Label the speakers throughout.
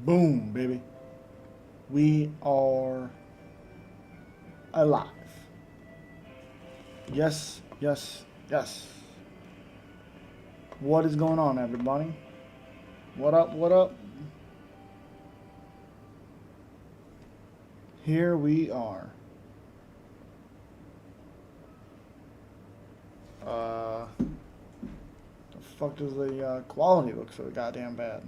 Speaker 1: Boom, baby. We are alive. Yes, yes, yes. What is going on, everybody? What up, what up? Here we are. The fuck does the quality look so goddamn bad?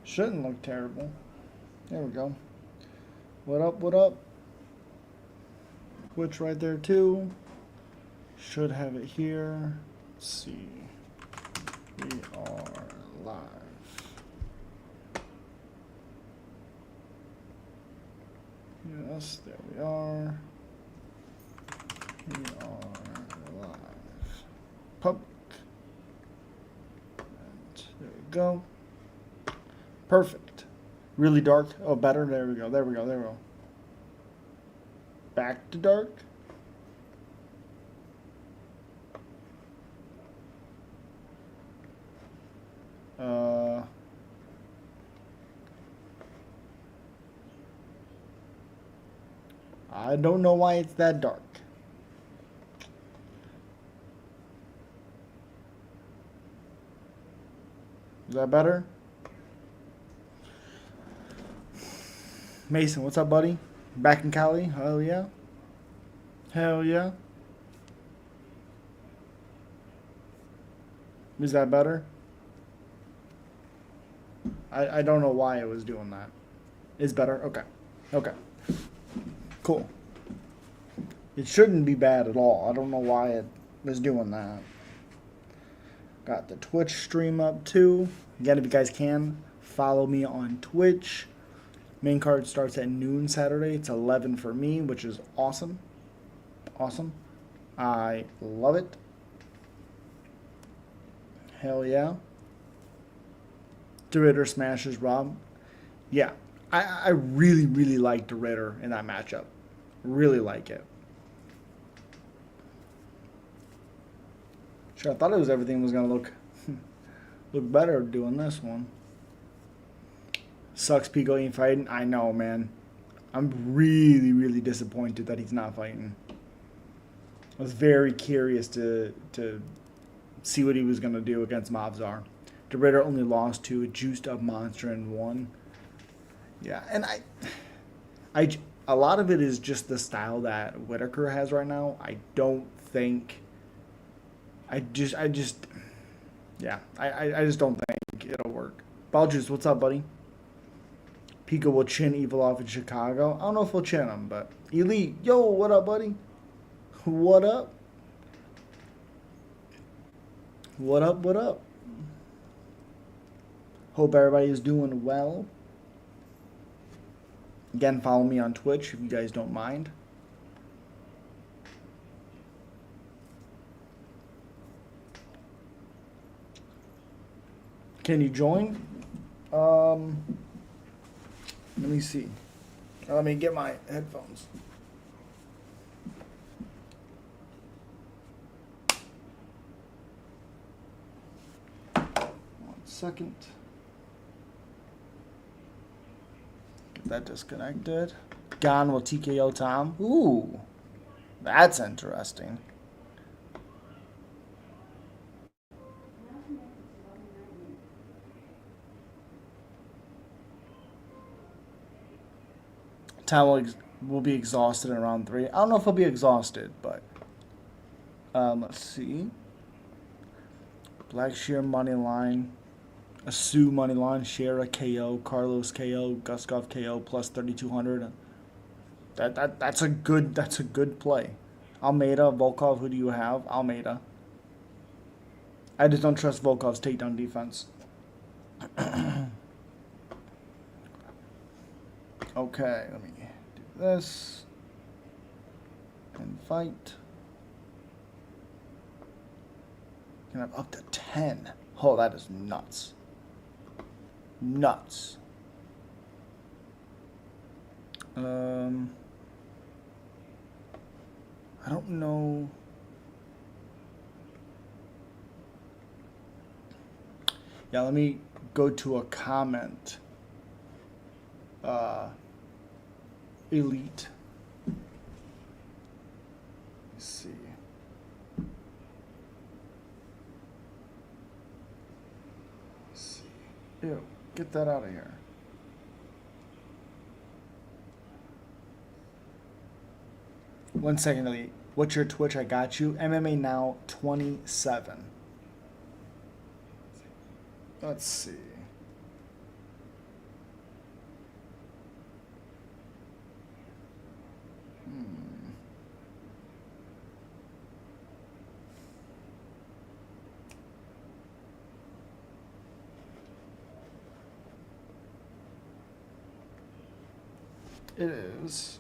Speaker 1: Shouldn't look terrible. There we go. What up, what up? Twitch right there too. Should have it here. Let's see. We are live. Yes, there we are. We are live. Public. And there we go. Perfect. Really dark. Oh, better. There we go. There we go. There we go. Back to dark. I don't know why it's that dark. Is that better? Mason, what's up, buddy? Back in Cali? Hell yeah. Hell yeah. Is that better? I don't know why it was doing that. Is better? Okay. Okay. Cool. It shouldn't be bad at all. I don't know why it was doing that. Got the Twitch stream up too. Again, if you guys can, follow me on Twitch. Main card starts at noon Saturday. It's 11 for me, which is awesome. Awesome. I love it. Hell yeah. DeRitter smashes Rob. Yeah. I really, really like DeRitter in that matchup. Really like it. Sure, I thought everything was going to look better doing this one. Sucks Pico ain't fighting. I know, man. I'm really, really disappointed that he's not fighting. I was very curious to see what he was going to do against Mobzar. DeRitter only lost to a juiced up monster and won. Yeah, and a lot of it is just the style that Whittaker has right now. I don't think. I just don't think it'll work. Baljuice, what's up, buddy? Pico will chin Evil off in Chicago. I don't know if we'll chin him, but Elite, yo, what up, buddy? What up? What up? What up? Hope everybody is doing well. Again, follow me on Twitch if you guys don't mind. Can you join? Let me see. Let me get my headphones. One second. Get that disconnected. Gone will TKO Tom. Ooh, that's interesting. Tom will be exhausted in round 3. I don't know if he'll be exhausted, but let's see. Black Shear money line, Asu money line, Shara KO, Carlos KO, Guskov KO plus 3,200. That's a good play. Almeida, Volkov, who do you have? Almeida. I just don't trust Volkov's takedown defense. Okay, let me do this and fight. Can have up to 10. Oh, that is nuts. Nuts. I don't know. Yeah, let me go to a comment. Elite. Let's see. Ew, get that out of here. One second, Elite. What's your Twitch? I got you. MMA Now 27. Let's see. It is.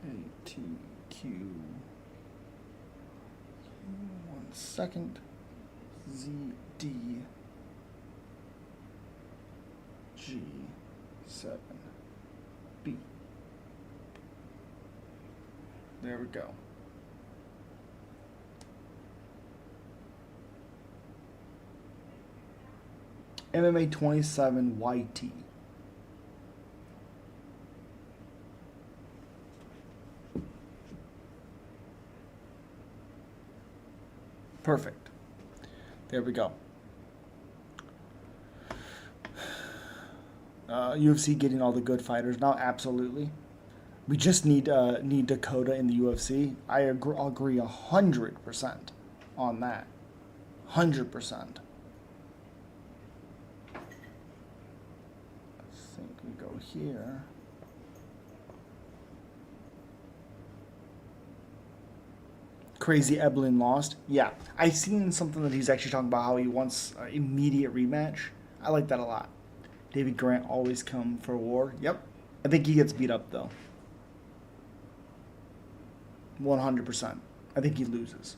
Speaker 1: ATQ. 1 second. ZD. G7B. There we go. MMA 27 YT. Perfect. There we go. UFC getting all the good fighters now, absolutely. We just need Dakota in the UFC. I agree 100% on that. 100%. I think we go here. Crazy Eblin lost. Yeah, I've seen something that he's actually talking about how he wants an immediate rematch. I like that a lot. David Grant always come for war. Yep. I think he gets beat up, though. 100%. I think he loses.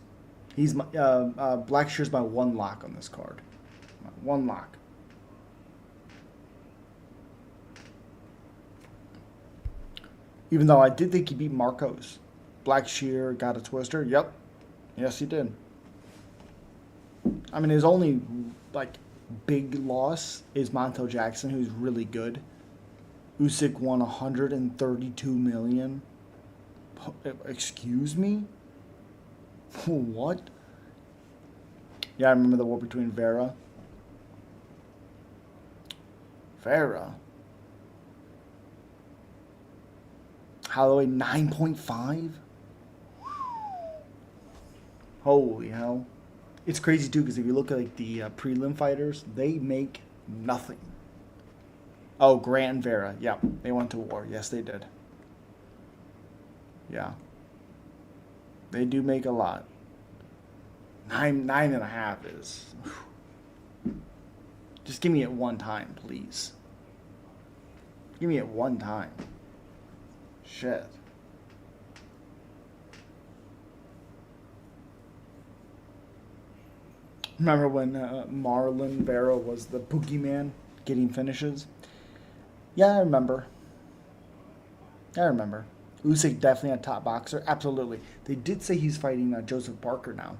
Speaker 1: He's my, Blackshear's my one lock on this card. One lock. Even though I did think he beat Marcos. Blackshear got a twister. Yep. Yes, he did. I mean, his only, like, big loss is Montel Jackson, who's really good. Usyk won 132 million. Excuse me? What? Yeah, I remember the war between Vera. Holloway 9.5? Holy hell. It's crazy too, because if you look at like the prelim fighters, they make nothing. Oh, Grant and Vera. Yeah, they went to war. Yes, they did. Yeah. They do make a lot. 9.5 is... Just give me it one time, please. Give me it one time. Shit. Remember when Marlon Vera was the boogeyman getting finishes? Yeah, I remember. Usyk definitely a top boxer. Absolutely. They did say he's fighting Joseph Parker now.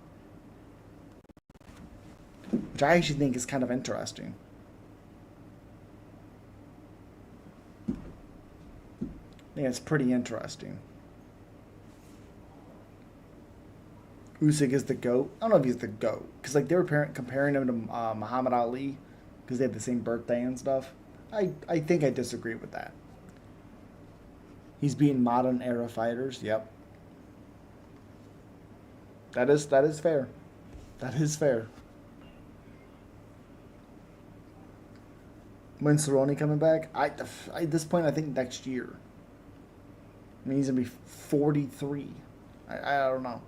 Speaker 1: Which I actually think is kind of interesting. I think it's pretty interesting. Usyk is the GOAT. I don't know if he's the GOAT. Because like they were comparing him to Muhammad Ali. Because they have the same birthday and stuff. I think I disagree with that. He's beating modern era fighters. Yep. That is fair. That is fair. When's Cerrone coming back? At this point, I think next year. I mean, he's going to be 43. I don't know.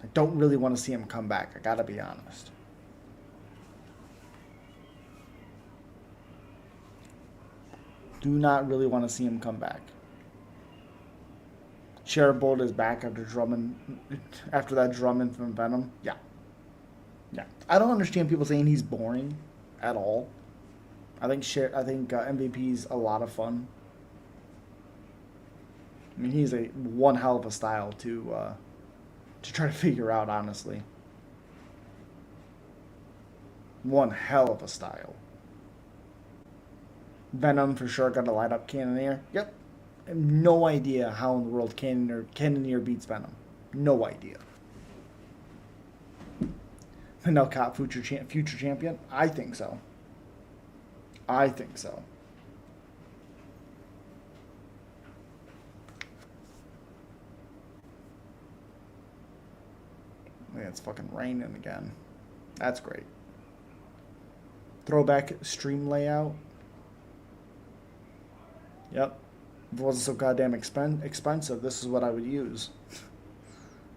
Speaker 1: I don't really want to see him come back. I got to be honest. Do not really want to see him come back. Sherbolt is back after that Drummond from Venom. Yeah. Yeah. I don't understand people saying he's boring at all. I think MVP's a lot of fun. I mean, he's one hell of a style to try to figure out, honestly. One hell of a style. Venom for sure got to light up Cannoneer. Yep. I have no idea how in the world Cannoneer beats Venom. No idea. Now Cop future champion? I think so. I think so. Yeah, it's fucking raining again. That's great. Throwback stream layout. Yep. If it wasn't so goddamn expensive, this is what I would use.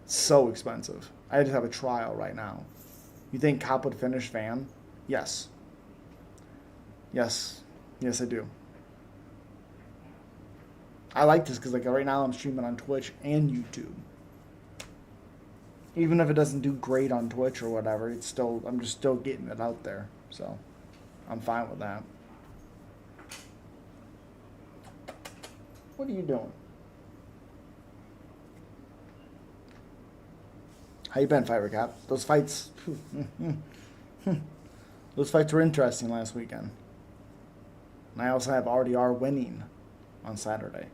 Speaker 1: So expensive. I just have a trial right now. You think Cop would finish Van? Yes. Yes. Yes, I do. I like this because like right now I'm streaming on Twitch and YouTube. Even if it doesn't do great on Twitch or whatever, I'm just still getting it out there. So I'm fine with that. What are you doing? How you been, Fibercap? Those fights were interesting last weekend. And I also have RDR winning on Saturday.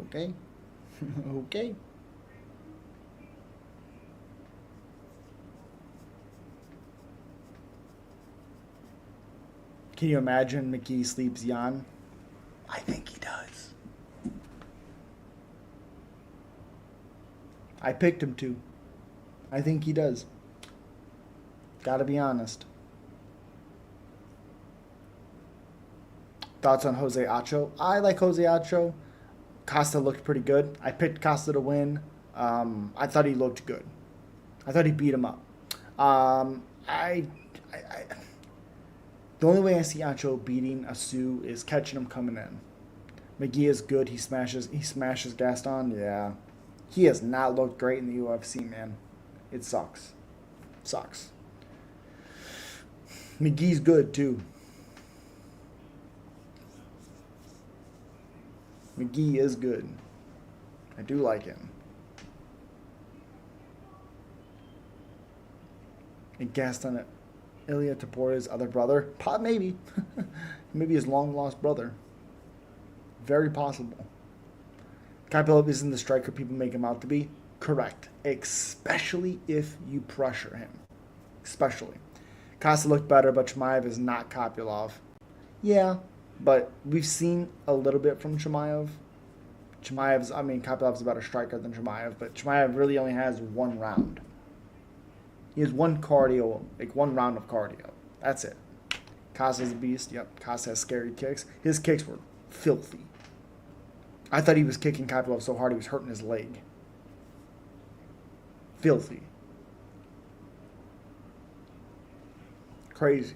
Speaker 1: Okay. Okay. Can you imagine McGee sleeps Jan? I think he does. I picked him to. I think he does. Gotta be honest. Thoughts on Jose Acho? I like Jose Acho. Costa looked pretty good. I picked Costa to win. I thought he looked good. I thought he beat him up. The only way I see Acho beating Asu is catching him coming in. McGee is good. He smashes Gaston. Yeah. He has not looked great in the UFC, man. It sucks. Sucks. McGee's good, too. McGee is good. I do like him. And Gaston, Ilya Tapora's other brother? Maybe. Maybe his long-lost brother. Very possible. Kapilov isn't the striker people make him out to be. Correct. Especially if you pressure him. Especially. Costa looked better, but Chimaev is not Kopylov. Yeah, but we've seen a little bit from Chimaev. Kopylov's a better striker than Chimaev, but Chimaev really only has one round. He has one round of cardio. That's it. Costa's a beast. Yep, Costa has scary kicks. His kicks were filthy. I thought he was kicking Kopylov so hard he was hurting his leg. Filthy. Crazy.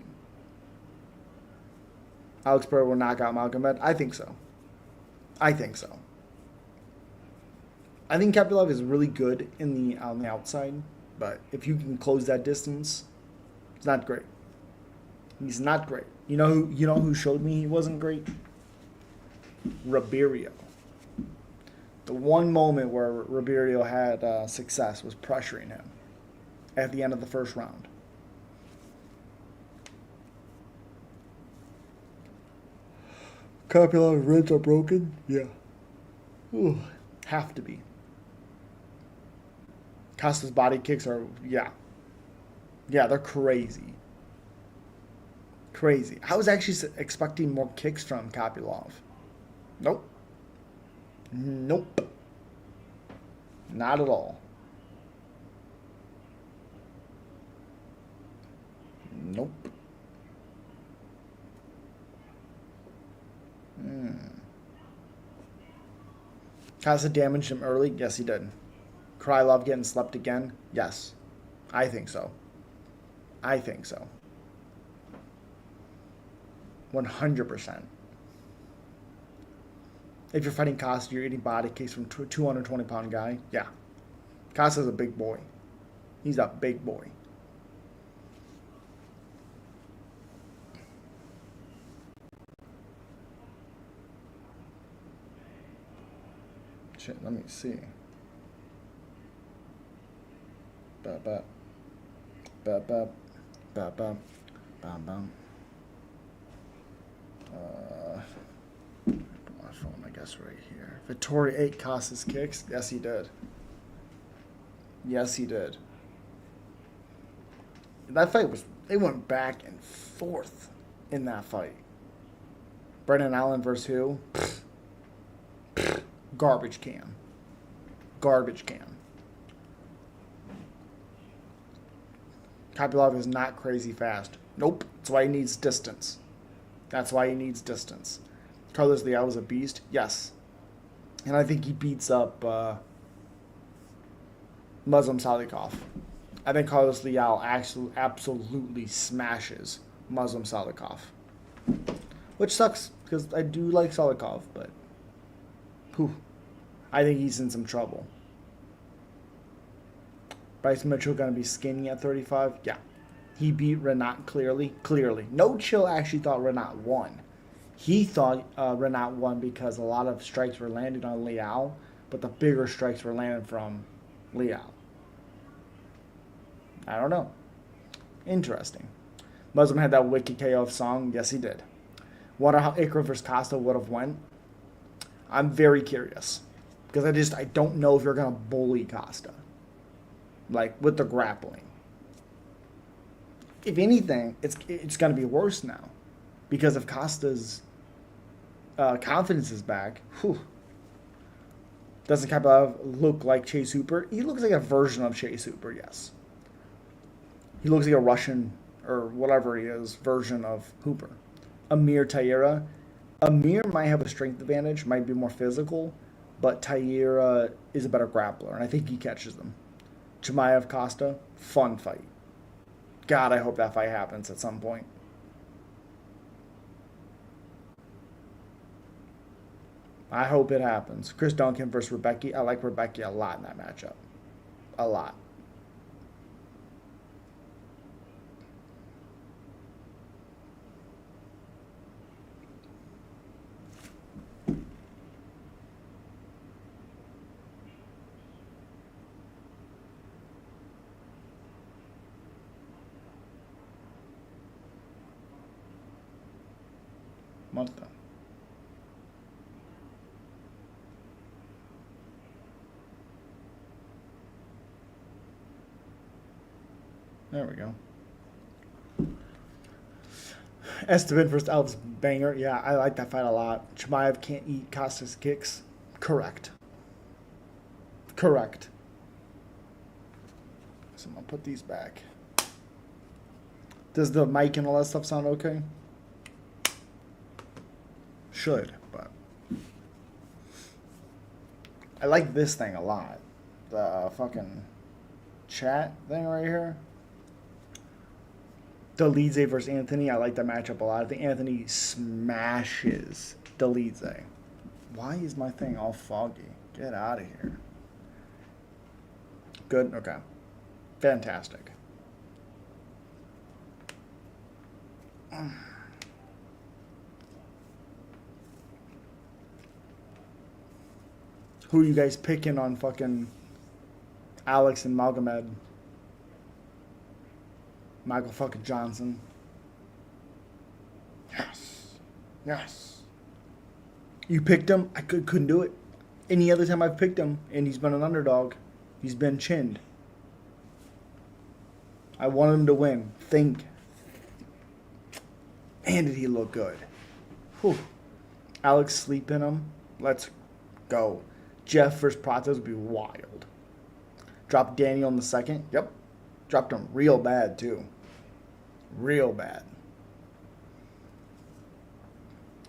Speaker 1: Alex Burrow will knock out Malcolm. I think so. I think Kopylov is really good on the outside, but if you can close that distance, it's not great. He's not great. You know who showed me he wasn't great? Ribeiro. The one moment where Ribeiro had success was pressuring him at the end of the first round. Kopylov's ribs are broken? Yeah. Ooh, have to be. Costa's body kicks are, yeah. Yeah, they're crazy. Crazy. I was actually expecting more kicks from Kopylov. Nope. Nope. Not at all. Nope. Costa damaged him early? Yes, he did. Krylov getting slept again? Yes. I think so. 100%. If you're fighting Costa, you're eating body kicks from a 220-pound guy. Yeah. Costa's a big boy. He's a big boy. Shit, let me see. Bap, bap. Bap, bap. Bap, bap. Bam, bam. My phone, I guess, right here. Vittori ate Costa's kicks. Yes, he did. Yes, he did. That fight was... They went back and forth in that fight. Brendan Allen versus who? Garbage can. Garbage can. Kopylov is not crazy fast. Nope. That's why he needs distance. That's why he needs distance. Carlos Leal was a beast. Yes. And I think he beats up Muslim Salikov. I think Carlos Leal actually absolutely smashes Muslim Salikov. Which sucks, because I do like Salikov, but whew, I think he's in some trouble. Bryce Mitchell going to be skinny at 35? Yeah. He beat Renat clearly. Clearly. No Chill actually thought Renat won. He thought Renat won because a lot of strikes were landed on Leal, but the bigger strikes were landed from Leal. I don't know. Interesting. Muslim had that wicked KO song. Yes, he did. Wonder how Whittaker versus Costa would have went. I'm very curious. Because I don't know if you're going to bully Costa. Like, with the grappling. If anything, it's going to be worse now. Because if Costa's confidence is back, whew, doesn't Kopylov look like Chase Hooper? He looks like a version of Chase Hooper, yes. He looks like a Russian, or whatever he is, version of Hooper. Amir Taira. Amir might have a strength advantage, might be more physical, but Taira is a better grappler, and I think he catches them. Chimaev Costa, fun fight. God, I hope that fight happens at some point. I hope it happens. Chris Duncan versus Rebecca. I like Rebecca a lot in that matchup. A lot. What the? There we go. Esteban versus Elvis Banger. Yeah, I like that fight a lot. Chimaev can't eat Costa's kicks. Correct. Correct. So I'm going to put these back. Does the mic and all that stuff sound okay? Should, but I like this thing a lot. The fucking chat thing right here. Delize versus Anthony. I like that matchup a lot. I think Anthony smashes Delize. Why is my thing all foggy? Get out of here. Good? Okay. Fantastic. Who are you guys picking on fucking Alex and Magomed? Michael fucking Johnson. Yes. Yes. You picked him? I couldn't do it. Any other time I've picked him, and he's been an underdog, he's been chinned. I wanted him to win. Think. Man, did he look good. Whew. Alex sleeping him. Let's go. Jeff versus Pratos would be wild. Dropped Daniel in the second. Yep. Dropped him real bad, too. Real bad.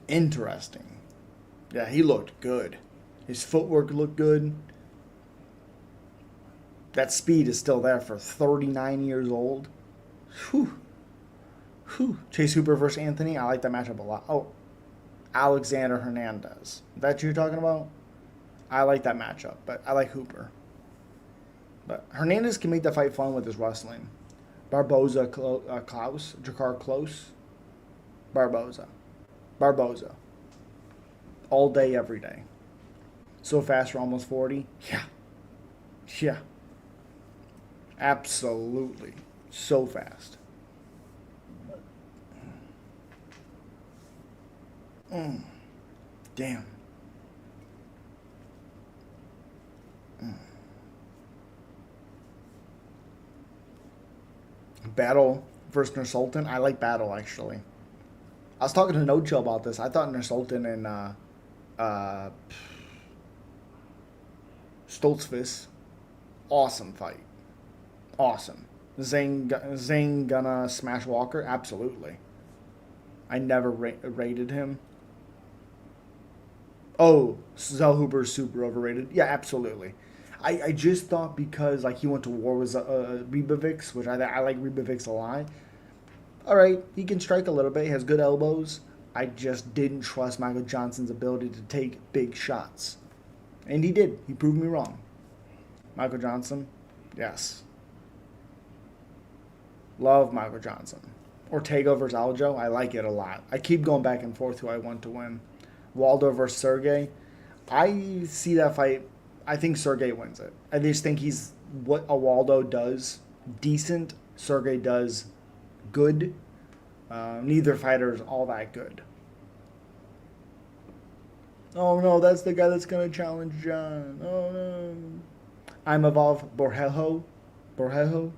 Speaker 1: Interesting. Yeah, he looked good. His footwork looked good. That speed is still there for 39 years old. Whew. Whew. Chase Hooper versus Anthony. I like that matchup a lot. Oh, Alexander Hernandez. That what you're talking about? I like that matchup, but I like Hooper. But Hernandez can make the fight fun with his wrestling. Klaus, Jakar Close, Barboza. Barboza. All day, every day. So fast for almost 40? Yeah. Yeah. Absolutely. So fast. Damn. Battle versus Nursultan. I like Battle, actually. I was talking to No Chill about this. I thought Nursultan and Stoltzfus, awesome fight. Awesome. Zane gonna smash Walker? Absolutely. I never rated him. Oh, Zell Hooper's super overrated. Yeah, absolutely. I just thought because like he went to war with Ribovics, which I like Ribovics a lot. All right, he can strike a little bit. He has good elbows. I just didn't trust Michael Johnson's ability to take big shots, and he did. He proved me wrong. Michael Johnson, yes. Love Michael Johnson. Ortega versus Aljo, I like it a lot. I keep going back and forth who I want to win. Waldo versus Sergey, I see that fight. I think Sergey wins it. I just think he's what a Waldo does decent. Sergey does good. Neither fighter is all that good. Oh no, that's the guy that's gonna challenge John. Oh no. I'm Evolve Borjejo. Kaiho.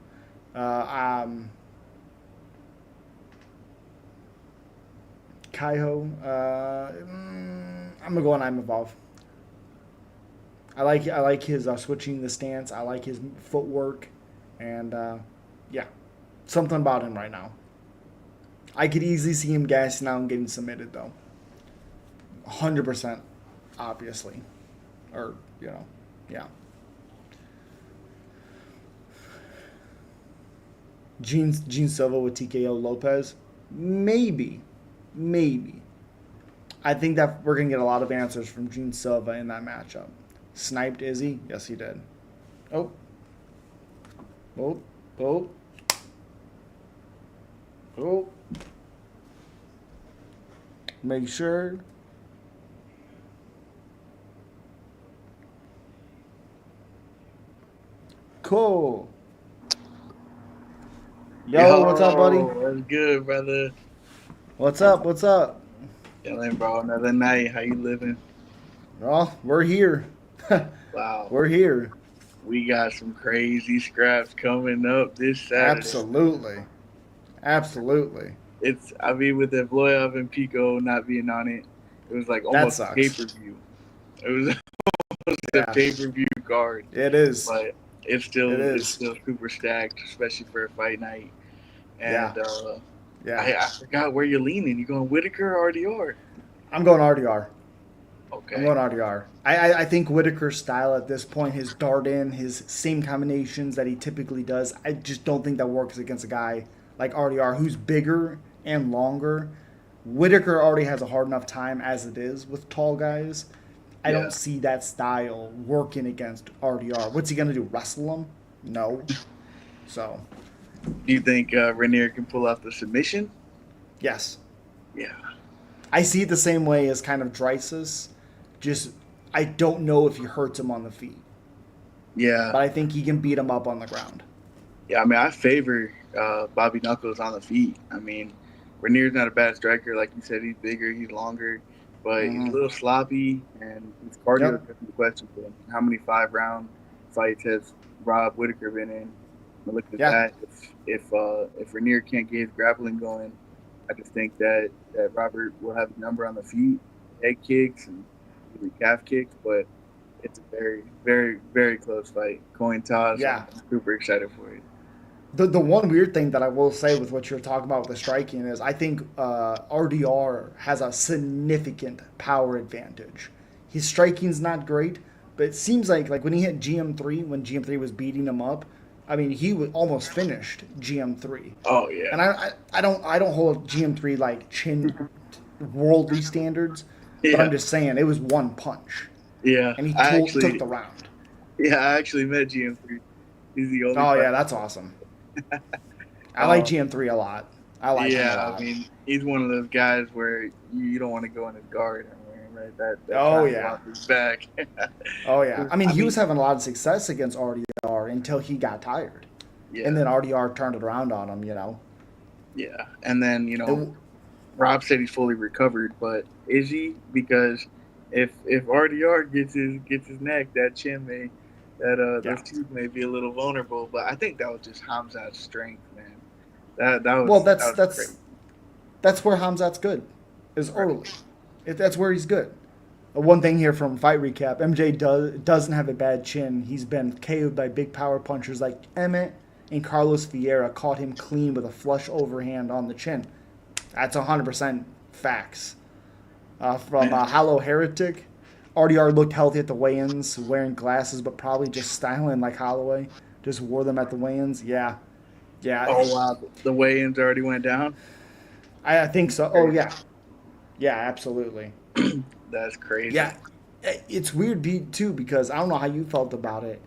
Speaker 1: I'm gonna go on I'm Evolve. I like his switching the stance. I like his footwork, and yeah, something about him right now. I could easily see him gassing out and getting submitted though. 100%, obviously, or yeah. Gene Silva with TKO Lopez, maybe. I think that we're gonna get a lot of answers from Gene Silva in that matchup. Sniped Izzy? Yes, he did. Oh. Make sure. Cool. Yo, what's up, buddy?
Speaker 2: What's good, brother?
Speaker 1: What's up?
Speaker 2: Chilling, bro. Another night. How you living?
Speaker 1: Well, we're here.
Speaker 2: Wow.
Speaker 1: We're here.
Speaker 2: We got some crazy scraps coming up this Saturday.
Speaker 1: Absolutely.
Speaker 2: With the Evloev and Pico not being on it, it was like almost a pay-per-view. It was almost a pay-per-view card.
Speaker 1: It is.
Speaker 2: But it's still super stacked, especially for a fight night. And I forgot where you're leaning. You going Whittaker or RDR?
Speaker 1: I'm going RDR.
Speaker 2: Okay.
Speaker 1: I'm going RDR. I think Whittaker's style at this point, his dart in, his same combinations that he typically does, I just don't think that works against a guy like RDR who's bigger and longer. Whittaker already has a hard enough time as it is with tall guys. I don't see that style working against RDR. What's he going to do, wrestle him? No. So.
Speaker 2: Do you think Rainier can pull off the submission?
Speaker 1: Yes.
Speaker 2: Yeah.
Speaker 1: I see it the same way as kind of Drysis. Just, I don't know if he hurts him on the feet.
Speaker 2: Yeah.
Speaker 1: But I think he can beat him up on the ground.
Speaker 2: Yeah, I mean, I favor Bobby Knuckles on the feet. I mean, Rainier's not a bad striker. Like you said, he's bigger, he's longer, but he's a little sloppy, and his cardio is the question for him. How many 5-round fights has Rob Whittaker been in? Look at that. If Rainier can't get his grappling going, I just think that Robert will have a number on the feet, head kicks and maybe calf kicks, but it's a very, very, very close fight. Coin toss.
Speaker 1: Yeah.
Speaker 2: I'm super excited for it.
Speaker 1: The one weird thing that I will say with what you're talking about with the striking is I think RDR has a significant power advantage. His striking's not great, but it seems like when he hit GM3, when GM3 was beating him up, I mean, he was almost finished GM3.
Speaker 2: Oh yeah.
Speaker 1: And I don't hold GM3 like chin worldly standards, but I'm
Speaker 2: Yeah,
Speaker 1: just saying it was one punch,
Speaker 2: yeah.
Speaker 1: and he
Speaker 2: I
Speaker 1: took
Speaker 2: actually,
Speaker 1: the round.
Speaker 2: yeah, I actually met GM3. He's the only
Speaker 1: Oh yeah,
Speaker 2: fighter.
Speaker 1: that's awesome. I like
Speaker 2: Um,
Speaker 1: GM3 a lot. I like him a
Speaker 2: yeah, I
Speaker 1: lot.
Speaker 2: mean, he's one of those guys where you don't want to go in his guard and right that
Speaker 1: Oh
Speaker 2: triangle
Speaker 1: yeah.
Speaker 2: off his back.
Speaker 1: Oh yeah. I mean,
Speaker 2: I
Speaker 1: he was
Speaker 2: mean,
Speaker 1: having a lot of success against RDR until he got tired, and
Speaker 2: yeah,
Speaker 1: then RDR turned it around on him.
Speaker 2: yeah. And then
Speaker 1: It,
Speaker 2: Rob said he's fully recovered, but is he? Because if RDR gets his neck, that chin may
Speaker 1: yeah.
Speaker 2: those teeth may be a little vulnerable. But I think that was just Hamzat's strength, man.
Speaker 1: Well,
Speaker 2: That
Speaker 1: that's
Speaker 2: was
Speaker 1: that's
Speaker 2: crazy.
Speaker 1: that's where Hamzat's good, is
Speaker 2: Right.
Speaker 1: early. That's where he's good. One thing here from Fight Recap: MJ doesn't have a bad chin. He's been KO'd by big power punchers like Emmett and Carlos Vieira. Caught him clean with a flush overhand on the chin. That's 100% facts. From
Speaker 2: Man.
Speaker 1: Hollow Heretic, RDR looked healthy at the weigh-ins, wearing glasses, but probably just styling like Holloway. Just wore them at the weigh-ins. Yeah, yeah.
Speaker 2: Oh wow, the weigh-ins already went down.
Speaker 1: I think so. Oh
Speaker 2: Crazy.
Speaker 1: yeah, yeah, absolutely.
Speaker 2: That's crazy.
Speaker 1: Yeah, it's weird too because I don't know how you felt about it.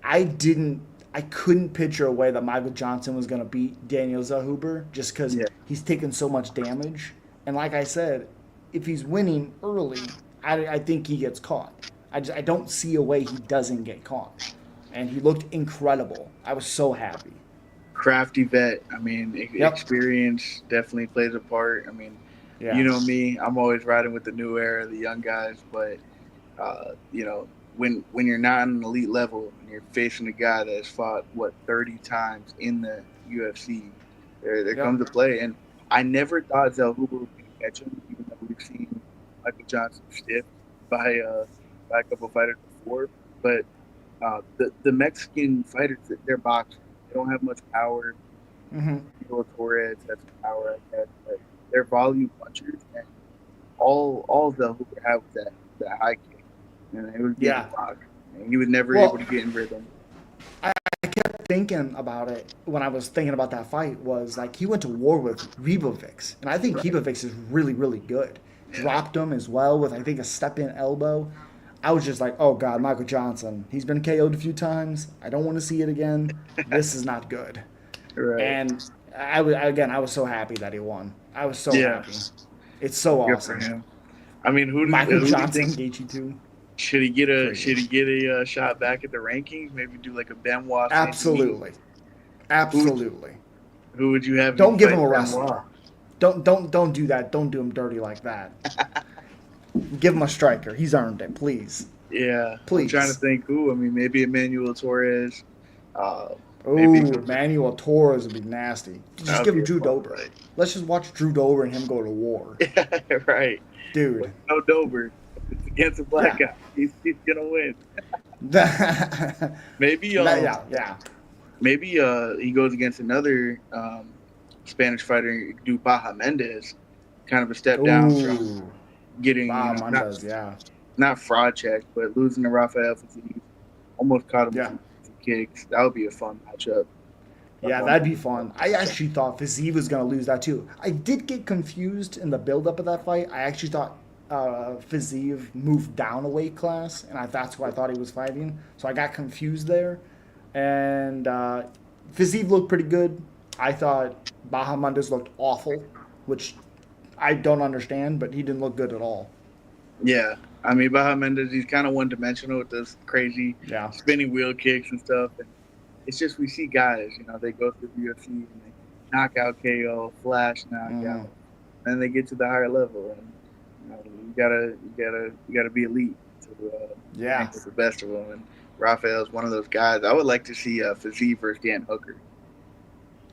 Speaker 1: I didn't. I couldn't picture a way that Michael Johnson was going to beat Daniel Zahuber just because
Speaker 2: Yeah,
Speaker 1: he's taken so much damage. And like I said, if he's winning early, I think he gets caught. I don't see a way he doesn't get caught. And he looked incredible. I was so happy.
Speaker 2: crafty vet. I mean,
Speaker 1: Yep.
Speaker 2: experience definitely plays a part. I mean, you
Speaker 1: Yeah.
Speaker 2: know me, I'm always riding with the new era, the young guys. But when you're not on an elite level and you're facing a guy that has fought 30 times in the UFC, there
Speaker 1: Yep.
Speaker 2: comes a play. And I never thought Zellhuber was going to catch him, even though we've seen Michael Johnson stiff by a couple fighters before. But the Mexican fighters, they're boxers. They don't have much power.
Speaker 1: Mm-hmm.
Speaker 2: Torres has some power, I guess, but they're volume punchers, and all the Hoover had was that high kick, and it was getting
Speaker 1: Yeah.
Speaker 2: blocked. And he was never able
Speaker 1: Well,
Speaker 2: to get in rhythm.
Speaker 1: I kept thinking about it when I was thinking about that fight was like he went to war with Ribovics, and I think
Speaker 2: Right.
Speaker 1: Ribovics is really, really good.
Speaker 2: Yeah.
Speaker 1: Dropped him as well with I think a step in elbow. I was just like, oh god, Michael Johnson. He's been KO'd a few times. I don't want to see it again. This is not good.
Speaker 2: Right.
Speaker 1: And I was so happy that he won. I was so
Speaker 2: Yeah.
Speaker 1: happy. It's so
Speaker 2: Good for
Speaker 1: awesome.
Speaker 2: him. I mean,
Speaker 1: Michael
Speaker 2: who do you
Speaker 1: Johnson,
Speaker 2: think
Speaker 1: Gaethje too.
Speaker 2: should
Speaker 1: Crazy.
Speaker 2: he get a shot back at the rankings? Maybe do like a Benoit Saint Denis.
Speaker 1: Absolutely.
Speaker 2: Who
Speaker 1: Absolutely.
Speaker 2: who would you have him
Speaker 1: Don't give him
Speaker 2: fight
Speaker 1: a wrestler.
Speaker 2: Benoit?
Speaker 1: Don't do that. Don't do him dirty like that. Give him a striker. He's earned it. Please,
Speaker 2: Yeah, I'm trying to
Speaker 1: please.
Speaker 2: think who. I mean, maybe Emmanuel Torres. Maybe it
Speaker 1: Ooh,
Speaker 2: goes.
Speaker 1: Manuel Torres would be nasty.
Speaker 2: That
Speaker 1: Just
Speaker 2: would
Speaker 1: give
Speaker 2: be
Speaker 1: him
Speaker 2: a
Speaker 1: Drew
Speaker 2: fun
Speaker 1: Dober.
Speaker 2: fight.
Speaker 1: Let's just watch Drew Dober and him go to war,
Speaker 2: Yeah, right. But
Speaker 1: dude.
Speaker 2: no Dober. It's against a black
Speaker 1: Yeah.
Speaker 2: guy. He's gonna win. Maybe
Speaker 1: Yeah, yeah.
Speaker 2: maybe he goes against another Spanish fighter, do Baja Mendez, kind of a step down from
Speaker 1: Ooh,
Speaker 2: getting
Speaker 1: Mendez. Yeah,
Speaker 2: not fraud checked, but losing to Rafael Fiziev. Almost caught him with
Speaker 1: yeah.
Speaker 2: some kicks. That would be a fun matchup.
Speaker 1: Yeah, that'd be fun. I actually thought Fiziev was going to lose that too. I did get confused in the build-up of that fight. I actually thought Fiziev moved down a weight class, and that's who I thought he was fighting. So I got confused there. And Fiziev looked pretty good. I thought Bahamondes looked awful, which I don't understand, but he didn't look good at all.
Speaker 2: Yeah, I mean Baja Mendez, he's kind of one dimensional with those crazy
Speaker 1: Yeah.
Speaker 2: spinning wheel kicks and stuff. And it's just we see guys, they go through the UFC and they knock out KO, flash
Speaker 1: Mm-hmm.
Speaker 2: knockout, and then they get to the higher level, and you gotta be elite to
Speaker 1: Yeah.
Speaker 2: rank with the best of them. And Rafael's one of those guys. I would like to see Fiziev versus Dan Hooker.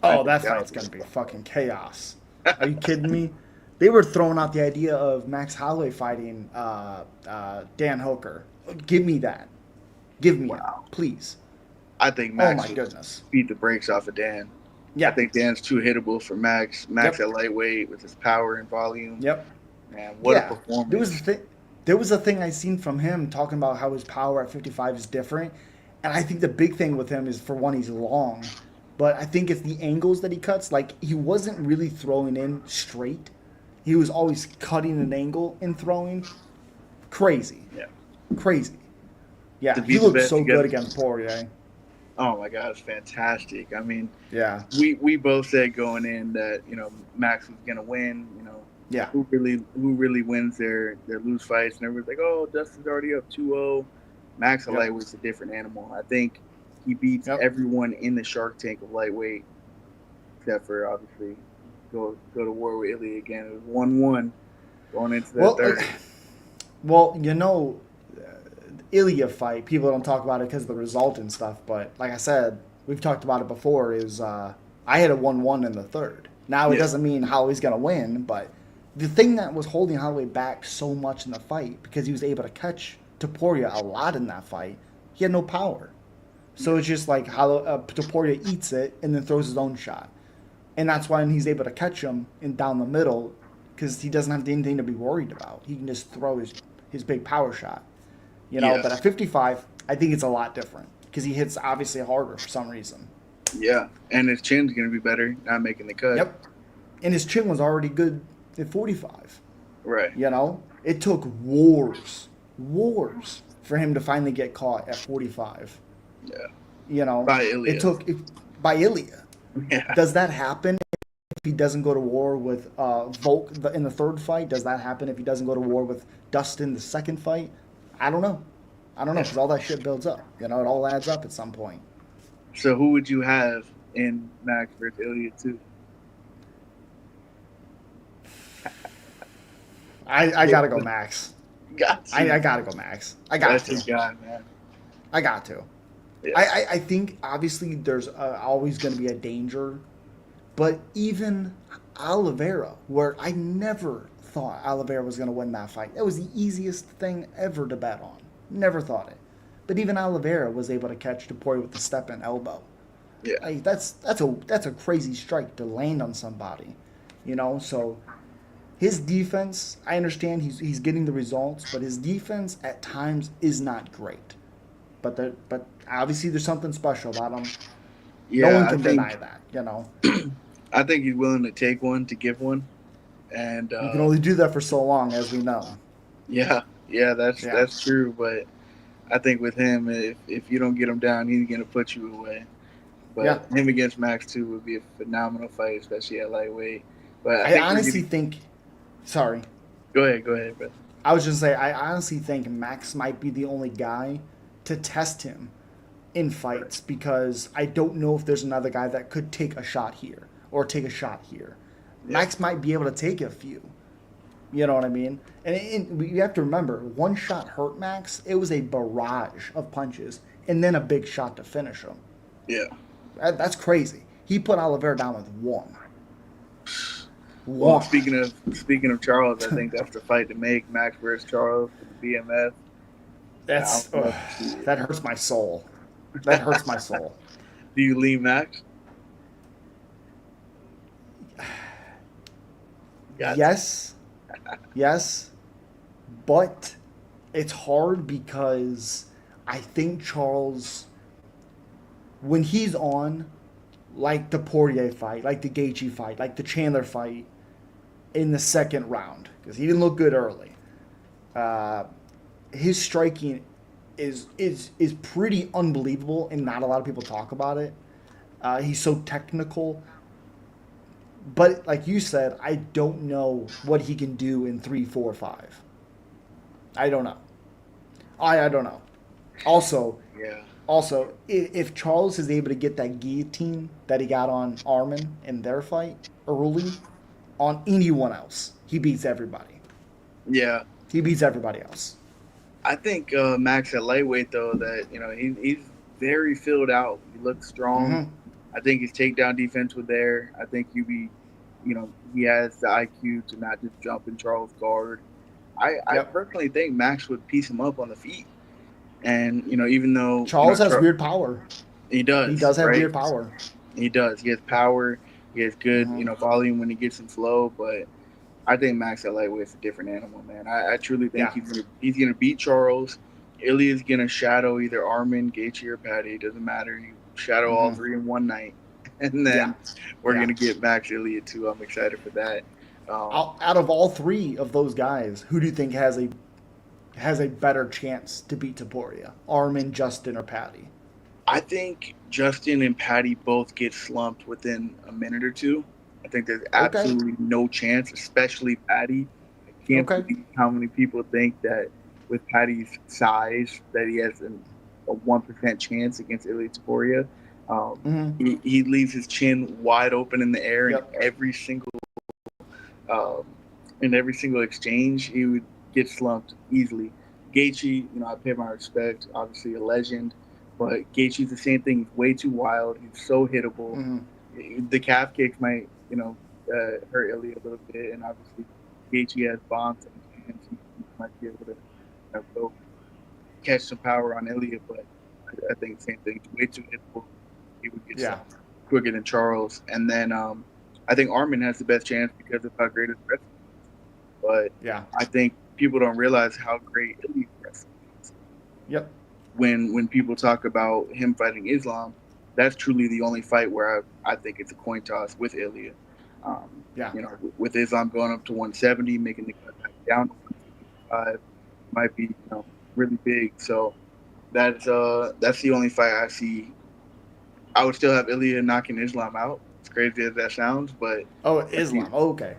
Speaker 2: I
Speaker 1: Oh,
Speaker 2: think
Speaker 1: that
Speaker 2: that
Speaker 1: fight's
Speaker 2: would be
Speaker 1: gonna be
Speaker 2: fun.
Speaker 1: fucking chaos. Are you kidding me? They were throwing out the idea of Max Holloway fighting Dan Hooker. Give me that. Give me it,
Speaker 2: Wow,
Speaker 1: please.
Speaker 2: I think
Speaker 1: Oh
Speaker 2: Max
Speaker 1: my
Speaker 2: would
Speaker 1: goodness.
Speaker 2: beat the brakes off of Dan. I
Speaker 1: Yeah.
Speaker 2: think Dan's too hittable for Max. Max
Speaker 1: Yep.
Speaker 2: at lightweight with his power and volume.
Speaker 1: Yep.
Speaker 2: Man, what a
Speaker 1: Yeah. There was a
Speaker 2: performance!
Speaker 1: thing. There was a thing I seen from him talking about how his power at 55 is different, and I think the big thing with him is for one he's long, but I think it's the angles that he cuts. Like he wasn't really throwing in straight. He was always cutting an angle and throwing. Crazy.
Speaker 2: Yeah.
Speaker 1: Crazy.
Speaker 2: To
Speaker 1: Yeah,
Speaker 2: be
Speaker 1: he
Speaker 2: the
Speaker 1: looked
Speaker 2: best,
Speaker 1: so
Speaker 2: you
Speaker 1: good
Speaker 2: got.
Speaker 1: against Poirier.
Speaker 2: Oh my God, it's fantastic. I mean,
Speaker 1: Yeah.
Speaker 2: we both said going in that Max was gonna win.
Speaker 1: Yeah.
Speaker 2: Who really wins their loose fights, and everyone's like, oh, Dustin's already up 2-0. Max at
Speaker 1: Yep.
Speaker 2: lightweight's a different animal. I think he beats
Speaker 1: Yep.
Speaker 2: everyone in the Shark Tank of lightweight, except for obviously go to war with Ilya again. It was 1-1 going into that
Speaker 1: Well,
Speaker 2: third.
Speaker 1: well, Ilya fight. People don't talk about it because of the result and stuff. But like I said, we've talked about it before. I had a 1-1 in the third. Now it
Speaker 2: Yeah,
Speaker 1: doesn't mean Holloway's gonna win, but the thing that was holding Holloway back so much in the fight because he was able to catch Topuria a lot in that fight. He had no power, so
Speaker 2: yeah,
Speaker 1: it's just like Topuria eats it and then throws his own shot, and that's why he's able to catch him in down the middle because he doesn't have anything to be worried about. He can just throw his big power shot.
Speaker 2: yeah,
Speaker 1: But at 55, I think it's a lot different because he hits obviously harder for some reason.
Speaker 2: yeah. And his chin's gonna be better, not making the cut.
Speaker 1: Yep. And his chin was already good at 45.
Speaker 2: Right.
Speaker 1: It took wars for him to finally get caught at 45.
Speaker 2: Yeah. By
Speaker 1: It
Speaker 2: Ilya.
Speaker 1: took by Ilya.
Speaker 2: Yeah.
Speaker 1: Does that happen if he doesn't go to war with Volk in the third fight? Does that happen if he doesn't go to war with Dustin the second fight? I don't know. Because all that shit builds up. It all adds up at some point.
Speaker 2: So who would you have in Max versus Ilya 2?
Speaker 1: I gotta go Max.
Speaker 2: Got to.
Speaker 1: I gotta go Max. I got
Speaker 2: That's
Speaker 1: to.
Speaker 2: his guy, man.
Speaker 1: I got to.
Speaker 2: Yeah.
Speaker 1: I think obviously there's always going to be a danger, but even Oliveira, where I never thought Oliveira was going to win that fight, that was the easiest thing ever to bet on. Never thought it. But even Oliveira was able to catch Topuria with the step in elbow.
Speaker 2: Yeah.
Speaker 1: Like, that's a crazy strike to land on somebody, So his defense, I understand he's getting the results, but his defense at times is not great. But obviously there's something special about him.
Speaker 2: Yeah,
Speaker 1: No one can deny that.
Speaker 2: I think he's willing to take one to give one. And
Speaker 1: You can only do that for so long, as we know.
Speaker 2: yeah, that's true. But I think with him, if you don't get him down, he's gonna put you away. But him against Max 2 would be a phenomenal fight, especially at lightweight. But
Speaker 1: I honestly think. Sorry.
Speaker 2: Go ahead, bro.
Speaker 1: I was just saying, I honestly think Max might be the only guy to test him in fights because I don't know if there's another guy that could take a shot here or take a shot here. Yeah. Max might be able to take a few. You know what I mean? And you have to remember, one shot hurt Max. It was a barrage of punches and then a big shot to finish him.
Speaker 2: Yeah.
Speaker 1: That's crazy. He put Oliveira down with one.
Speaker 2: Well, speaking of Charles, I think that's the fight to make, Max versus Charles for the BMF.
Speaker 1: That hurts my soul. That hurts my soul.
Speaker 2: Do you lean Max?
Speaker 1: Yes. Yes. But it's hard because I think Charles, when he's on, like the Poirier fight, like the Gaethje fight, like the Chandler fight in the second round, because he didn't look good early. His striking is pretty unbelievable, and not a lot of people talk about it. He's so technical. But like you said, I don't know what he can do in 3, 4, 5. I don't know. I don't know. Also, if Charles is able to get that guillotine that he got on Arman in their fight early, on anyone else, he beats everybody.
Speaker 2: Yeah.
Speaker 1: He beats everybody else.
Speaker 2: I think Max at lightweight, though, that he's very filled out. He looks strong. Mm-hmm. I think his takedown defense was there. I think he has the IQ to not just jump in Charles' guard. I personally think Max would piece him up on the feet. And, even though
Speaker 1: Charles has weird power.
Speaker 2: He does.
Speaker 1: He does have weird power.
Speaker 2: He does. He has power. He has good, volume when he gets in flow. But I think Max at lightweight is a different animal, man. I truly think he's gonna beat Charles. Ilya's gonna shadow either Arman, Gaethje, or Patty. It doesn't matter. He shadow all three in one night, and then we're gonna get Max Ilya too. I'm excited for that.
Speaker 1: Out of all three of those guys, who do you think has a better chance to beat Taporia? Armin, Justin, or Patty?
Speaker 2: I think Justin and Patty both get slumped within a minute or two. I think there's
Speaker 1: Okay.
Speaker 2: absolutely no chance, especially Patty. I can't
Speaker 1: Okay.
Speaker 2: believe how many people think that with Patty's size that he has a 1% chance against Ilya Taporia.
Speaker 1: Mm-hmm.
Speaker 2: He leaves his chin wide open in the air
Speaker 1: Yep.
Speaker 2: um, in every single exchange. He would get slumped easily. Gaethje, I pay my respect. Obviously a legend, but Gaethje's the same thing. He's way too wild. He's so hittable.
Speaker 1: Mm-hmm.
Speaker 2: The calf kicks might, hurt Ilya a little bit, and obviously Gaethje has bombs and hands. He might be able to go catch some power on Ilya, but I think the same thing. He's way too hittable. He would get
Speaker 1: Yeah.
Speaker 2: slumped quicker than Charles, and then I think Armin has the best chance because of how great his wrestling is. But
Speaker 1: Yeah.
Speaker 2: I think people don't realize how great Ilya's wrestling is.
Speaker 1: Yep.
Speaker 2: When people talk about him fighting Islam, that's truly the only fight where I think it's a coin toss with Ilya.
Speaker 1: Yeah.
Speaker 2: With Islam going up to 170, making the cut back down to 165 might be really big. So that's the only fight I see. I would still have Ilya knocking Islam out. As crazy as that sounds, but
Speaker 1: Oh, Islam. Okay.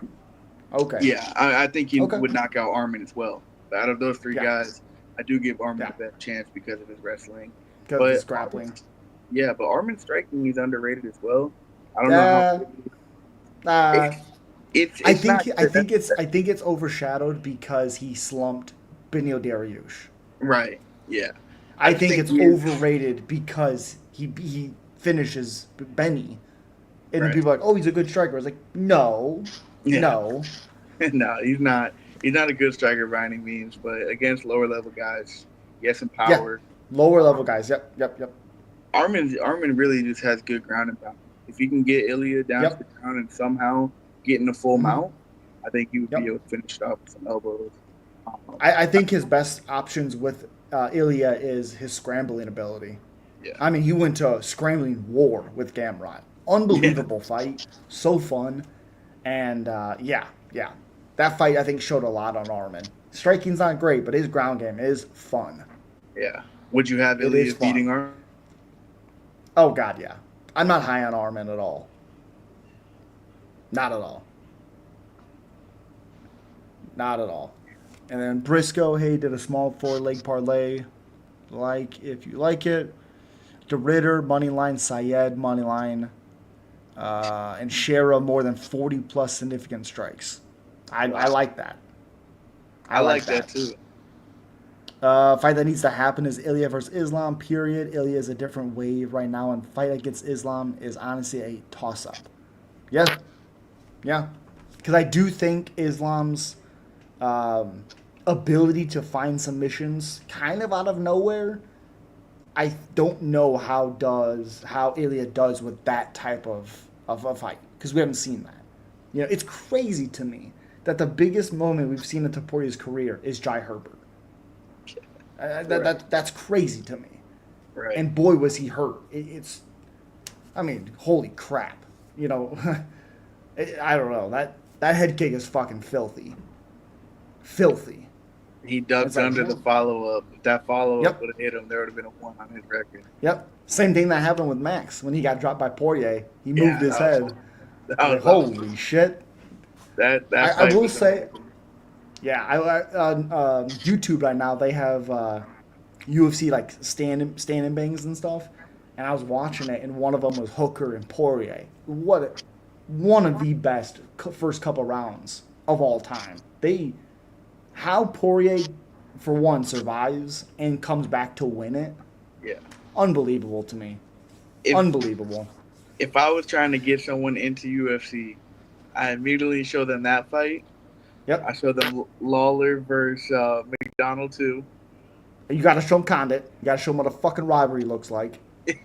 Speaker 1: Okay.
Speaker 2: yeah, I think he
Speaker 1: Okay.
Speaker 2: would knock out Armin as well. But out of those three
Speaker 1: Yeah.
Speaker 2: guys, I do give Armin
Speaker 1: Yeah.
Speaker 2: the best chance because of his wrestling.
Speaker 1: Because of his
Speaker 2: But
Speaker 1: grappling.
Speaker 2: but Armin's striking is underrated as well. I don't know
Speaker 1: Uh,
Speaker 2: how
Speaker 1: uh,
Speaker 2: it's not
Speaker 1: I think it's overshadowed because he slumped Benio Dariush.
Speaker 2: right. Yeah, I
Speaker 1: I
Speaker 2: just
Speaker 1: think
Speaker 2: think
Speaker 1: it's
Speaker 2: he is
Speaker 1: overrated because he finishes Benny, and then
Speaker 2: right.
Speaker 1: people are like, oh, he's a good striker. I was like, no,
Speaker 2: Yeah,
Speaker 1: no.
Speaker 2: no, he's not. He's not a good striker by any means, but against lower level guys, he has some
Speaker 1: Yeah,
Speaker 2: power.
Speaker 1: lower level guys. Yep, yep, yep,
Speaker 2: Armin really just has good ground and pound. If he can get Ilya down to
Speaker 1: yep.
Speaker 2: the ground and somehow get in a full
Speaker 1: Hmm.
Speaker 2: mount, I think he would be
Speaker 1: Yep.
Speaker 2: able to finish it off with some elbows. Um,
Speaker 1: I think his best options with Ilya is his scrambling ability.
Speaker 2: yeah,
Speaker 1: I mean, he went to scrambling war with Gamrot.
Speaker 2: yeah,
Speaker 1: Unbelievable fight, so fun, and yeah, that fight I think showed a lot on Armin. Striking's not great, but his ground game is fun.
Speaker 2: yeah. Would you have
Speaker 1: It is
Speaker 2: Ilya
Speaker 1: fun.
Speaker 2: beating Armin?
Speaker 1: Oh God, yeah. I'm not high on Armin at all. Not at all. Not at all. And then Briscoe, hey, did a small 4-leg parlay. Like if you like it. The Ritter, moneyline, Syed, moneyline, and Shera more than 40 plus significant strikes. I
Speaker 2: Wow,
Speaker 1: like that. I
Speaker 2: I
Speaker 1: like
Speaker 2: like that
Speaker 1: that.
Speaker 2: too.
Speaker 1: Fight that needs to happen is Ilya versus Islam, period. Ilya is a different wave right now, and fight against Islam is honestly a toss up. Yeah, yeah. Because I do think Islam's ability to find submissions kind of out of nowhere. I don't know how Ilya does with that type of a fight because we haven't seen that. It's crazy to me that the biggest moment we've seen in Taporia's career is Jai Herbert.
Speaker 2: Right,
Speaker 1: That's crazy to me.
Speaker 2: right.
Speaker 1: And boy, was he hurt. I mean, holy crap. I don't know. That head kick is fucking filthy. Filthy.
Speaker 2: He
Speaker 1: It's
Speaker 2: ducked
Speaker 1: like,
Speaker 2: under the follow up. If that follow up
Speaker 1: yep,
Speaker 2: would have hit him, there would have been a 1 on his record.
Speaker 1: yep. Same thing that happened with Max when he got dropped by Poirier. He moved
Speaker 2: Yeah,
Speaker 1: his head.
Speaker 2: that
Speaker 1: I was like,
Speaker 2: was awesome.
Speaker 1: holy shit.
Speaker 2: That
Speaker 1: I
Speaker 2: fight
Speaker 1: will
Speaker 2: was
Speaker 1: say,
Speaker 2: amazing.
Speaker 1: yeah, on YouTube right now they have UFC like stand and bangs and stuff, and I was watching it, and one of them was Hooker and Poirier. One of the best first couple rounds of all time. How Poirier, for one, survives and comes back to win it,
Speaker 2: Yeah.
Speaker 1: unbelievable to me.
Speaker 2: If
Speaker 1: Unbelievable.
Speaker 2: if I was trying to get someone into UFC, I immediately show them that fight. I
Speaker 1: Yep.
Speaker 2: show them Lawler versus McDonald too.
Speaker 1: You got to show him Condit. You got to show him what a fucking rivalry looks like. You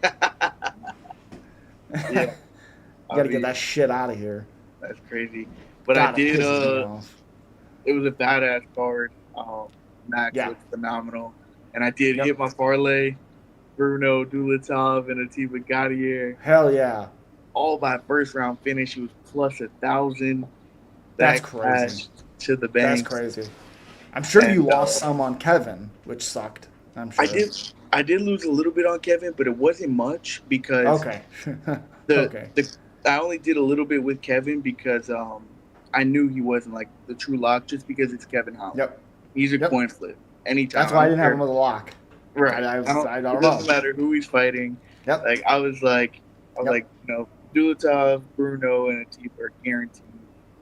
Speaker 2: Yeah, I
Speaker 1: got to get
Speaker 2: mean
Speaker 1: that shit out of here.
Speaker 2: that's crazy. But I
Speaker 1: God, it
Speaker 2: did.
Speaker 1: pisses me off.
Speaker 2: It was a badass card. Max
Speaker 1: Yeah.
Speaker 2: looked phenomenal, and I did
Speaker 1: Yep.
Speaker 2: hit my parlay. Bruno Dulatov and Atiba Gaudier.
Speaker 1: Hell yeah.
Speaker 2: All by first round finish. He was plus 1,000.
Speaker 1: That's
Speaker 2: that
Speaker 1: crazy.
Speaker 2: cash to the
Speaker 1: That's
Speaker 2: bank.
Speaker 1: crazy. I'm sure you
Speaker 2: And
Speaker 1: lost some on Kevin, which sucked. I'm
Speaker 2: I
Speaker 1: sure.
Speaker 2: did I did lose a little bit on Kevin, but it wasn't much because
Speaker 1: Okay.
Speaker 2: the
Speaker 1: Okay.
Speaker 2: the I only did a little bit with Kevin because I knew he wasn't like the true lock just because it's Kevin Holland.
Speaker 1: Yep.
Speaker 2: He's a
Speaker 1: Yep.
Speaker 2: coin flip anytime.
Speaker 1: That's
Speaker 2: I
Speaker 1: why I
Speaker 2: don't
Speaker 1: didn't have him
Speaker 2: care.
Speaker 1: as a lock.
Speaker 2: Right.
Speaker 1: I
Speaker 2: It
Speaker 1: don't know.
Speaker 2: doesn't matter who he's fighting.
Speaker 1: Yep.
Speaker 2: Like I was
Speaker 1: Yep.
Speaker 2: like, Dulatov, Bruno, and Atiba are guaranteed.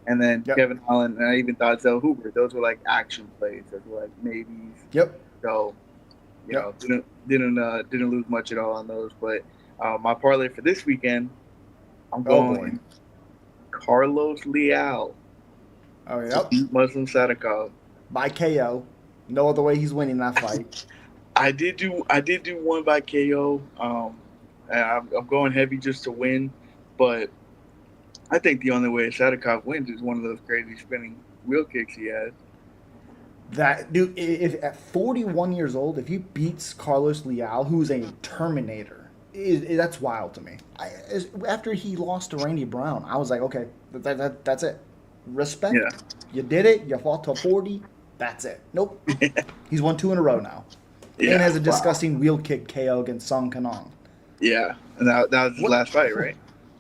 Speaker 2: And then
Speaker 1: Yep.
Speaker 2: Kevin Holland, and I even thought Zell Hoover. Those were like action plays. Those were like maybes.
Speaker 1: Yep.
Speaker 2: So,
Speaker 1: Yep.
Speaker 2: didn't lose much at all on those. But my parlay for this weekend, I'm
Speaker 1: Oh boy.
Speaker 2: going Carlos Leal
Speaker 1: Oh
Speaker 2: to
Speaker 1: yep.
Speaker 2: beat Muslim Sadikov.
Speaker 1: By KO. No other way he's winning that fight.
Speaker 2: I did do one by KO. And I'm going heavy just to win, but I think the only way Sadikov wins is one of those crazy spinning wheel kicks he has.
Speaker 1: That dude, if at 41 years old, if he beats Carlos Leal, who's a Terminator, that's wild to me. After he lost to Randy Brown, I was like, okay, that's it.
Speaker 2: Yeah,
Speaker 1: Respect. You did it. You fought to 40. That's it. Nope. He's won 2 in a row now, and
Speaker 2: yeah,
Speaker 1: has a
Speaker 2: wow,
Speaker 1: disgusting wheel kick KO against Song Kanong.
Speaker 2: yeah. And that was his
Speaker 1: What?
Speaker 2: last fight, right?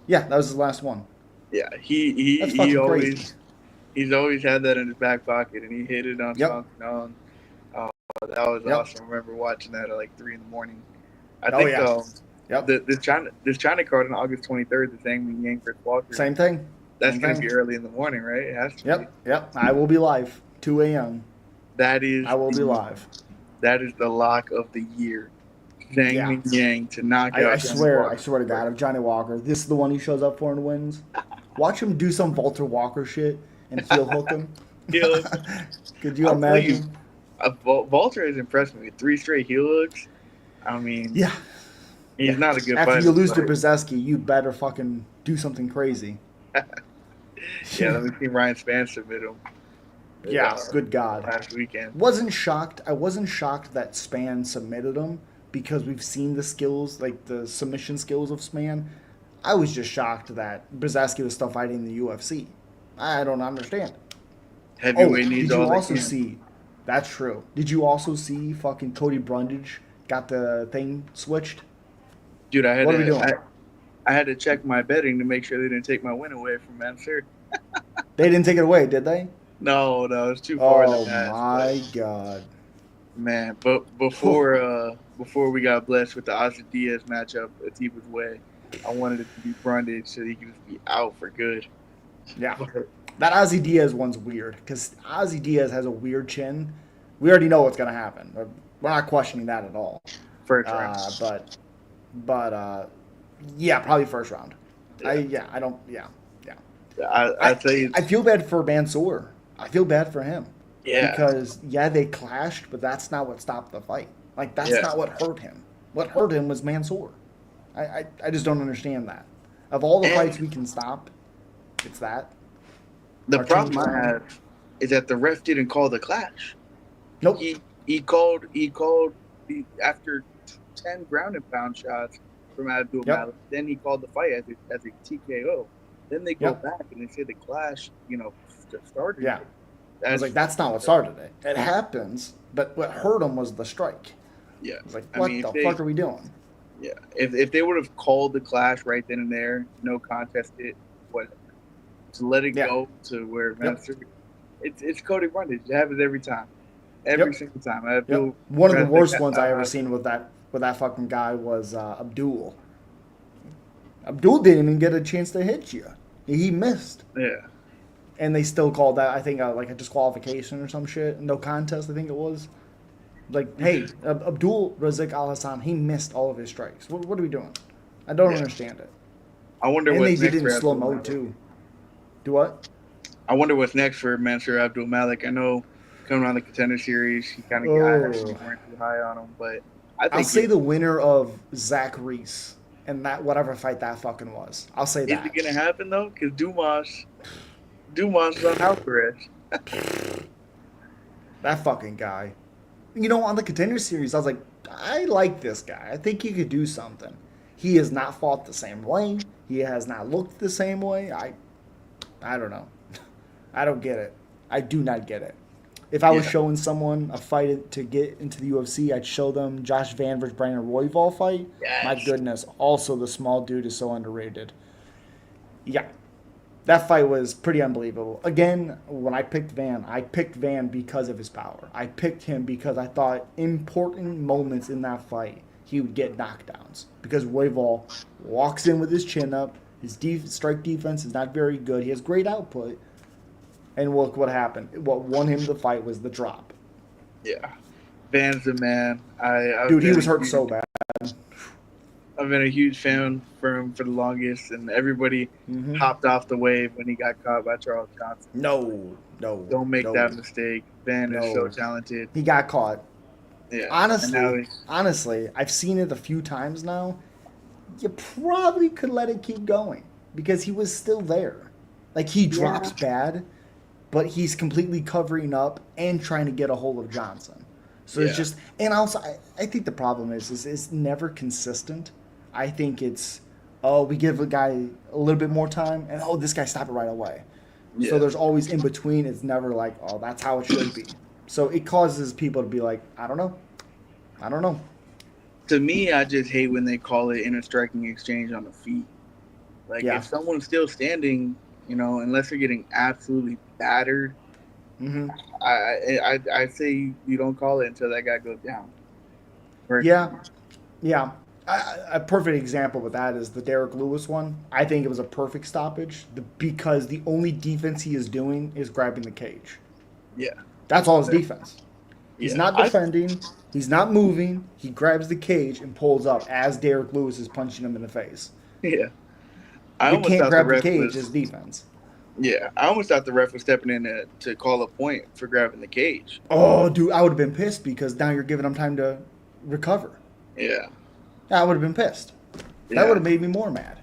Speaker 1: Yeah, that was his last one.
Speaker 2: Yeah, he he
Speaker 1: That's
Speaker 2: he
Speaker 1: fucking crazy.
Speaker 2: always he's always had that in his back pocket, and he hit it on
Speaker 1: Yep.
Speaker 2: Song Kanong. Uh, that was
Speaker 1: Yep.
Speaker 2: awesome. I remember watching that at like 3 in the morning. I
Speaker 1: Oh
Speaker 2: think
Speaker 1: yeah. Yep.
Speaker 2: this China card on August 23rd, the Zhang Yang Chris Walker.
Speaker 1: Same thing.
Speaker 2: That's
Speaker 1: Same
Speaker 2: going to be
Speaker 1: thing.
Speaker 2: early in the morning, right? It has to be.
Speaker 1: Yep. Yep. I will be live. 2 a.m.
Speaker 2: That is
Speaker 1: I will be
Speaker 2: the
Speaker 1: live.
Speaker 2: that is the lock of the year. Zhang
Speaker 1: Yeah.
Speaker 2: Yang to knock
Speaker 1: I
Speaker 2: out Johnny
Speaker 1: swear, I
Speaker 2: Walker.
Speaker 1: swear to God, if Johnny Walker, this is the one he shows up for and wins. Watch him do some Walter Walker shit and heel hook him.
Speaker 2: Heel hook.
Speaker 1: Could you
Speaker 2: I'll tell you,
Speaker 1: imagine?
Speaker 2: Volter has impressed me with 3 straight heel hooks. I mean,
Speaker 1: Yeah.
Speaker 2: he's
Speaker 1: Yeah.
Speaker 2: not a good
Speaker 1: After
Speaker 2: fighter.
Speaker 1: you lose to
Speaker 2: but-
Speaker 1: Brzezinski, you better fucking do something crazy.
Speaker 2: yeah, let me see Ryan Spann submit him.
Speaker 1: Yeah. Good God.
Speaker 2: Last weekend.
Speaker 1: Wasn't shocked. I wasn't shocked that Span submitted him because we've seen the skills, like the submission skills of Span. I was just shocked that Brzezinski was still fighting in the UFC. I don't understand. Oh,
Speaker 2: Heavyweight
Speaker 1: did
Speaker 2: needs
Speaker 1: you
Speaker 2: all they
Speaker 1: also
Speaker 2: can.
Speaker 1: see? That's true. Did you also see fucking Cody Brundage got the thing switched?
Speaker 2: Dude,
Speaker 1: What are we doing?
Speaker 2: I had to check my betting to make sure they didn't take my win away from Mansour.
Speaker 1: They didn't take it away, did they?
Speaker 2: No, it's too far in
Speaker 1: Oh
Speaker 2: the past.
Speaker 1: my God.
Speaker 2: Man, but before we got blessed with the Ozzy Diaz matchup Atiba's way, I wanted it to be Brundage so he could just be out for good.
Speaker 1: Yeah. That Ozzy Diaz one's weird because Ozzy Diaz has a weird chin. We already know what's going to happen. We're not questioning that at all.
Speaker 2: First round.
Speaker 1: But yeah, probably first round.
Speaker 2: Yeah. I tell you,
Speaker 1: I feel bad for Mansour. I feel bad for him.
Speaker 2: yeah,
Speaker 1: Because, yeah, they clashed, but that's not what stopped the fight. Like, that's
Speaker 2: Yeah.
Speaker 1: not what hurt him. What hurt him was Mansour. I just don't understand that. Of all the
Speaker 2: And-
Speaker 1: fights we can stop, it's that.
Speaker 2: the
Speaker 1: Our
Speaker 2: problem
Speaker 1: change
Speaker 2: I
Speaker 1: round.
Speaker 2: have is that the ref didn't call the clash.
Speaker 1: Nope.
Speaker 2: He called after 10 ground and pound shots from Abdul
Speaker 1: Yep.
Speaker 2: Malik. Then he called the fight as a TKO. Then they go
Speaker 1: Yep.
Speaker 2: back and they say the clash, started.
Speaker 1: Yeah. I was like, that's not what started it. It happens, but what hurt him was the strike.
Speaker 2: Yeah.
Speaker 1: I was like,
Speaker 2: I
Speaker 1: what
Speaker 2: mean,
Speaker 1: the
Speaker 2: if they-
Speaker 1: fuck are we doing?
Speaker 2: Yeah. If they would have called the clash right then and there, no contest, to let it
Speaker 1: Yeah.
Speaker 2: go to where Mansour, it's Cody Brundage. It happens every time. Every single time. I
Speaker 1: Yep.
Speaker 2: feel
Speaker 1: One of the
Speaker 2: drastic.
Speaker 1: worst ones I ever seen with that fucking guy was Abdul. Abdul didn't even get a chance to hit you. He missed.
Speaker 2: Yeah.
Speaker 1: And they still called that, I think, like a disqualification or some shit. No contest, I think it was. Like, hey, Abdul Razik Al Hassan, he missed all of his strikes. What are we doing? I don't understand it.
Speaker 2: I wonder
Speaker 1: And
Speaker 2: what's
Speaker 1: they did
Speaker 2: next
Speaker 1: it in
Speaker 2: for
Speaker 1: slow
Speaker 2: Abdul
Speaker 1: mo,
Speaker 2: Malik.
Speaker 1: too. Do what?
Speaker 2: I wonder what's next for Mansour Abdul Malik. I know coming on the Contender Series, he kind of weren't too high on him, but I think
Speaker 1: I'll say the winner of Zach Reese and that whatever fight that fucking was. I'll say
Speaker 2: is
Speaker 1: that.
Speaker 2: it gonna happen though? Because Dumas is on house arrest.
Speaker 1: That fucking guy. You know, on the Contender Series, I was like, I like this guy. I think he could do something. He has not fought the same way. He has not looked the same way. I don't know. I don't get it. I do not get it. If I was
Speaker 2: Yeah.
Speaker 1: showing someone a fight to get into the UFC, I'd show them Josh Van versus Brandon Royval fight. My
Speaker 2: Yes.
Speaker 1: goodness. Also, the small dude is so underrated. Yeah, that fight was pretty unbelievable. Again, when I picked Van because of his power. I picked him because I thought important moments in that fight, he would get knockdowns. Because Royval walks in with his chin up. His strike defense is not very good. He has great output. And look what happened. What won him the fight was the drop.
Speaker 2: Yeah. Van's the man. I've
Speaker 1: Dude, he
Speaker 2: been
Speaker 1: was
Speaker 2: a
Speaker 1: hurt
Speaker 2: huge,
Speaker 1: so bad.
Speaker 2: I've been a huge fan for him for the longest, and everybody
Speaker 1: Mm-hmm.
Speaker 2: hopped off the wave when he got caught by Charles Johnson.
Speaker 1: No, no,
Speaker 2: Don't make
Speaker 1: no,
Speaker 2: that mistake. Van is so
Speaker 1: no.
Speaker 2: talented.
Speaker 1: He got caught.
Speaker 2: Yeah. And now
Speaker 1: Honestly, I've seen it a few times now. You probably could let it keep going because he was still there. Like he drops bad, but he's completely covering up and trying to get a hold of Johnson. So it's just, and also I think the problem is it's never consistent. I think it's, oh, we give a guy a little bit more time, and oh, this guy stopped it right away.
Speaker 2: yeah.
Speaker 1: So there's always in between. It's never like, oh, that's how it should be. So it causes people to be like, I don't know.
Speaker 2: To me, I just hate when they call it in a striking exchange on the feet. Like
Speaker 1: Yeah.
Speaker 2: if someone's still standing, unless they're getting absolutely battered,
Speaker 1: Mm-hmm.
Speaker 2: I say you don't call it until that guy goes down.
Speaker 1: Yeah, yeah. A perfect example with that is the Derek Lewis one. I think it was a perfect stoppage because the only defense he is doing is grabbing the cage.
Speaker 2: Yeah.
Speaker 1: That's all his defense. He's
Speaker 2: Yeah.
Speaker 1: not defending. He's not moving. He grabs the cage and pulls up as Derek Lewis is punching him in the face.
Speaker 2: Yeah. I
Speaker 1: You
Speaker 2: almost
Speaker 1: can't
Speaker 2: thought
Speaker 1: grab
Speaker 2: the
Speaker 1: the
Speaker 2: ref
Speaker 1: cage
Speaker 2: was
Speaker 1: as defense.
Speaker 2: Yeah, I almost thought the ref was stepping in to call a point for grabbing the cage.
Speaker 1: Oh, dude, I would have been pissed because now you're giving him time to recover.
Speaker 2: Yeah.
Speaker 1: I would have been pissed. That
Speaker 2: Yeah.
Speaker 1: would have made me more mad.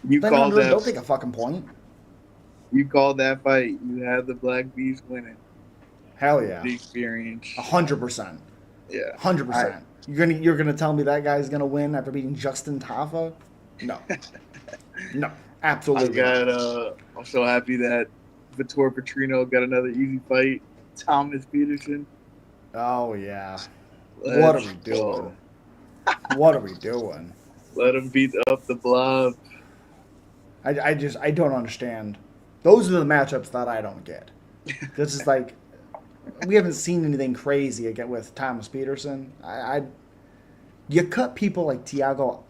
Speaker 2: You
Speaker 1: Then
Speaker 2: called
Speaker 1: don't
Speaker 2: that.
Speaker 1: take a fucking point.
Speaker 2: You called that fight. You had the Black Beast winning.
Speaker 1: Hell yeah.
Speaker 2: The experience.
Speaker 1: 100%.
Speaker 2: Yeah.
Speaker 1: 100%. You're gonna tell me that guy's gonna win after beating Justin Tafa? No. No. Absolutely not.
Speaker 2: I'm so happy that Vitor Petrino got another easy fight. Thomas Peterson.
Speaker 1: Oh yeah.
Speaker 2: Let's
Speaker 1: What are we
Speaker 2: go.
Speaker 1: doing? What are we doing?
Speaker 2: Let him beat up the Blob.
Speaker 1: I don't understand. Those are the matchups that I don't get. This is like we haven't seen anything crazy again with Thomas Peterson. You cut people like Tiago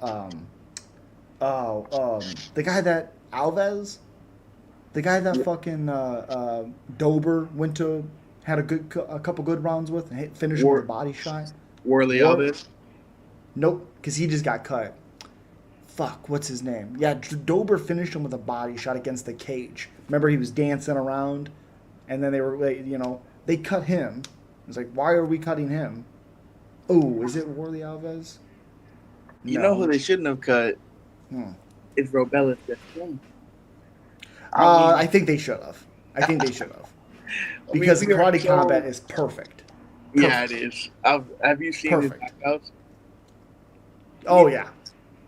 Speaker 1: the guy that Alves, the guy that fucking Dober had a couple good rounds with and finished with a body shot.
Speaker 2: Worley Alves.
Speaker 1: Nope, because he just got cut. Fuck, what's his name? Yeah, Dober finished him with a body shot against the cage. Remember, he was dancing around, and then they cut him. It's like, why are we cutting him? Oh, is it Worley Alves?
Speaker 2: You know who they shouldn't have cut? Is Robelis Gaston.
Speaker 1: I think they should have. Because Karate Combat is perfect.
Speaker 2: Yeah, it is. Have you seen his knockouts?
Speaker 1: Oh, yeah.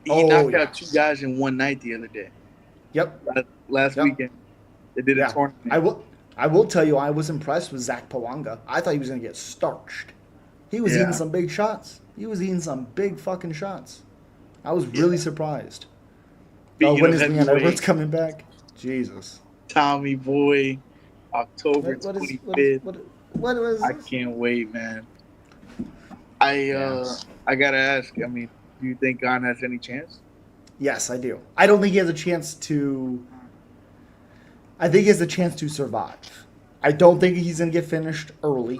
Speaker 2: He knocked out 2 guys in one night the other day.
Speaker 1: Yep.
Speaker 2: Last weekend. They did a tournament.
Speaker 1: I will tell you, I was impressed with Zach Pawanga. I thought he was going to get starched. He was eating some big shots. He was eating some big fucking shots. I was really surprised. When is Leon Edwards coming back? Jesus.
Speaker 2: Tommy Boy, October 25th.
Speaker 1: What was
Speaker 2: I can't wait, man. I gotta ask. I mean, do you think Gon has any chance?
Speaker 1: Yes, I do. I don't think he has a chance to. I think he has a chance to survive. I don't think he's going to get finished early.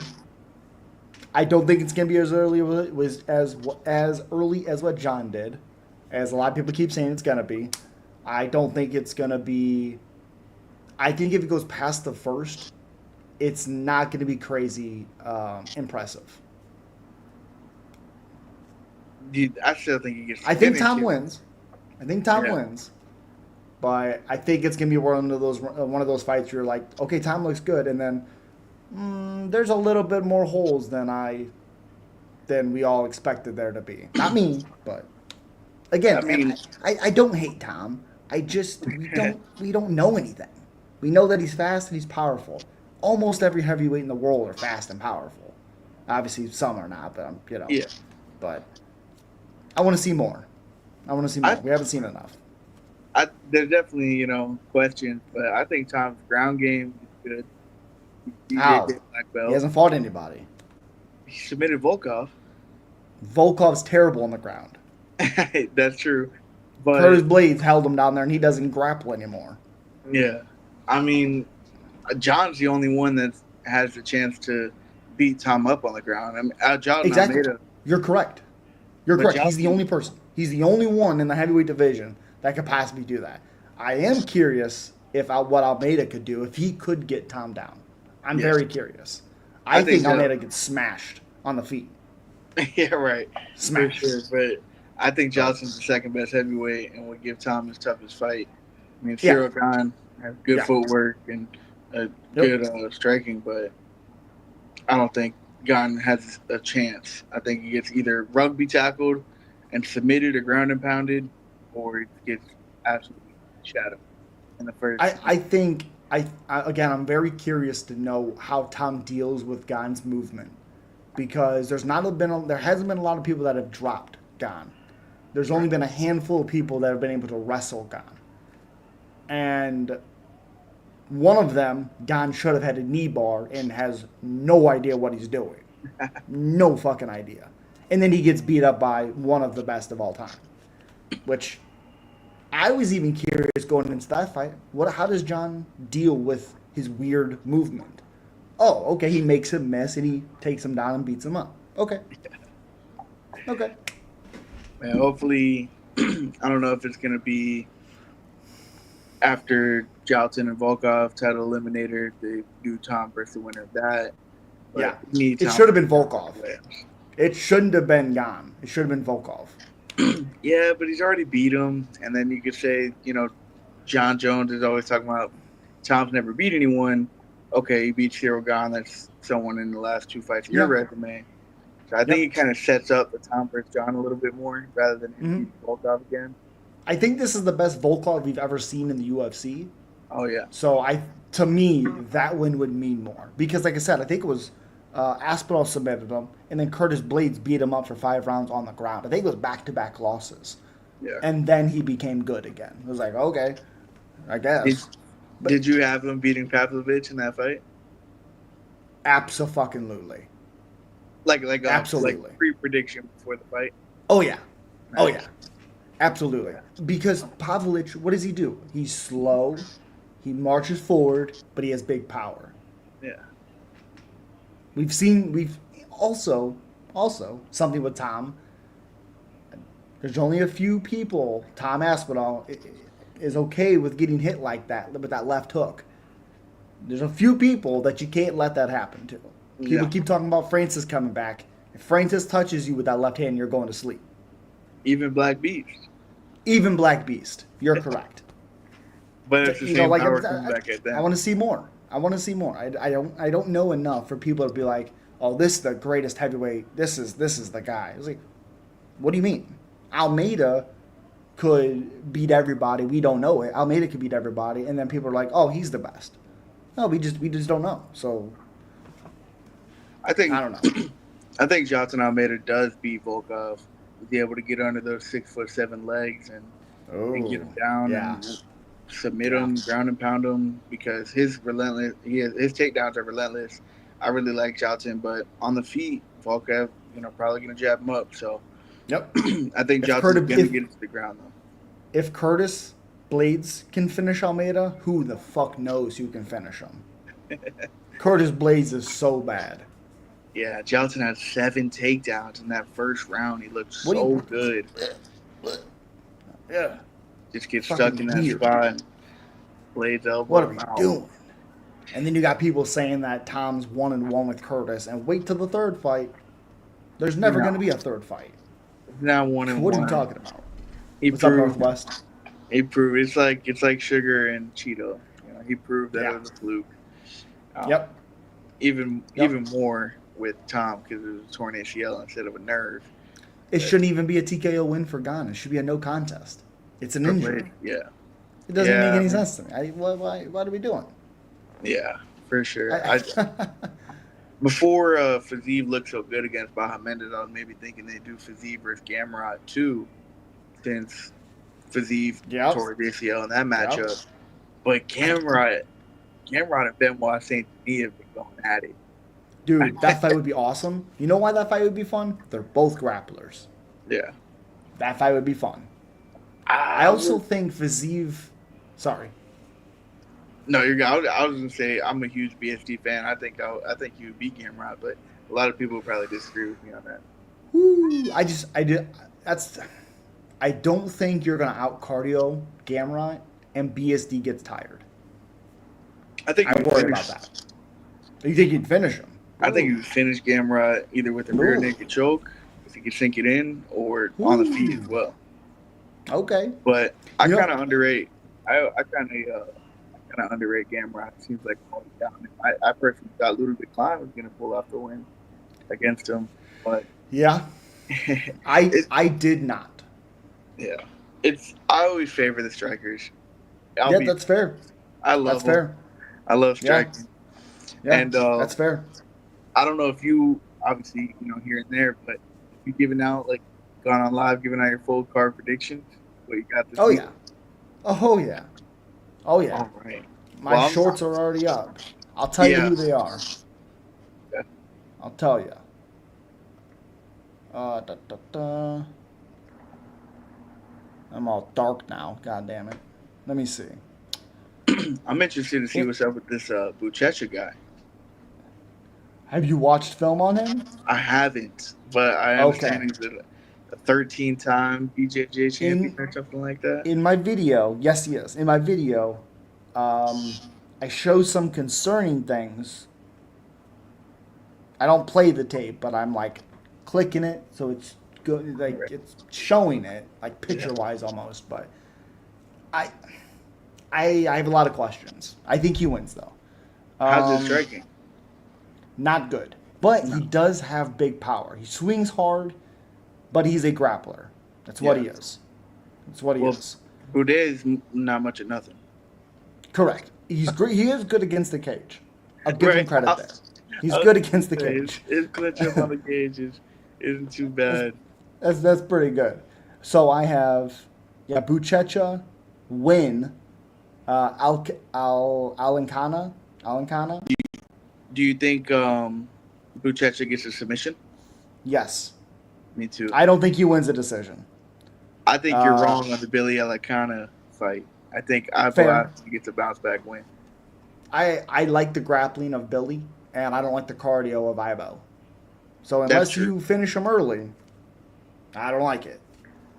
Speaker 1: I don't think it's going to be as early as early as what John did, as a lot of people keep saying it's going to be. I don't think it's going to be. I think if it goes past the first, it's not going to be crazy impressive.
Speaker 2: I still think he gets.
Speaker 1: I think Tom wins. Wins. But I think it's gonna be one of those fights where you're like, okay, Tom looks good, and then there's a little bit more holes than we all expected there to be. Not me, but again, I don't hate Tom. We don't know anything. We know that he's fast and he's powerful. Almost every heavyweight in the world are fast and powerful. Obviously, some are not, but
Speaker 2: Yeah.
Speaker 1: But I want to see more. I want to see more.
Speaker 2: I,
Speaker 1: We haven't seen enough.
Speaker 2: there's definitely, questions, but I think Tom's ground game is good.
Speaker 1: How?
Speaker 2: DJ black
Speaker 1: He
Speaker 2: belt.
Speaker 1: hasn't fought anybody.
Speaker 2: He submitted Volkov.
Speaker 1: Volkov's terrible on the ground.
Speaker 2: That's true. But
Speaker 1: Curtis Blades held him down there, and he doesn't grapple anymore.
Speaker 2: yeah, I mean, John's the only one that has the chance to beat Tom up on the ground. I mean, John
Speaker 1: Exactly.
Speaker 2: Almeida.
Speaker 1: You're correct. You're
Speaker 2: But
Speaker 1: correct.
Speaker 2: John-
Speaker 1: He's the only person. He's the only one in the heavyweight division that could possibly do that. I am curious what Almeida could do if he could get Tom down. I'm
Speaker 2: Yes.
Speaker 1: very curious. I think
Speaker 2: so.
Speaker 1: Almeida gets smashed on the feet.
Speaker 2: Yeah, right.
Speaker 1: Smash.
Speaker 2: For sure. But I think Johnson's the second best heavyweight and would give Tom his toughest fight. I mean, Cyril Gahn has good footwork and good striking, but I don't think Gahn has a chance. I think he gets either rugby tackled and submitted or ground and pounded, or he gets absolutely shadowed in the first.
Speaker 1: I think again, I'm very curious to know how Tom deals with Gahn's movement, because there hasn't been a lot of people that have dropped Gahn. There's only been a handful of people that have been able to wrestle Gahn, and one of them, Gahn should have had a knee bar and has no idea what he's doing, no fucking idea, and then he gets beat up by one of the best of all time, which. I was even curious going into that fight. How does John deal with his weird movement? Oh, okay, he makes him miss and he takes him down and beats him up. Okay. Okay.
Speaker 2: Man, hopefully, I don't know if it's going to be after Jalton and Volkov title eliminator, they do Tom versus the winner of that.
Speaker 1: But yeah, it should have been Volkov. It shouldn't have been Gahn. It should have been Volkov.
Speaker 2: Yeah, but he's already beat him. And then you could say, John Jones is always talking about Tom's never beat anyone. Okay, he beat Cyril Gahn. That's someone in the last two fights of your resume. So I think it kind of sets up the Tom versus John a little bit more rather than him beating Volkov again.
Speaker 1: I think this is the best Volkov we've ever seen in the UFC.
Speaker 2: Oh, yeah.
Speaker 1: So to me, that win would mean more. Because like I said, I think it was Aspinall submitted him, and then Curtis Blades beat him up for 5 rounds on the ground. I think it was back-to-back losses.
Speaker 2: Yeah.
Speaker 1: And then he became good again. It was like, okay, I guess.
Speaker 2: Did you have him beating Pavlovich in that fight?
Speaker 1: Abso-fucking-lutely.
Speaker 2: Absolutely. Like pre-prediction before the fight?
Speaker 1: Oh, yeah. Nice. Oh, yeah. Absolutely. Because Pavlovich, what does he do? He's slow, he marches forward, but he has big power.
Speaker 2: Yeah.
Speaker 1: We've also something with Tom. There's only a few people, Tom Aspinall is okay with getting hit like that, with that left hook. There's a few people that you can't let that happen to. People keep talking about Francis coming back. If Francis touches you with that left hand, you're going to sleep.
Speaker 2: Even Black Beast.
Speaker 1: Even Black Beast. You're correct.
Speaker 2: But it's the same power coming back at that.
Speaker 1: I want to see more. I don't know enough for people to be like, oh, this is the greatest heavyweight. This is the guy. It's like, what do you mean? Almeida could beat everybody. We don't know it. Almeida could beat everybody, and then people are like, oh, he's the best. No, we just don't know. So
Speaker 2: I don't know. I think Johnson Almeida does beat Volkov. Be able to get under those 6'7" legs and get him down and submit him, ground and pound him, because his takedowns are relentless. I really like Johnson, but on the feet, Volkov, probably gonna jab him up. So, I think Johnson's gonna get it to the ground though.
Speaker 1: If Curtis Blades can finish Almeida, who the fuck knows who can finish him? Curtis Blades is so bad.
Speaker 2: Yeah, Johnson had 7 takedowns in that first round. He looked so good.
Speaker 1: Yeah.
Speaker 2: Just get stuck in that spot. Blades elbow.
Speaker 1: What are we doing? And then you got people saying that Tom's 1-1 with Curtis, and wait till the third fight. There's never going to be a third fight.
Speaker 2: Now 1-1.
Speaker 1: What are you talking about?
Speaker 2: What's
Speaker 1: up, Northwest?
Speaker 2: He proved it's like Sugar and Cheeto. He proved that it was a fluke. Even more with Tom because it was a torn ACL instead of a nerve.
Speaker 1: It shouldn't even be a TKO win for Gahn. It should be a no contest. It's an injury.
Speaker 2: Yeah.
Speaker 1: It doesn't make
Speaker 2: Yeah,
Speaker 1: any sense to me. What are we doing?
Speaker 2: yeah, for sure.
Speaker 1: I,
Speaker 2: Before Fiziev looked so good against Baja Mendes, I was maybe thinking they'd do Fiziev versus Gamrot too, since Fiziev
Speaker 1: yep.
Speaker 2: tore his ACL in that
Speaker 1: Yep.
Speaker 2: matchup. But Gamrot and Benoit Saint Denis have been going at it.
Speaker 1: Dude, that fight would be awesome. You know why that fight would be fun? They're both grapplers.
Speaker 2: Yeah.
Speaker 1: That fight would be fun. I also think Fiziev. Sorry.
Speaker 2: No, you're good. I was gonna say I'm a huge BSD fan. I think he would beat Gamrot, but a lot of people would probably disagree with me on that.
Speaker 1: Woo, I did. That's. I don't think you're gonna out cardio Gamrot and BSD gets tired.
Speaker 2: I think
Speaker 1: I worry about that. You think you'd finish him?
Speaker 2: I think you would finish Gamrot either with a rear naked choke, if he could sink it in, or on the feet as well.
Speaker 1: Okay.
Speaker 2: But I kind of underrate. I kind of underrate Gamrot. It seems like down. I personally thought Ludwig Klein was going to pull off the win against him, but
Speaker 1: yeah, I did not.
Speaker 2: Yeah, I always favor the strikers.
Speaker 1: That's fair.
Speaker 2: I love them.
Speaker 1: Fair.
Speaker 2: I love striking.
Speaker 1: Yeah,
Speaker 2: and
Speaker 1: that's fair.
Speaker 2: I don't know if you obviously here and there, but you giving out gone on live, giving out your full card predictions. What you got this week?
Speaker 1: Yeah. Oh yeah. Oh yeah.
Speaker 2: All right.
Speaker 1: My shorts are already up. I'll tell you who they are.
Speaker 2: Okay.
Speaker 1: I'll tell you. I'm all dark now. God damn it. Let me see.
Speaker 2: I'm interested to see what's up with this Buchecha guy.
Speaker 1: Have you watched film on him?
Speaker 2: I haven't, but I understand he's a 13-time BJJ champion or something like that.
Speaker 1: In my video, yes, he is. In my video, I show some concerning things. I don't play the tape, but I'm clicking it, so it's good. It's showing it picture-wise almost. But I have a lot of questions. I think he wins though.
Speaker 2: How's his striking?
Speaker 1: Not good, but he does have big power. He swings hard, but he's a grappler. That's what he is. That's what he is.
Speaker 2: Boudet is not much of nothing.
Speaker 1: Correct. He's great. He is good against the cage. I'll give him credit there. He's good against the cage.
Speaker 2: His clinch up on the cage isn't too bad.
Speaker 1: That's pretty good. So I have Buchecha, Win, Alancana.
Speaker 2: Do you think Buchecha gets a submission?
Speaker 1: Yes.
Speaker 2: Me too.
Speaker 1: I don't think he wins a decision.
Speaker 2: I think you're wrong on the Billy Alancana fight. I think Ivo gets a bounce back win.
Speaker 1: I like the grappling of Billy, and I don't like the cardio of Ivo. So unless you finish him early, I don't like it.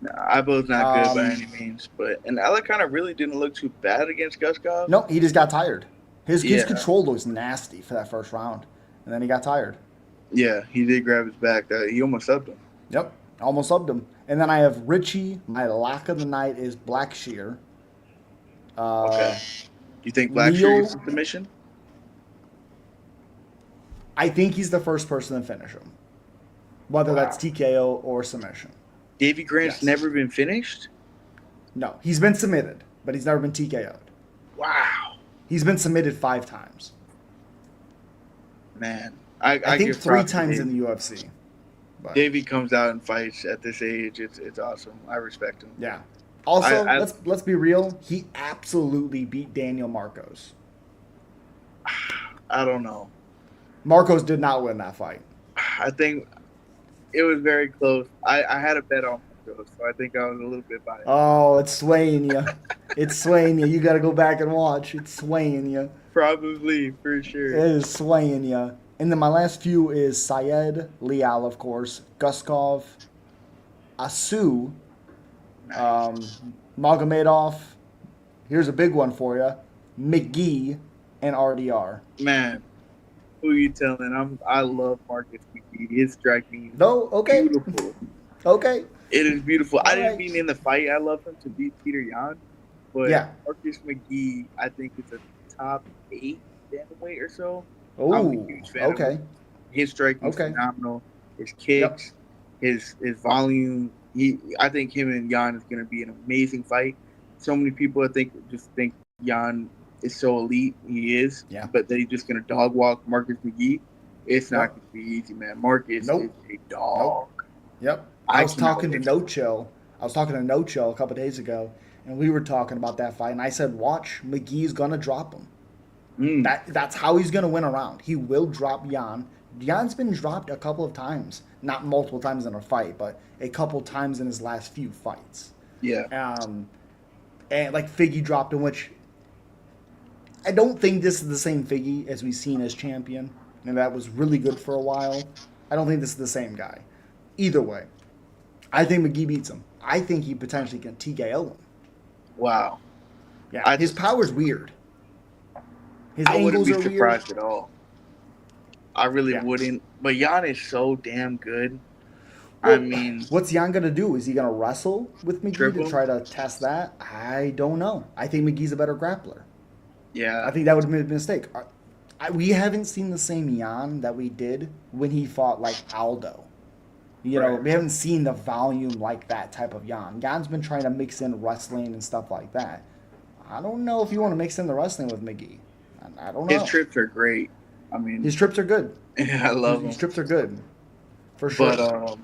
Speaker 2: No, Ivo's not good by any means, and Alancana really didn't look too bad against Guskov.
Speaker 1: No, he just got tired. His control was nasty for that first round, and then he got tired.
Speaker 2: Yeah, he did grab his back. He almost subbed him.
Speaker 1: Yep, almost subbed him. And then I have Richie. My lock of the night is Blackshear.
Speaker 2: Okay. You think Blackshear gets a submission?
Speaker 1: I think he's the first person to finish him, whether that's TKO or submission.
Speaker 2: Davey Grant's never been finished?
Speaker 1: No, he's been submitted, but he's never been TKO'd.
Speaker 2: Wow.
Speaker 1: He's been submitted 5 times.
Speaker 2: Man.
Speaker 1: I think 3 times in the UFC.
Speaker 2: But Davey comes out and fights at this age. It's awesome. I respect him.
Speaker 1: Yeah. Also, let's be real. He absolutely beat Daniel Marcos.
Speaker 2: I don't know.
Speaker 1: Marcos did not win that fight.
Speaker 2: I think it was very close. I had a bet on Marcos, so I think I was a little bit biased.
Speaker 1: Oh, it's swaying you. It's swaying you. You got to go back and watch. It's swaying you.
Speaker 2: Probably, for sure.
Speaker 1: It is swaying you. And then my last few is Syed, Leal, of course, Guskov, Asu, Magomedov. Here's a big one for you. McGee and RDR.
Speaker 2: Man, who are you telling? I love Marcus McGee. His striking is beautiful.
Speaker 1: Okay.
Speaker 2: It is beautiful. I didn't mean in the fight I love him to beat Peter Yan, but Marcus McGee, I think, is a top 8 bantamweight or so.
Speaker 1: Oh,
Speaker 2: I'm a huge fan of him. His striking is phenomenal. His kicks, his volume. I think him and Yan is going to be an amazing fight. so many people I think just think Jan is so elite. He is,
Speaker 1: Yeah.
Speaker 2: but that he's just gonna dog walk Marcus McGee. It's not
Speaker 1: Yep.
Speaker 2: gonna be easy, man. Marcus is
Speaker 1: Nope.
Speaker 2: a
Speaker 1: Nope.
Speaker 2: dog.
Speaker 1: Yep. I
Speaker 2: I
Speaker 1: was
Speaker 2: cannot
Speaker 1: talking to
Speaker 2: wait.
Speaker 1: No Chill. I was talking to No Chill a couple days ago, and we were talking about that fight, and I said, "Watch, McGee's gonna drop him.
Speaker 2: Mm,
Speaker 1: That's how he's gonna win a round. He will drop Jan. Jan's been dropped a couple of times, not multiple times in a fight, but a couple times in his last few fights.
Speaker 2: yeah,
Speaker 1: And like Figgy dropped him, which I don't think this is the same Figgy as we've seen as champion, and that was really good for a while. I don't think this is the same guy. Either way, I think McGee beats him. I think he potentially can TKO him.
Speaker 2: wow.
Speaker 1: Yeah, his power's weird. His
Speaker 2: I wouldn't
Speaker 1: angles
Speaker 2: be
Speaker 1: are weird.
Speaker 2: surprised at all. I really
Speaker 1: Yeah.
Speaker 2: wouldn't. But Jan is so damn good.
Speaker 1: Well,
Speaker 2: I mean,
Speaker 1: what's Jan gonna do? Is he gonna wrestle with McGee
Speaker 2: trip
Speaker 1: to
Speaker 2: him?
Speaker 1: try to test that? I don't know. I think McGee's a better grappler.
Speaker 2: Yeah.
Speaker 1: I think that would have been a mistake. We haven't seen the same Jan that we did when he fought like Aldo. You know,
Speaker 2: Right.
Speaker 1: we haven't seen the volume like that type of Jan. Jan's been trying to mix in wrestling and stuff like that. I don't know if you want to mix in the wrestling with McGee. I don't know.
Speaker 2: His trips are great. I mean,
Speaker 1: His trips are good.
Speaker 2: I love
Speaker 1: His
Speaker 2: him.
Speaker 1: trips are good, for sure.
Speaker 2: But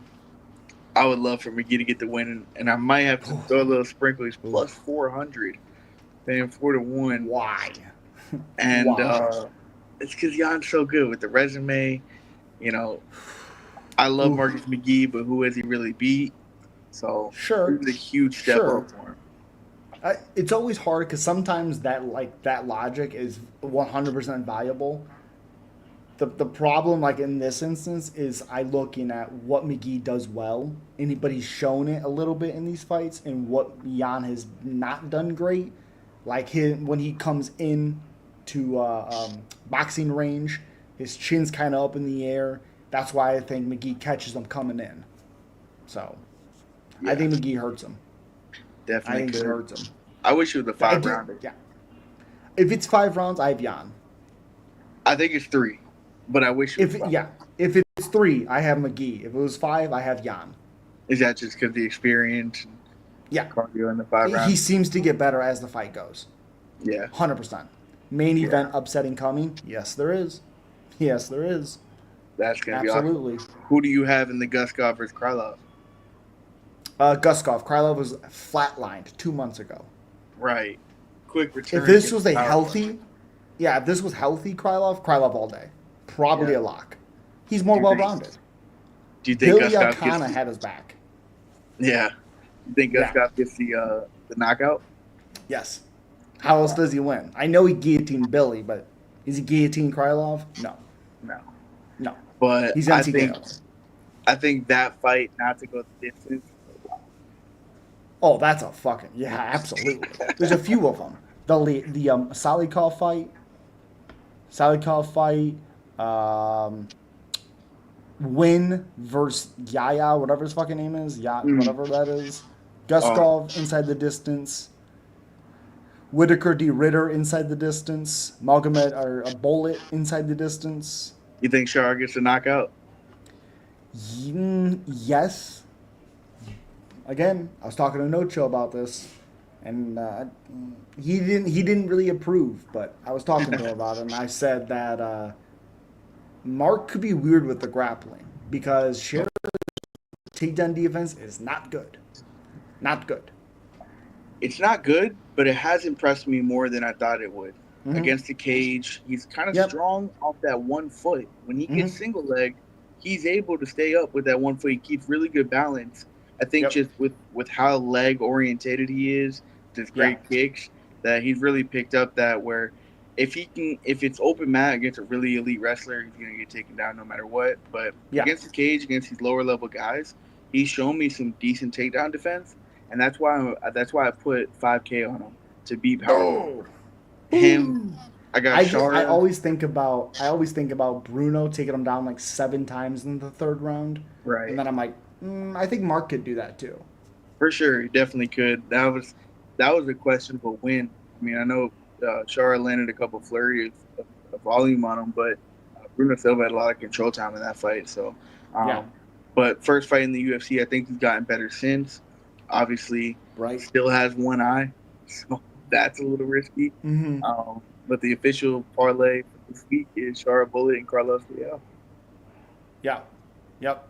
Speaker 2: I would love for McGee to get the win, and I might have to throw a little sprinkle. He's plus 400, paying 4-1.
Speaker 1: Why?
Speaker 2: And
Speaker 1: Why?
Speaker 2: it's because Jan's so good with the resume. You know, I love Marcus McGee, but who has he really beat? So
Speaker 1: Sure.
Speaker 2: it's a huge step up for him.
Speaker 1: It's always hard because sometimes that logic is 100% valuable. The problem, like in this instance, is I looking at what McGee does well, but he's shown it a little bit in these fights, and what Jan has not done great. Like when he comes in to boxing range, his chin's kind of up in the air. That's why I think McGee catches him coming in. So
Speaker 2: Yeah.
Speaker 1: I think McGee hurts him.
Speaker 2: Definitely
Speaker 1: I think
Speaker 2: could.
Speaker 1: he hurts him.
Speaker 2: I wish it was a 5-rounder.
Speaker 1: Yeah. If it's 5 rounds, I have Jan.
Speaker 2: I think it's 3, but I wish it was 5.
Speaker 1: If it's 3, I have McGee. If it was 5, I have Jan.
Speaker 2: Is that just because the experience and cardio in the 5 rounds?
Speaker 1: He seems to get better as the fight goes.
Speaker 2: Yeah.
Speaker 1: 100%. Main event upsetting coming? Yes, there is. Yes, there is.
Speaker 2: That's going to be awesome.
Speaker 1: Absolutely.
Speaker 2: Who do you have in the Guskov versus Krylov?
Speaker 1: Guskov. Krylov was flatlined 2 months ago.
Speaker 2: Right. Quick return.
Speaker 1: If this was if this was healthy Krylov all day. Probably a lock. He's more well-rounded.
Speaker 2: Do you think
Speaker 1: Billy
Speaker 2: Guskov
Speaker 1: Alcana had his back.
Speaker 2: Yeah. You think Guskov gets the knockout?
Speaker 1: Yes. How else does he win? I know he guillotined Billy, but is he guillotined Krylov? No. No.
Speaker 2: But
Speaker 1: He's
Speaker 2: I think that fight, not to go the distance.
Speaker 1: Oh, that's a fucking absolutely. There's a few of them. The Salikov fight, Win versus Yaya, whatever his fucking name is, whatever that is. Guskov inside the distance. Whittaker D. Ritter inside the distance. Magomed or a Bullet inside the distance.
Speaker 2: You think Shar gets a knockout?
Speaker 1: Yes. Again, I was talking to No Chill about this, and he didn't really approve, but I was talking to him about it, and I said that Mark could be weird with the grappling because Sher's takedown defense is not good. Not good.
Speaker 2: It's not good, but it has impressed me more than I thought it would.
Speaker 1: Mm-hmm.
Speaker 2: Against the cage, he's kind of strong off that 1 foot. When he gets single leg, he's able to stay up with that 1 foot. He keeps really good balance. I think just with how leg orientated he is, his great kicks, that he's really picked up that where if it's open mat against a really elite wrestler, he's gonna get taken down no matter what. But against the cage, against these lower level guys, he's shown me some decent takedown defense, and that's why I put 5K on him to beat Power. Him.
Speaker 1: I always think about Bruno taking him down like 7 times in the 3rd round.
Speaker 2: Right.
Speaker 1: And then I'm like, I think Mark could do that too.
Speaker 2: For sure, he definitely could. That was a questionable win. I mean, I know Chara landed a couple flurries of volume on him, but Bruno Silva had a lot of control time in that fight. So, but first fight in the UFC, I think he's gotten better since. Obviously, still has one eye, so that's a little risky.
Speaker 1: Mm-hmm.
Speaker 2: But the official parlay for this week is Shara Bullet and Carlos Leal.
Speaker 1: Yeah. Yep.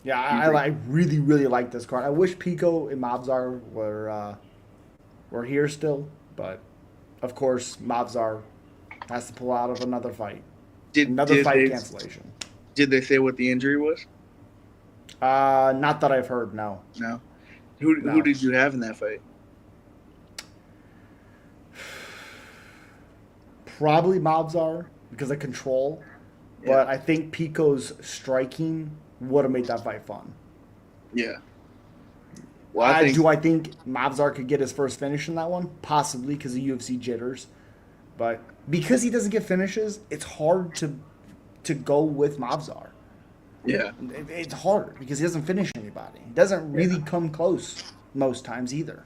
Speaker 1: Yeah,
Speaker 2: Do you
Speaker 1: I,
Speaker 2: think?
Speaker 1: I really, really like this card. I wish Pico and Mobzar were here still, but of course Mobzar has to pull out of another fight.
Speaker 2: Did
Speaker 1: Another
Speaker 2: did
Speaker 1: fight
Speaker 2: they
Speaker 1: cancellation.
Speaker 2: did they say what the injury was?
Speaker 1: Not that I've heard, no.
Speaker 2: No. Who
Speaker 1: No.
Speaker 2: did you have in that fight?
Speaker 1: Probably Mobzar because of control,
Speaker 2: Yeah.
Speaker 1: but I think Pico's striking would have made that fight fun.
Speaker 2: Yeah. Well, I think
Speaker 1: Do I think Mobzar could get his first finish in that one? Possibly because of UFC jitters. But because he doesn't get finishes, it's hard to go with Mobzar.
Speaker 2: yeah.
Speaker 1: It's hard because he doesn't finish anybody. He doesn't really come close most times either.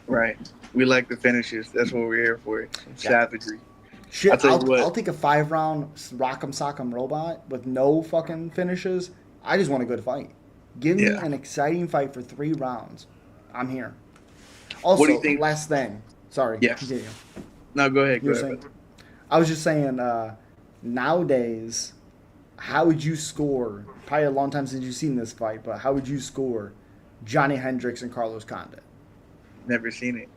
Speaker 2: Right. We like the finishes. That's what we're here for. Savagery.
Speaker 1: Shit,
Speaker 2: tell you what.
Speaker 1: I'll take a 5-round Rock'em Sock'em Robot with no fucking finishes. I just want a good fight. Give me
Speaker 2: Yeah.
Speaker 1: an exciting fight for 3 rounds. I'm here.
Speaker 2: What do
Speaker 1: Also,
Speaker 2: you think?
Speaker 1: last thing. Sorry,
Speaker 2: Yeah.
Speaker 1: continue.
Speaker 2: No, go ahead.
Speaker 1: You
Speaker 2: Go
Speaker 1: were
Speaker 2: ahead.
Speaker 1: saying? I was just saying, nowadays, how would you score? Probably a long time since you've seen this fight, but how would you score Johnny Hendricks and Carlos Condit?
Speaker 2: Never seen it.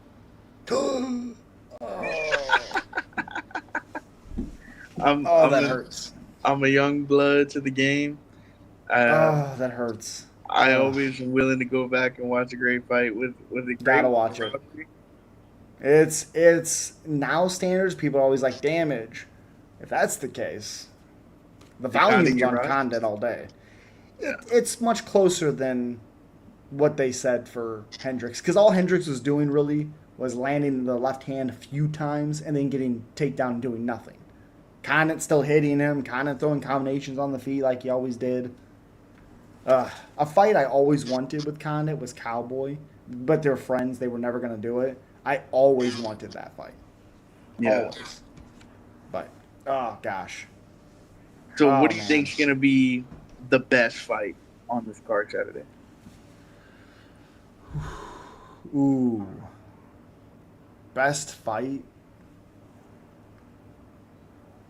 Speaker 1: Oh,
Speaker 2: I'm
Speaker 1: that
Speaker 2: a,
Speaker 1: hurts.
Speaker 2: I'm a young blood to the game.
Speaker 1: That hurts.
Speaker 2: I always am willing to go back and watch a great fight with a great
Speaker 1: Gotta watch it. It's now standards. People are always like damage. If that's the case, the volume's on Condit all day. It's much closer than what they said for Hendricks, because all Hendricks was doing really was landing the left hand a few times and then getting takedown and doing nothing. Condit still hitting him, Condit throwing combinations on the feet like he always did. A fight I always wanted with Condit was Cowboy, but they're friends. They were never going to do it. I always wanted that fight.
Speaker 2: Yeah.
Speaker 1: Always. But, oh, gosh.
Speaker 2: So
Speaker 1: Oh,
Speaker 2: what do you
Speaker 1: man.
Speaker 2: think's gonna be the best fight on this card Saturday?
Speaker 1: Ooh. Best fight?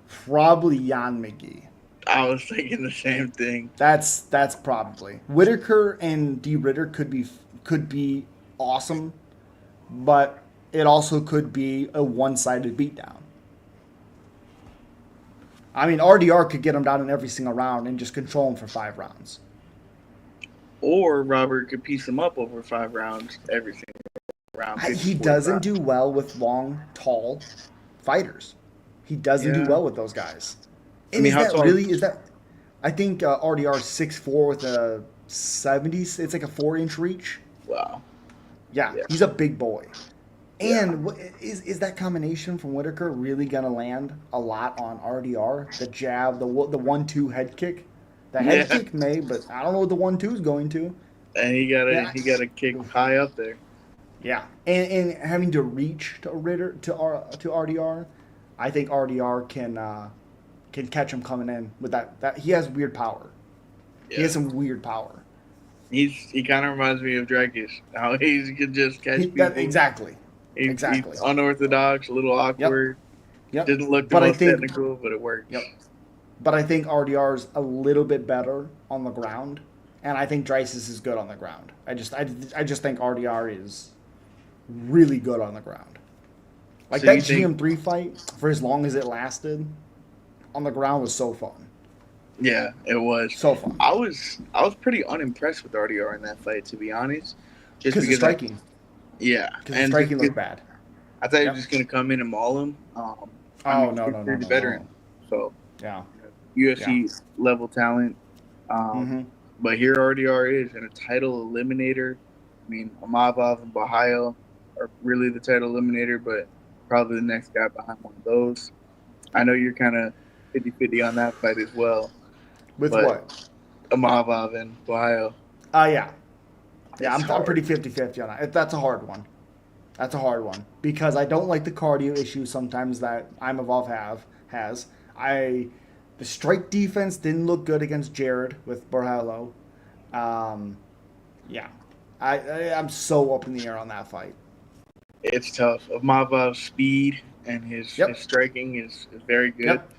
Speaker 1: Probably Jan McGee.
Speaker 2: I was thinking the same thing.
Speaker 1: That's probably. Whittaker and D. Ritter could be awesome, but it also could be a one-sided beatdown. I mean, RDR could get him down in every single round and just control him for 5 rounds.
Speaker 2: Or Robert could piece him up over 5 rounds every single round.
Speaker 1: He doesn't do well with long, tall fighters. He doesn't do well with those guys. And
Speaker 2: I mean, how tall?
Speaker 1: is that? I think RDR is 6'4" with a 70s. It's like a 4-inch reach.
Speaker 2: Wow.
Speaker 1: Yeah, he's a big boy. And is that combination from Whittaker really gonna land a lot on RDR? The jab, the 1-2 head kick. The head kick may, but I don't know what the 1-2 is going to.
Speaker 2: And he got a kick high up there.
Speaker 1: Yeah, and having to reach to Ritter to RDR, I think RDR can catch him coming in with that. He has weird power.
Speaker 2: Yeah.
Speaker 1: He has some weird power.
Speaker 2: He kind of reminds me of Drakus. How he can just catch people.
Speaker 1: Exactly.
Speaker 2: He's unorthodox, a little awkward.
Speaker 1: Yep.
Speaker 2: Didn't look the most technical, but it worked.
Speaker 1: Yep. But I think RDR's a little bit better on the ground, and I think Drysis is good on the ground. I just think RDR is really good on the ground. Like that GM3 fight, for as long as it lasted, on the ground was so fun.
Speaker 2: Yeah, it was
Speaker 1: so fun.
Speaker 2: I was pretty unimpressed with RDR in that fight, to be honest. Just because
Speaker 1: of striking.
Speaker 2: Yeah,
Speaker 1: because the striking looked bad.
Speaker 2: I thought he was just gonna come in and maul him.
Speaker 1: No.
Speaker 2: Veteran. So
Speaker 1: yeah,
Speaker 2: UFC level talent. But here RDR is in a title eliminator. I mean, Amavov and Bahayo are really the title eliminator, but probably the next guy behind one of those. I know you're kind of 50-50 on that fight as well.
Speaker 1: With what?
Speaker 2: Amavov and Bahayo.
Speaker 1: Yeah. Yeah, I'm pretty 50-50 on that. That's a hard one. Because I don't like the cardio issues sometimes that Imavov has. The strike defense didn't look good against Jared with Borjallo. I'm so up in the air on that fight.
Speaker 2: It's tough. Mavov's speed and his
Speaker 1: Yep.
Speaker 2: striking is very good,
Speaker 1: Yep. Yep.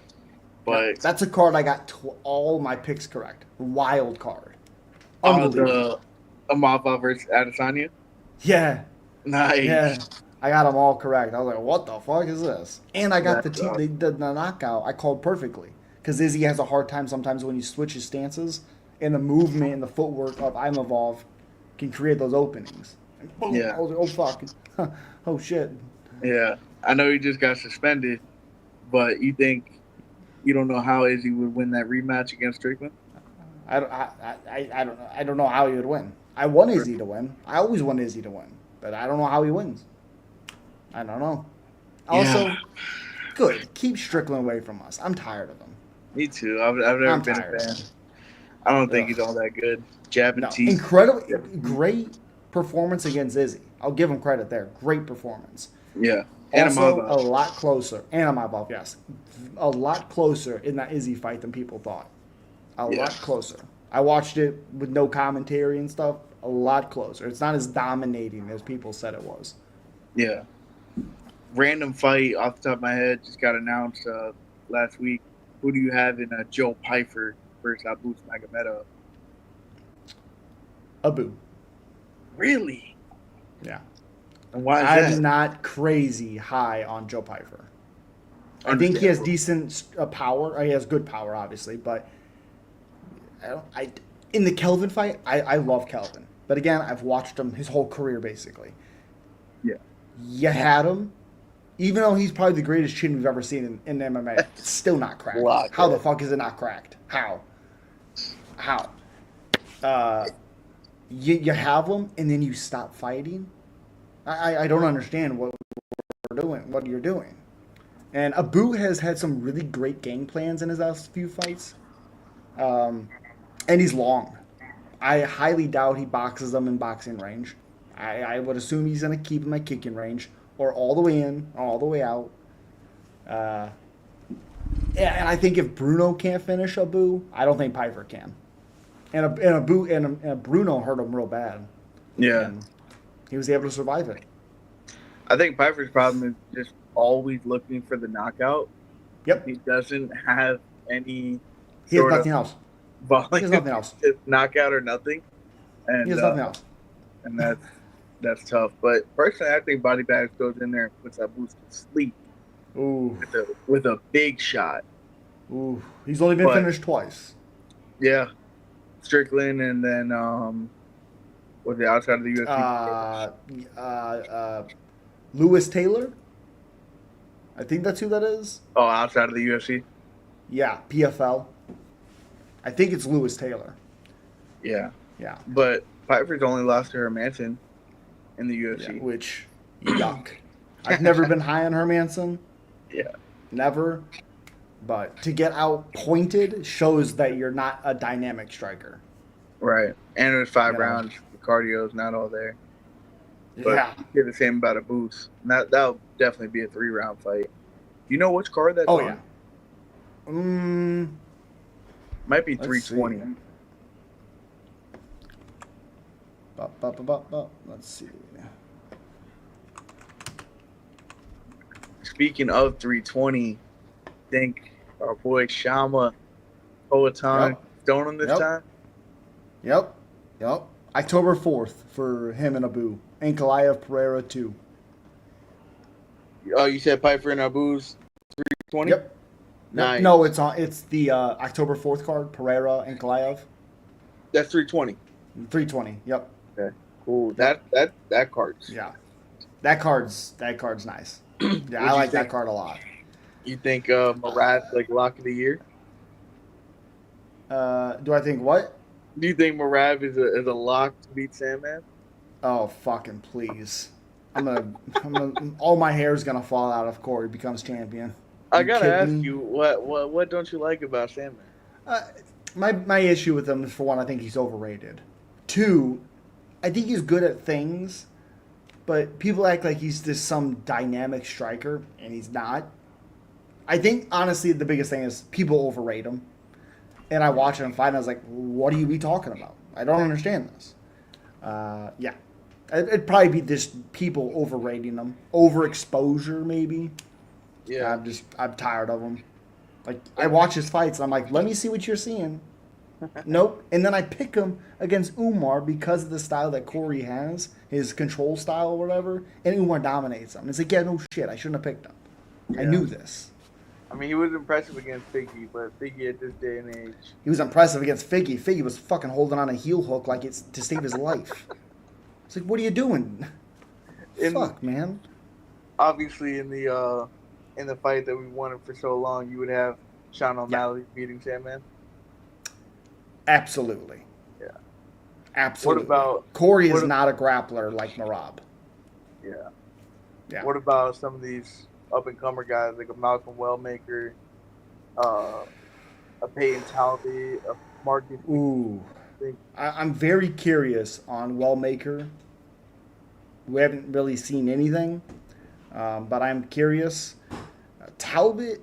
Speaker 2: but
Speaker 1: That's a card I got all my picks correct. Wild card. Unbelievable.
Speaker 2: the Mavov versus Adesanya,
Speaker 1: Yeah. Yeah.
Speaker 2: nice.
Speaker 1: I got them all correct. I was like, what the fuck is this? And I got
Speaker 2: That's
Speaker 1: the knockout I called perfectly. Because Izzy has a hard time sometimes when he switches stances. And the movement and the footwork of Imavov can create those openings. And boom.
Speaker 2: yeah,
Speaker 1: I was like, oh, fuck. Oh, shit.
Speaker 2: yeah. I know he just got suspended, but you don't know how Izzy would win that rematch against Strickland?
Speaker 1: I don't know. I don't know how he would win. I want Izzy to win. I always want Izzy to win. But I don't know how he wins. I don't know. Also,
Speaker 2: Yeah,
Speaker 1: good. Keep Strickland away from us. I'm tired of him.
Speaker 2: me too. I've never
Speaker 1: I'm
Speaker 2: been
Speaker 1: tired
Speaker 2: a
Speaker 1: of
Speaker 2: fan.
Speaker 1: him.
Speaker 2: I don't think he's
Speaker 1: Ugh.
Speaker 2: all that good. Jabbing
Speaker 1: No.
Speaker 2: teeth.
Speaker 1: Incredible. Great performance against Izzy. I'll give him credit there. Great performance.
Speaker 2: Yeah. And a
Speaker 1: Also, a
Speaker 2: Mavov.
Speaker 1: lot closer. And Amabov, yes. A lot closer in that Izzy fight than people thought. A
Speaker 2: Yeah.
Speaker 1: lot closer. I watched it with no commentary and stuff. A lot closer. It's not as dominating as people said it was.
Speaker 2: Yeah. Random fight off the top of my head just got announced last week. Who do you have in Joe Pyfer versus Abus Magomedov?
Speaker 1: Abu.
Speaker 2: Really?
Speaker 1: Yeah.
Speaker 2: And why is
Speaker 1: I'm
Speaker 2: that?
Speaker 1: not crazy high on Joe Pyfer. I think he has
Speaker 2: Understandable.
Speaker 1: decent power. He has good power, obviously, but in the Kelvin fight, I love Kelvin. But again, I've watched him his whole career basically.
Speaker 2: Yeah.
Speaker 1: You had him, even though he's probably the greatest chin we've ever seen in MMA. It's still not cracked.
Speaker 2: Blockhead.
Speaker 1: How the fuck is it not cracked? How? You have him and then you stop fighting. I don't understand what we're doing. What you're doing. And Abu has had some really great game plans in his last few fights. And he's long. I highly doubt he boxes them in boxing range. I would assume he's going to keep him at kicking range or all the way in, or all the way out. And I think if Bruno can't finish Abu, I don't think Piper can. And Bruno hurt him real bad.
Speaker 2: Yeah.
Speaker 1: And he was able to survive it.
Speaker 2: I think Piper's problem is just always looking for the knockout.
Speaker 1: Yep.
Speaker 2: He doesn't have any
Speaker 1: He has
Speaker 2: sort
Speaker 1: nothing
Speaker 2: of
Speaker 1: else.
Speaker 2: volume.
Speaker 1: He has nothing else.
Speaker 2: Just knockout or nothing. And,
Speaker 1: He has nothing else.
Speaker 2: And that's tough. But personally, I think Body Bags goes in there and puts that boost to sleep
Speaker 1: Ooh.
Speaker 2: with a big shot.
Speaker 1: Ooh. He's only been
Speaker 2: But-
Speaker 1: finished twice.
Speaker 2: Yeah. Strickland and then was it outside of the UFC?
Speaker 1: Lewis Taylor? I think that's who that is.
Speaker 2: Oh, outside of the UFC?
Speaker 1: Yeah, PFL. I think it's Lewis Taylor.
Speaker 2: Yeah.
Speaker 1: Yeah.
Speaker 2: But Piper's only lost to Hermanson in the UFC.
Speaker 1: Yeah, which, yuck. I've never been high on Hermanson.
Speaker 2: Yeah.
Speaker 1: Never. But to get outpointed shows that you're not a dynamic striker.
Speaker 2: Right. And it was 5
Speaker 1: Yeah.
Speaker 2: rounds. The cardio's not all there. But
Speaker 1: Yeah.
Speaker 2: you hear the same about a boost. That'll definitely be a 3-round fight. You know which card that's
Speaker 1: Oh,
Speaker 2: on?
Speaker 1: yeah.
Speaker 2: Might be
Speaker 1: Let's
Speaker 2: 320.
Speaker 1: see. Let's see.
Speaker 2: Speaking of 320, I think our boy Shama Poatan
Speaker 1: Yep.
Speaker 2: stoned him this
Speaker 1: Yep.
Speaker 2: time.
Speaker 1: Yep. October 4th for him and Abu. And Kalayev Pereira, too.
Speaker 2: Oh, you said Piper and Abu's 320?
Speaker 1: Yep.
Speaker 2: Nice.
Speaker 1: No, it's the October 4th card, Pereira and Kalayev.
Speaker 2: That's 320.
Speaker 1: 320. Yep.
Speaker 2: Okay. Cool. That card's.
Speaker 1: Yeah. That card's nice. Yeah,
Speaker 2: What'd
Speaker 1: I
Speaker 2: you
Speaker 1: like that
Speaker 2: think?
Speaker 1: card a lot.
Speaker 2: You think Murad's like lock of the year?
Speaker 1: Do I think what?
Speaker 2: Do you think Murad is a lock to beat Sandman?
Speaker 1: Oh, fucking please. I'm gonna all my hair's gonna fall out if Corey becomes champion.
Speaker 2: I
Speaker 1: You
Speaker 2: gotta ask
Speaker 1: kidding?
Speaker 2: you, what don't you like about Sandman?
Speaker 1: My issue with him is, for one, I think he's overrated. Two, I think he's good at things, but people act like he's just some dynamic striker, and he's not. I think, honestly, the biggest thing is people overrate him. And I watch him fight, and I was like, what are you be talking about? I don't understand this. Yeah. It'd probably be just people overrating him, overexposure maybe.
Speaker 2: Yeah.
Speaker 1: I'm tired of him. Like I watch his fights, and I'm like, let me see what you're seeing. Nope. And then I pick him against Umar because of the style that Corey has, his control style or whatever, and Umar dominates him. It's like, yeah, no shit, I shouldn't have picked him. I
Speaker 2: Yeah.
Speaker 1: knew this.
Speaker 2: I mean, he was impressive against Figgy, but Figgy at this day and age.
Speaker 1: He was impressive against Figgy. Figgy was fucking holding on a heel hook like it's to save his life. It's like, what are you doing? Fuck, man.
Speaker 2: Obviously, in the fight that we wanted for so long, you would have Sean O'Malley beating Sandman.
Speaker 1: Absolutely.
Speaker 2: Yeah.
Speaker 1: Absolutely.
Speaker 2: What about
Speaker 1: Corey is not a grappler like Marab.
Speaker 2: Yeah.
Speaker 1: Yeah.
Speaker 2: What about some of these up and comer guys like a Malcolm Wellmaker, a Peyton Talby, a Marcus?
Speaker 1: Ooh. I'm very curious on Wellmaker. We haven't really seen anything, but I'm curious. Talbot,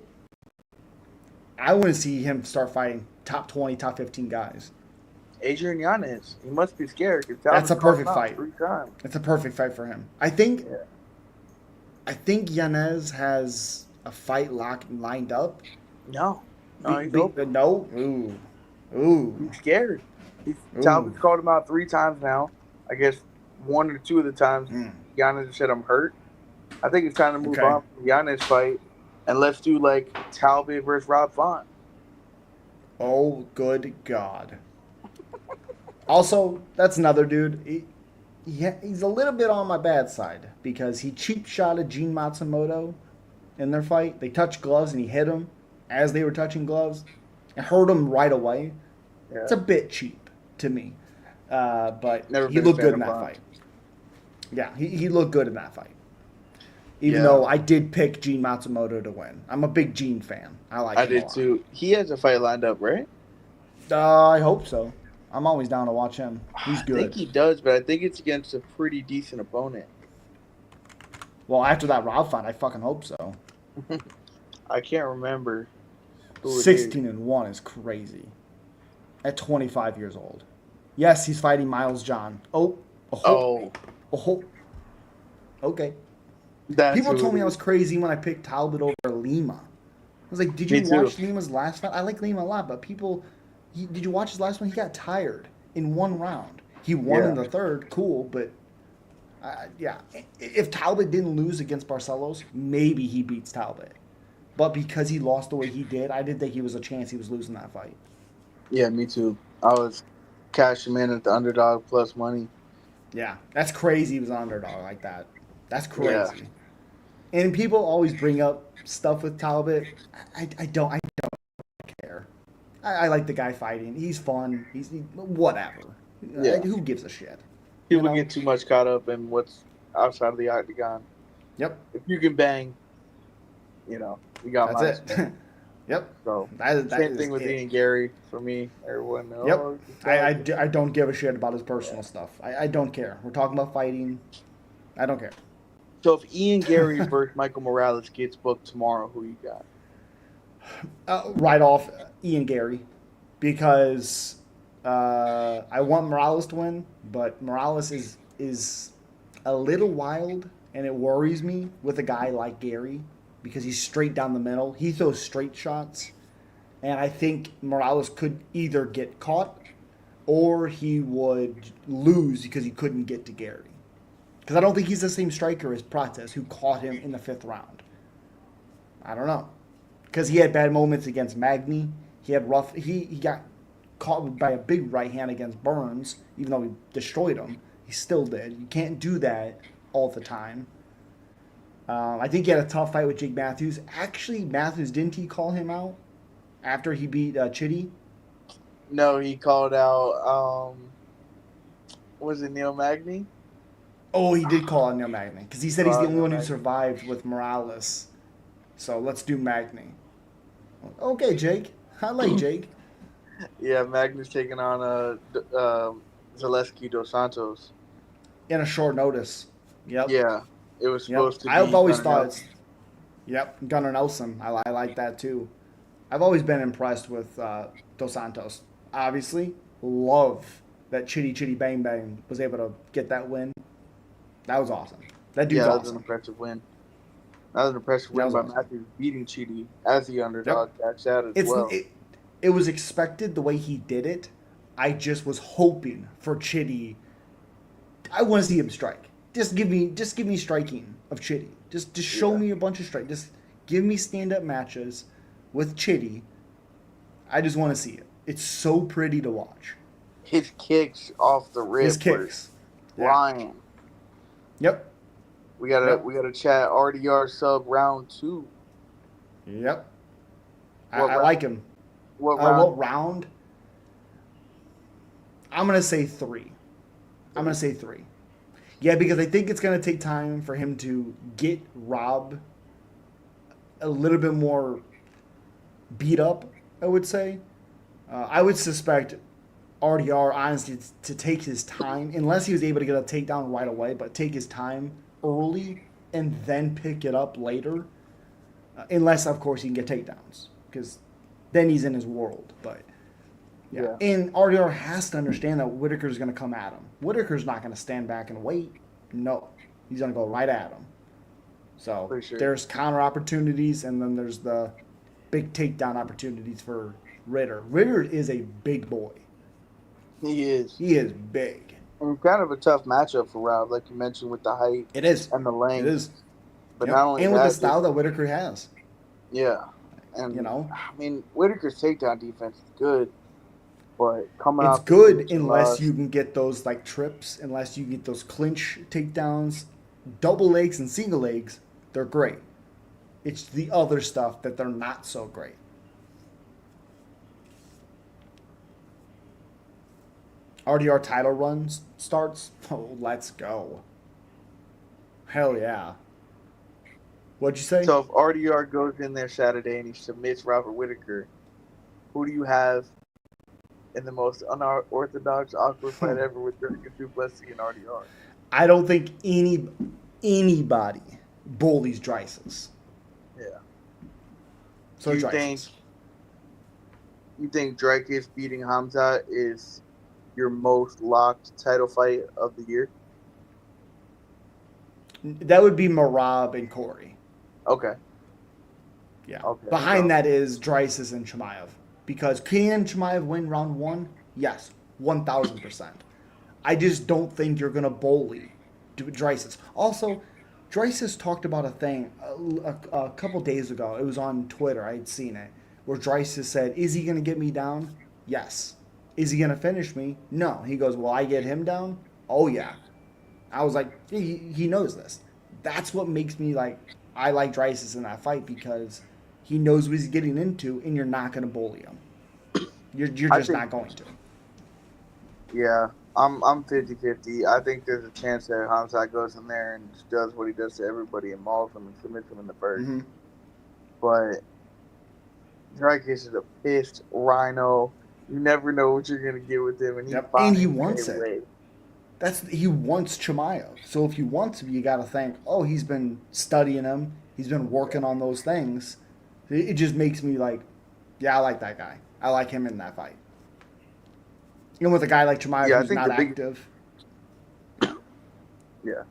Speaker 1: I want to see him start fighting top 20, top 15 guys.
Speaker 2: Adrian Yanez, he must be scared.
Speaker 1: That's a perfect fight.
Speaker 2: 3 times.
Speaker 1: It's a perfect fight for him. I think Yanez has a fight lined up.
Speaker 2: No, he's open.
Speaker 1: No. Ooh.
Speaker 2: He's scared. Talbot's called him out 3 times now. I guess 1 or 2 of the times Yanez said I'm hurt. I think it's time to move on from Yanez fight and let's do like Talbot versus Rob Font.
Speaker 1: Oh, good God. Also, that's another dude. He's a little bit on my bad side because he cheap shotted Gene Matsumoto in their fight. They touched gloves and he hit him as they were touching gloves. It hurt him right away. Yeah. It's a bit cheap to me. But he looked good in that fight. Yeah, he looked good in that fight. Even though I did pick Gene Matsumoto to win. I'm a big Gene fan. I did
Speaker 2: too. He has a fight lined up, right?
Speaker 1: I hope so. I'm always down to watch him. He's good.
Speaker 2: I think he does, but I think it's against a pretty decent opponent.
Speaker 1: Well, after that Rob fight, I fucking hope so.
Speaker 2: I can't remember.
Speaker 1: 16-1 is crazy. At 25 years old. Yes, he's fighting Miles John. Oh. Okay. People told me I was crazy when I picked Talbot over Lima. I was like, did you watch Lima's last fight? I like Lima a lot, but did you watch his last one? He got tired in 1 round. He won in the 3rd, cool, but if Talbot didn't lose against Barcelos, maybe he beats Talbot. But because he lost the way he did, I didn't think he was a chance he was losing that fight.
Speaker 2: Yeah, me too. I was cashing in at the underdog plus money.
Speaker 1: Yeah, that's crazy he was an underdog like that. That's crazy. Yeah. And people always bring up stuff with Talbot. I don't care. I like the guy fighting. He's fun. He's whatever. Yeah. Who gives a shit?
Speaker 2: People get too much caught up in what's outside of the octagon.
Speaker 1: Yep.
Speaker 2: If you can bang, you got
Speaker 1: that's it. Yep.
Speaker 2: So same thing with Ian Gary for me. Everyone knows.
Speaker 1: Yep. I don't give a shit about his personal stuff. I don't care. We're talking about fighting. I don't care.
Speaker 2: So if Ian Gary versus Michael Morales gets booked tomorrow, who you got?
Speaker 1: Right off Ian Gary, because I want Morales to win, but Morales is a little wild, and it worries me with a guy like Gary because he's straight down the middle. He throws straight shots, and I think Morales could either get caught or he would lose because he couldn't get to Gary. Because I don't think he's the same striker as Prates, who caught him in the 5th round. I don't know. Because he had bad moments against Magny. He got caught by a big right hand against Burns, even though he destroyed him. He still did. You can't do that all the time. I think he had a tough fight with Jake Matthews. Actually, Matthews, didn't he call him out after he beat Chitty?
Speaker 2: No, he called out, was it Neil Magny?
Speaker 1: Oh, he did call out Neil Magny. Because he said he's the only one who survived with Morales. So let's do Magny. Okay, Jake. I like Jake.
Speaker 2: Yeah, Magny's taking on Zaleski dos Santos.
Speaker 1: In a short notice. Yep.
Speaker 2: Yeah. It was supposed to be.
Speaker 1: I've always thought it's. Yep, Gunnar Nelson. I like that too. I've always been impressed with Dos Santos. Obviously, love that Chitty Chitty Bang Bang was able to get that win. That was awesome. That dude's
Speaker 2: Yeah, that was an
Speaker 1: awesome.
Speaker 2: impressive win. That was an impressive
Speaker 1: That
Speaker 2: win
Speaker 1: was
Speaker 2: by
Speaker 1: awesome.
Speaker 2: Matthews, beating Chidi as the
Speaker 1: Yep.
Speaker 2: underdog. That's out as
Speaker 1: It's
Speaker 2: well.
Speaker 1: it was expected the way he did it. I just was hoping for Chitty. I want to see him strike. Just give me striking of Chitty. Just show
Speaker 2: Yeah.
Speaker 1: me a bunch of strike. Just give me stand up matches with Chitty. I just want to see it. It's so pretty to watch.
Speaker 2: His kicks off the
Speaker 1: His
Speaker 2: rip were
Speaker 1: kicks. Yeah.
Speaker 2: flying.
Speaker 1: Yep. Yep.
Speaker 2: We gotta chat RDR sub round 2.
Speaker 1: Yep.
Speaker 2: What
Speaker 1: I like
Speaker 2: round?
Speaker 1: him.
Speaker 2: What round?
Speaker 1: What round? I'm gonna say 3. I'm gonna say 3. Yeah, because I think it's gonna take time for him to get Rob a little bit more beat up. I would say. I would suspect RDR honestly to take his time, unless he was able to get a takedown right away, but take his time early and then pick it up later. Unless, of course, he can get takedowns, because then he's in his world. But yeah,
Speaker 2: Yeah.
Speaker 1: and RDR has to understand that Whittaker's going to come at him. Whittaker's not going to stand back and wait. No, he's going to go right at him. So
Speaker 2: For sure.
Speaker 1: there's counter opportunities, and then there's the big takedown opportunities for Ritter. Ritter is a big boy.
Speaker 2: He is.
Speaker 1: He is big.
Speaker 2: And kind of a tough matchup for Rob, like you mentioned, with the height
Speaker 1: It is.
Speaker 2: and the length.
Speaker 1: It is.
Speaker 2: But
Speaker 1: Yep.
Speaker 2: not only
Speaker 1: And
Speaker 2: that,
Speaker 1: with the style that Whittaker has.
Speaker 2: yeah. And
Speaker 1: You know,
Speaker 2: I mean, Whittaker's takedown defense is good, but coming
Speaker 1: it's
Speaker 2: off
Speaker 1: good
Speaker 2: the
Speaker 1: unless you can get those like trips, unless you get those clinch takedowns, double legs and single legs. They're great. It's the other stuff that they're not so great. RDR title runs starts. Oh, let's go. Hell yeah. What'd you say?
Speaker 2: So if RDR goes in there Saturday and he submits Robert Whittaker, who do you have in the most unorthodox, awkward fight ever with Drake Duplessis and RDR?
Speaker 1: I don't think anybody bullies Dryces.
Speaker 2: Yeah.
Speaker 1: So
Speaker 2: Do you
Speaker 1: Dryces.
Speaker 2: think Drake is beating Hamza is your most locked title fight of the year?
Speaker 1: That would be Marab and Corey.
Speaker 2: Okay.
Speaker 1: Yeah.
Speaker 2: Okay.
Speaker 1: Behind that is Dryces and Chimaev. Because can Chimaev win round 1? Yes, 1,000%. I just don't think you're going to bully Dryces. Also, Dryces talked about a thing a couple days ago. It was on Twitter. I had seen it. Where Dryces said, is he going to get me down? Yes. Is he going to finish me? No. He goes, will I get him down? Oh, yeah. I was like, he knows this. That's what makes me like, I like Dryces in that fight, because he knows what he's getting into, and you're not going to bully him. You're just not going to.
Speaker 2: Yeah, I'm 50-50. I think there's a chance that Hamza goes in there and just does what he does to everybody and mauls them and submits them in the 1st.
Speaker 1: Mm-hmm.
Speaker 2: But Drake is a pissed rhino. You never know what you're gonna get with him, and
Speaker 1: he wants it.
Speaker 2: away.
Speaker 1: He wants Chimaev. So if he wants him, you got to think, oh, he's been studying him. He's been working on those things. It just makes me like, yeah, I like that guy. I like him in that fight. Even with a guy like Chimaev who's not active.
Speaker 2: Yeah.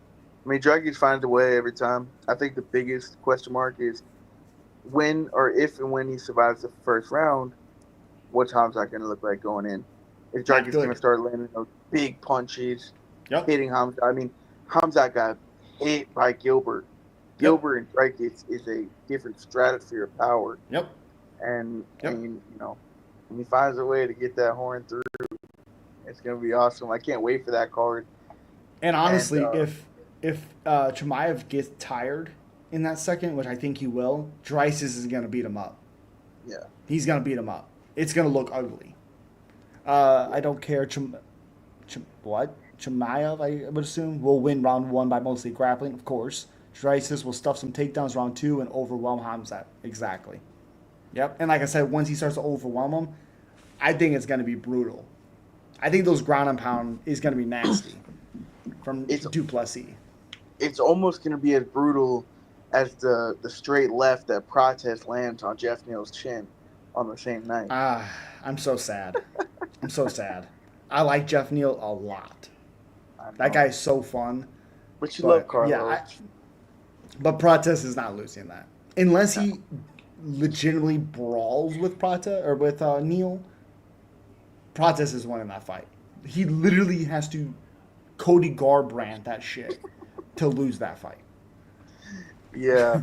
Speaker 2: I mean, Dragic finds a way every time. I think the biggest question mark is when or if and when he survives the first round, what's Hamza going to look like going in? Is Dragic going to start landing those big punches, hitting Hamza? I mean, Hamza got hit by Gilbert. Gilbert and Dragic is a different stratosphere of power.
Speaker 1: Yep.
Speaker 2: And I mean, when he finds a way to get that horn through, it's going to be awesome. I can't wait for that card.
Speaker 1: And honestly, if Chimaev gets tired in that second, which I think he will, Dryces is going to beat him up.
Speaker 2: Yeah.
Speaker 1: He's going to beat him up. It's going to look ugly. I don't care. Chimaev, I would assume, will win round 1 by mostly grappling, of course. Dryces will stuff some takedowns round 2 and overwhelm Hamzat. Exactly. Yep. And like I said, once he starts to overwhelm him, I think it's going to be brutal. I think those ground and pound is going to be nasty from Duplessis.
Speaker 2: It's almost going to be as brutal as the straight left that Protest lands on Jeff Neal's chin on the same night.
Speaker 1: I'm so sad. I like Jeff Neal a lot. That guy's so fun.
Speaker 2: But you love
Speaker 1: But yeah,
Speaker 2: Carlos.
Speaker 1: but Prates is not losing that unless he legitimately brawls with Prata or with Neil. Prates is winning that fight. He literally has to Cody Garbrandt that shit to lose that fight.
Speaker 2: Yeah.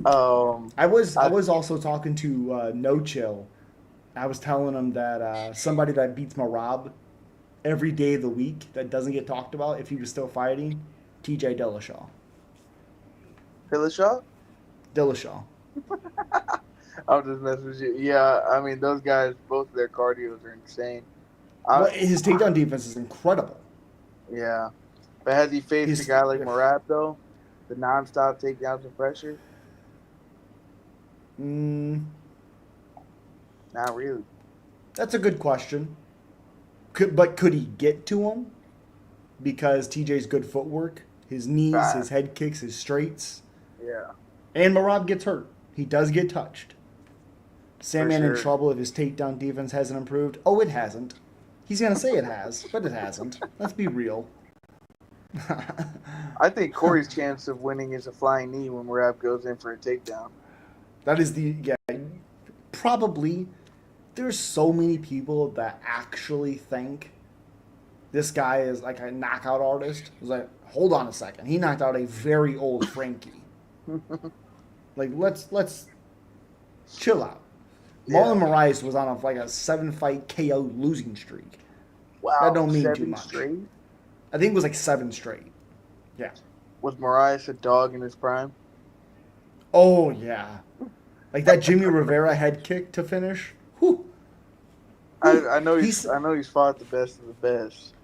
Speaker 1: I
Speaker 2: I
Speaker 1: was also talking to No Chill. I was telling him that somebody that beats Marab every day of the week that doesn't get talked about if he was still fighting, T.J. Dillashaw.
Speaker 2: Dillashaw.
Speaker 1: Dillashaw.
Speaker 2: I'm just messing with you. Yeah, I mean those guys, both of their cardios are insane. I
Speaker 1: Well, his takedown defense is incredible.
Speaker 2: yeah, but has he faced a
Speaker 1: His
Speaker 2: guy like Marab though? The nonstop takedowns and pressure?
Speaker 1: mm,
Speaker 2: Not really.
Speaker 1: that's a good question. But could he get to him? Because TJ's good footwork, his knees, his
Speaker 2: Fast.
Speaker 1: head kicks, his straights,
Speaker 2: Yeah,
Speaker 1: and Marab gets hurt. He does get touched.
Speaker 2: for
Speaker 1: Sandman in
Speaker 2: sure.
Speaker 1: trouble if his takedown defense hasn't improved. Oh, it hasn't. He's gonna say it has, but it hasn't. Let's be real.
Speaker 2: I think Corey's chance of winning is a flying knee when Marab goes in for a takedown.
Speaker 1: That is the probably. There's so many people that actually think this guy is like a knockout artist. It's like, hold on a second, he knocked out a very old Frankie. Like, let's chill out.
Speaker 2: Yeah.
Speaker 1: Marlon Moraes was on like a 7-fight KO losing streak. That
Speaker 2: Wow,
Speaker 1: don't mean too
Speaker 2: 7
Speaker 1: much.
Speaker 2: straight.
Speaker 1: I think it was like 7 straight. Yeah.
Speaker 2: Was Marias a dog in his prime?
Speaker 1: Oh yeah. Like that Jimmy Rivera head kick to finish. Whew. Whew.
Speaker 2: I know he's fought the best of the best.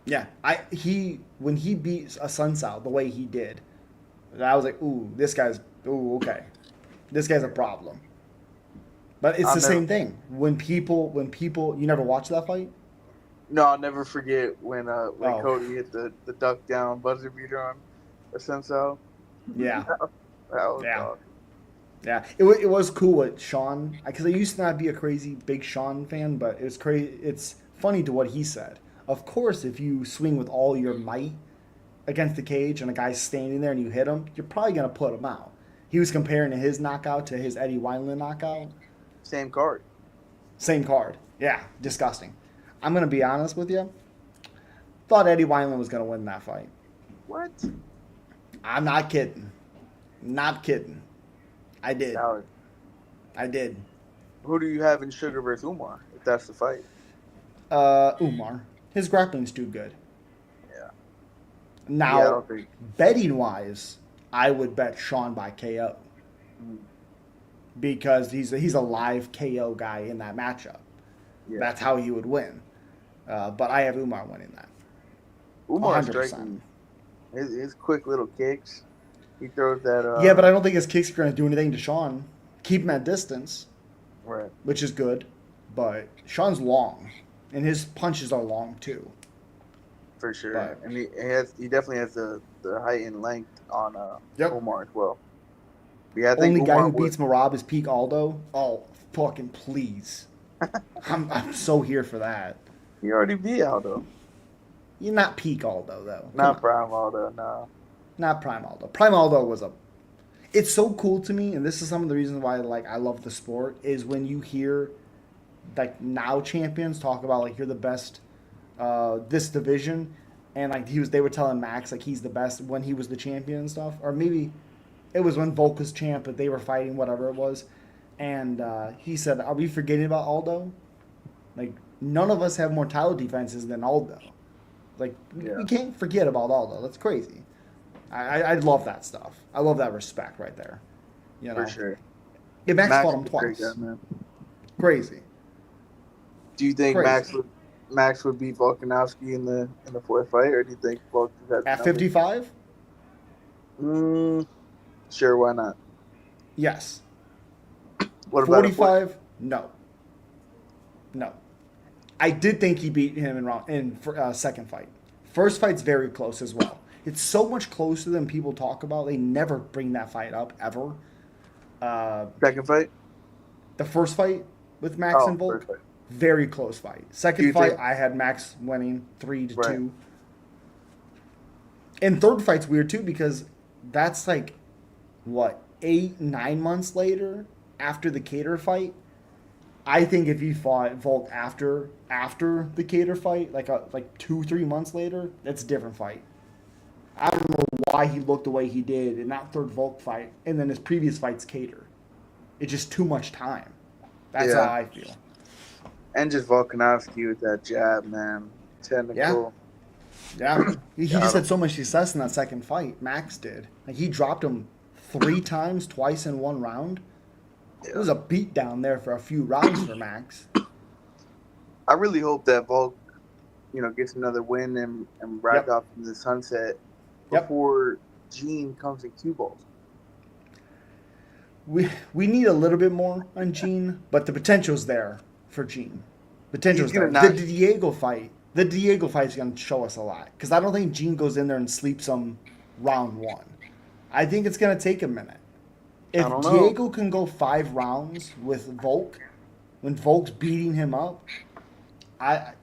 Speaker 1: Yeah. When he beat a Sun Sal the way he did, I was like, okay. This guy's a problem. But it's
Speaker 2: I'll
Speaker 1: the
Speaker 2: never,
Speaker 1: same thing. When people you never watched that fight?
Speaker 2: no, I'll never forget when
Speaker 1: Oh.
Speaker 2: Cody hit the duck down buzzer beater on Ascenso.
Speaker 1: Yeah.
Speaker 2: That was
Speaker 1: Yeah.
Speaker 2: dog.
Speaker 1: Yeah, it was cool with Sean because I used to not be a crazy big Sean fan, but it was crazy. It's funny to what he said. Of course, if you swing with all your might against the cage and a guy's standing there and you hit him, you're probably gonna put him out. He was comparing his knockout to his Eddie Wineland knockout.
Speaker 2: Same card.
Speaker 1: Same card. Yeah, disgusting. I'm gonna be honest with you. Thought Eddie Wineland was gonna win that fight.
Speaker 2: What?
Speaker 1: I'm not kidding. Not kidding. I did.
Speaker 2: Now,
Speaker 1: I did.
Speaker 2: who do you have in Sugar versus Umar? If that's the fight.
Speaker 1: Umar. His grappling's too good.
Speaker 2: Yeah.
Speaker 1: Now,
Speaker 2: Yeah, I don't think.
Speaker 1: betting wise, I would bet Sean by KO
Speaker 2: Mm,
Speaker 1: because he's a live KO guy in that matchup.
Speaker 2: yeah.
Speaker 1: That's how he would win. But I have Umar winning that.
Speaker 2: Umar's
Speaker 1: 100%.
Speaker 2: striking. His quick little kicks. He throws that.
Speaker 1: Yeah, but I don't think his kicks are going to do anything to Sean. Keep him at distance,
Speaker 2: Right.
Speaker 1: which is good. But Sean's long, and his punches are long too.
Speaker 2: For sure.
Speaker 1: But-
Speaker 2: And he definitely has the height and length on
Speaker 1: Yep.
Speaker 2: Umar as well. Yeah, I think
Speaker 1: Only guy
Speaker 2: Umar
Speaker 1: who beats Marab is Peak Aldo. Oh, fucking please! I'm so here for that.
Speaker 2: He already beat Aldo.
Speaker 1: You're not Peak Aldo though. Come
Speaker 2: Not
Speaker 1: on.
Speaker 2: Prime Aldo, no.
Speaker 1: Not Prime Aldo. Prime Aldo was a. It's so cool to me, and this is some of the reasons why I love the sport is when you hear like now champions talk about like you're the best this division, and like they were telling Max like he's the best when he was the champion and stuff, or maybe it was when Volk was champ, but they were fighting whatever it was, and he said, "Are we forgetting about Aldo? Like none of us have more title defenses than Aldo. Like we can't forget about Aldo. That's crazy." I love that stuff. I love that respect right there. You know,
Speaker 2: For sure.
Speaker 1: Yeah, Max fought
Speaker 2: is
Speaker 1: him
Speaker 2: a great
Speaker 1: twice.
Speaker 2: guy, man.
Speaker 1: Crazy.
Speaker 2: Do you think
Speaker 1: Crazy.
Speaker 2: Max would beat Volkanovski in the fourth fight, or do you think Volk has
Speaker 1: At 55?
Speaker 2: Sure, why not?
Speaker 1: Yes.
Speaker 2: What about a
Speaker 1: 45? No. No. I did think he beat him in second fight. First fight's very close as well. It's so much closer than people talk about. They never bring that fight up ever.
Speaker 2: second fight?
Speaker 1: The first fight with Max and Volk,
Speaker 2: first fight.
Speaker 1: very close fight.
Speaker 2: Do
Speaker 1: Second
Speaker 2: you
Speaker 1: fight,
Speaker 2: think-
Speaker 1: I had Max winning 3-2. And third fight's weird too because that's like what 8 9 months later after the Cater fight. I think if he fought Volk after the Cater fight, like 2 3 months later, that's a different fight. I don't know why he looked the way he did in that third Volk fight, and then his previous fights Cater. It's just too much time. That's how
Speaker 2: Yeah.
Speaker 1: I feel.
Speaker 2: And just Volkanovski with that jab, man. Technical.
Speaker 1: Yeah, he just
Speaker 2: Got
Speaker 1: had
Speaker 2: him.
Speaker 1: so much success in that second fight. Max did. Like he dropped him 3 times, twice in one round. It
Speaker 2: Yeah.
Speaker 1: was a beat down there for a few rounds for Max.
Speaker 2: I really hope that Volk, gets another win and rides
Speaker 1: Yep.
Speaker 2: off into the sunset
Speaker 1: Yep.
Speaker 2: before Gene comes and cue balls.
Speaker 1: We need a little bit more on Gene, but the potential's there for Gene.
Speaker 2: He's
Speaker 1: Potential's
Speaker 2: gonna
Speaker 1: there. The
Speaker 2: knock.
Speaker 1: Diego fight. The Diego fight's gonna show us a lot because I don't think Gene goes in there and sleeps him round one. I think it's gonna take a minute.
Speaker 2: I
Speaker 1: If
Speaker 2: don't know.
Speaker 1: Diego can go 5 rounds with Volk, when Volk's beating him up, and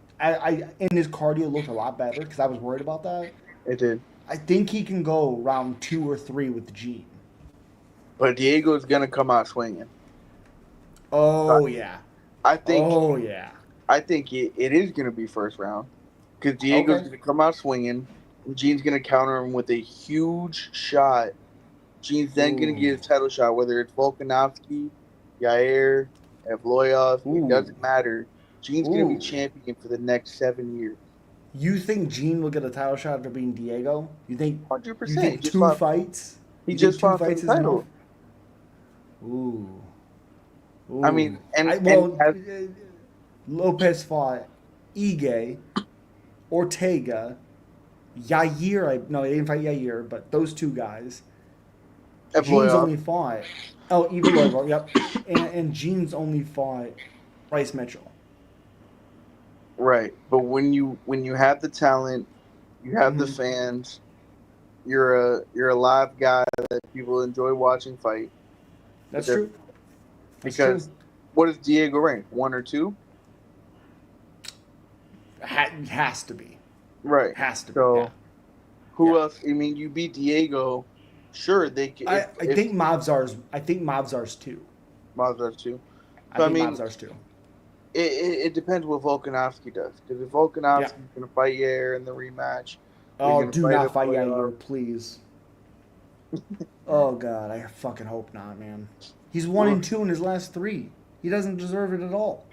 Speaker 1: his cardio looked a lot better because I was worried about that.
Speaker 2: It did.
Speaker 1: I think he can go round 2 or 3 with Gene.
Speaker 2: But Diego's gonna come out swinging.
Speaker 1: Oh yeah.
Speaker 2: I think
Speaker 1: Oh yeah.
Speaker 2: I think it is gonna be first round because Diego's
Speaker 1: Okay.
Speaker 2: gonna come out swinging, and Gene's gonna counter him with a huge shot. Gene's then gonna
Speaker 1: Ooh.
Speaker 2: get his title shot, whether it's Volkanovski, Yair, Evloev. It
Speaker 1: Ooh.
Speaker 2: doesn't matter. Gene's gonna be
Speaker 1: Ooh.
Speaker 2: champion for the next 7 years.
Speaker 1: You think Gene will get a title shot after beating Diego? You think? You
Speaker 2: 100%.
Speaker 1: think two fights?
Speaker 2: He
Speaker 1: You think
Speaker 2: just
Speaker 1: two
Speaker 2: fought for
Speaker 1: fights
Speaker 2: the
Speaker 1: is enough?
Speaker 2: title.
Speaker 1: Ooh.
Speaker 2: I mean,
Speaker 1: Ooh.
Speaker 2: and
Speaker 1: I
Speaker 2: and
Speaker 1: well, Lopez fought Ige, Ortega, Yair. No, he didn't fight Yair, but those two guys. Gene's
Speaker 2: Evloev.
Speaker 1: only fought. Oh, Evil Lobo. Yep. And Gene's only fought Bryce Mitchell.
Speaker 2: Right, but when you have the talent, you have the
Speaker 1: Mm-hmm.
Speaker 2: fans. You're a live guy that people enjoy watching fight. But
Speaker 1: That's true. That's true.
Speaker 2: because what does Diego rank? 1 or 2?
Speaker 1: Has to be.
Speaker 2: Right.
Speaker 1: Has to be. Yeah.
Speaker 2: So who
Speaker 1: Yeah.
Speaker 2: else? I mean, you beat Diego. Sure, they can.
Speaker 1: I think Mavzar's. I think Mavzar's too.
Speaker 2: Mavzar too.
Speaker 1: I
Speaker 2: So I
Speaker 1: think
Speaker 2: mean,
Speaker 1: Mavzar's too.
Speaker 2: it depends what Volkanovski does. Because if
Speaker 1: Yeah.
Speaker 2: Volkanovski's gonna fight Yair in the rematch, or he's
Speaker 1: Oh,
Speaker 2: gonna
Speaker 1: do
Speaker 2: fight
Speaker 1: not fight
Speaker 2: Evloev,
Speaker 1: Yair, please. Oh God, I fucking hope not, man. He's one
Speaker 2: well,
Speaker 1: and two in his last 3. He doesn't deserve it at all.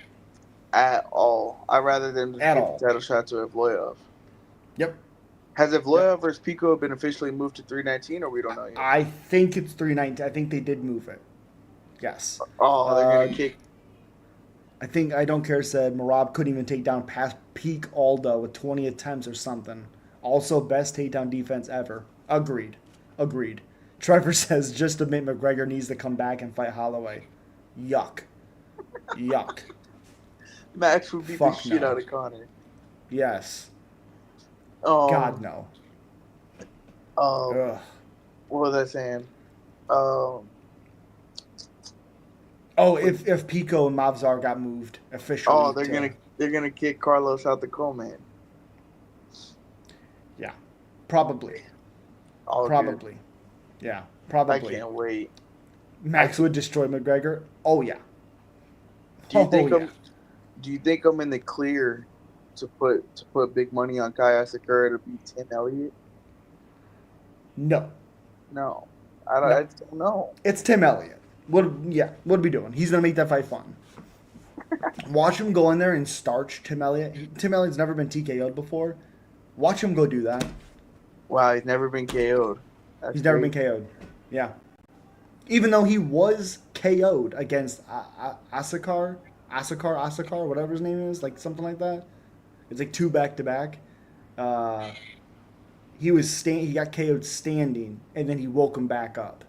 Speaker 2: at all, I'd rather them just
Speaker 1: At
Speaker 2: give
Speaker 1: all.
Speaker 2: the title shot to Evloev.
Speaker 1: Yep.
Speaker 2: Has
Speaker 1: Yep.
Speaker 2: Evloev versus Pico been officially moved to 319, or we don't know yet?
Speaker 1: I think it's 319. I think they did move it. Yes.
Speaker 2: Oh, they're
Speaker 1: Uh,
Speaker 2: gonna kick.
Speaker 1: I think I don't care said Marab couldn't even take down past peak Aldo with 20 attempts or something. Also, best takedown defense ever. Agreed. Agreed. Trevor says just admit McGregor needs to come back and fight Holloway. Yuck. Yuck.
Speaker 2: Max would beat the
Speaker 1: Fuck
Speaker 2: shit
Speaker 1: no.
Speaker 2: out of Connor.
Speaker 1: Yes.
Speaker 2: Um,
Speaker 1: God no.
Speaker 2: um,
Speaker 1: Ugh.
Speaker 2: what was I saying? Um,
Speaker 1: Oh, if Pico and Mavzar got moved officially.
Speaker 2: oh, they're gonna kick Carlos out the co-man.
Speaker 1: Yeah. Probably.
Speaker 2: Oh,
Speaker 1: Probably. Yeah.
Speaker 2: dude, I
Speaker 1: Probably.
Speaker 2: can't wait.
Speaker 1: Max would destroy McGregor. Oh yeah.
Speaker 2: Do you
Speaker 1: Oh
Speaker 2: think
Speaker 1: yeah.
Speaker 2: I'm in the clear to put big money on Kaya Sakura to beat Tim Elliott?
Speaker 1: No.
Speaker 2: No,
Speaker 1: No.
Speaker 2: I just don't know.
Speaker 1: It's Tim Elliott. What are we doing? He's gonna make that fight fun. Watch him go in there and starch Tim Elliott. Tim Elliott's never been TKO'd before. Watch him go do that.
Speaker 2: Wow, he's never been KO'd. That's
Speaker 1: He's never been
Speaker 2: crazy.
Speaker 1: KO'd. Yeah. Even though he was KO'd against Asakar, whatever his name is, like something like that. It's like 2 back-to-back. He got KO'd standing, and then he woke him back up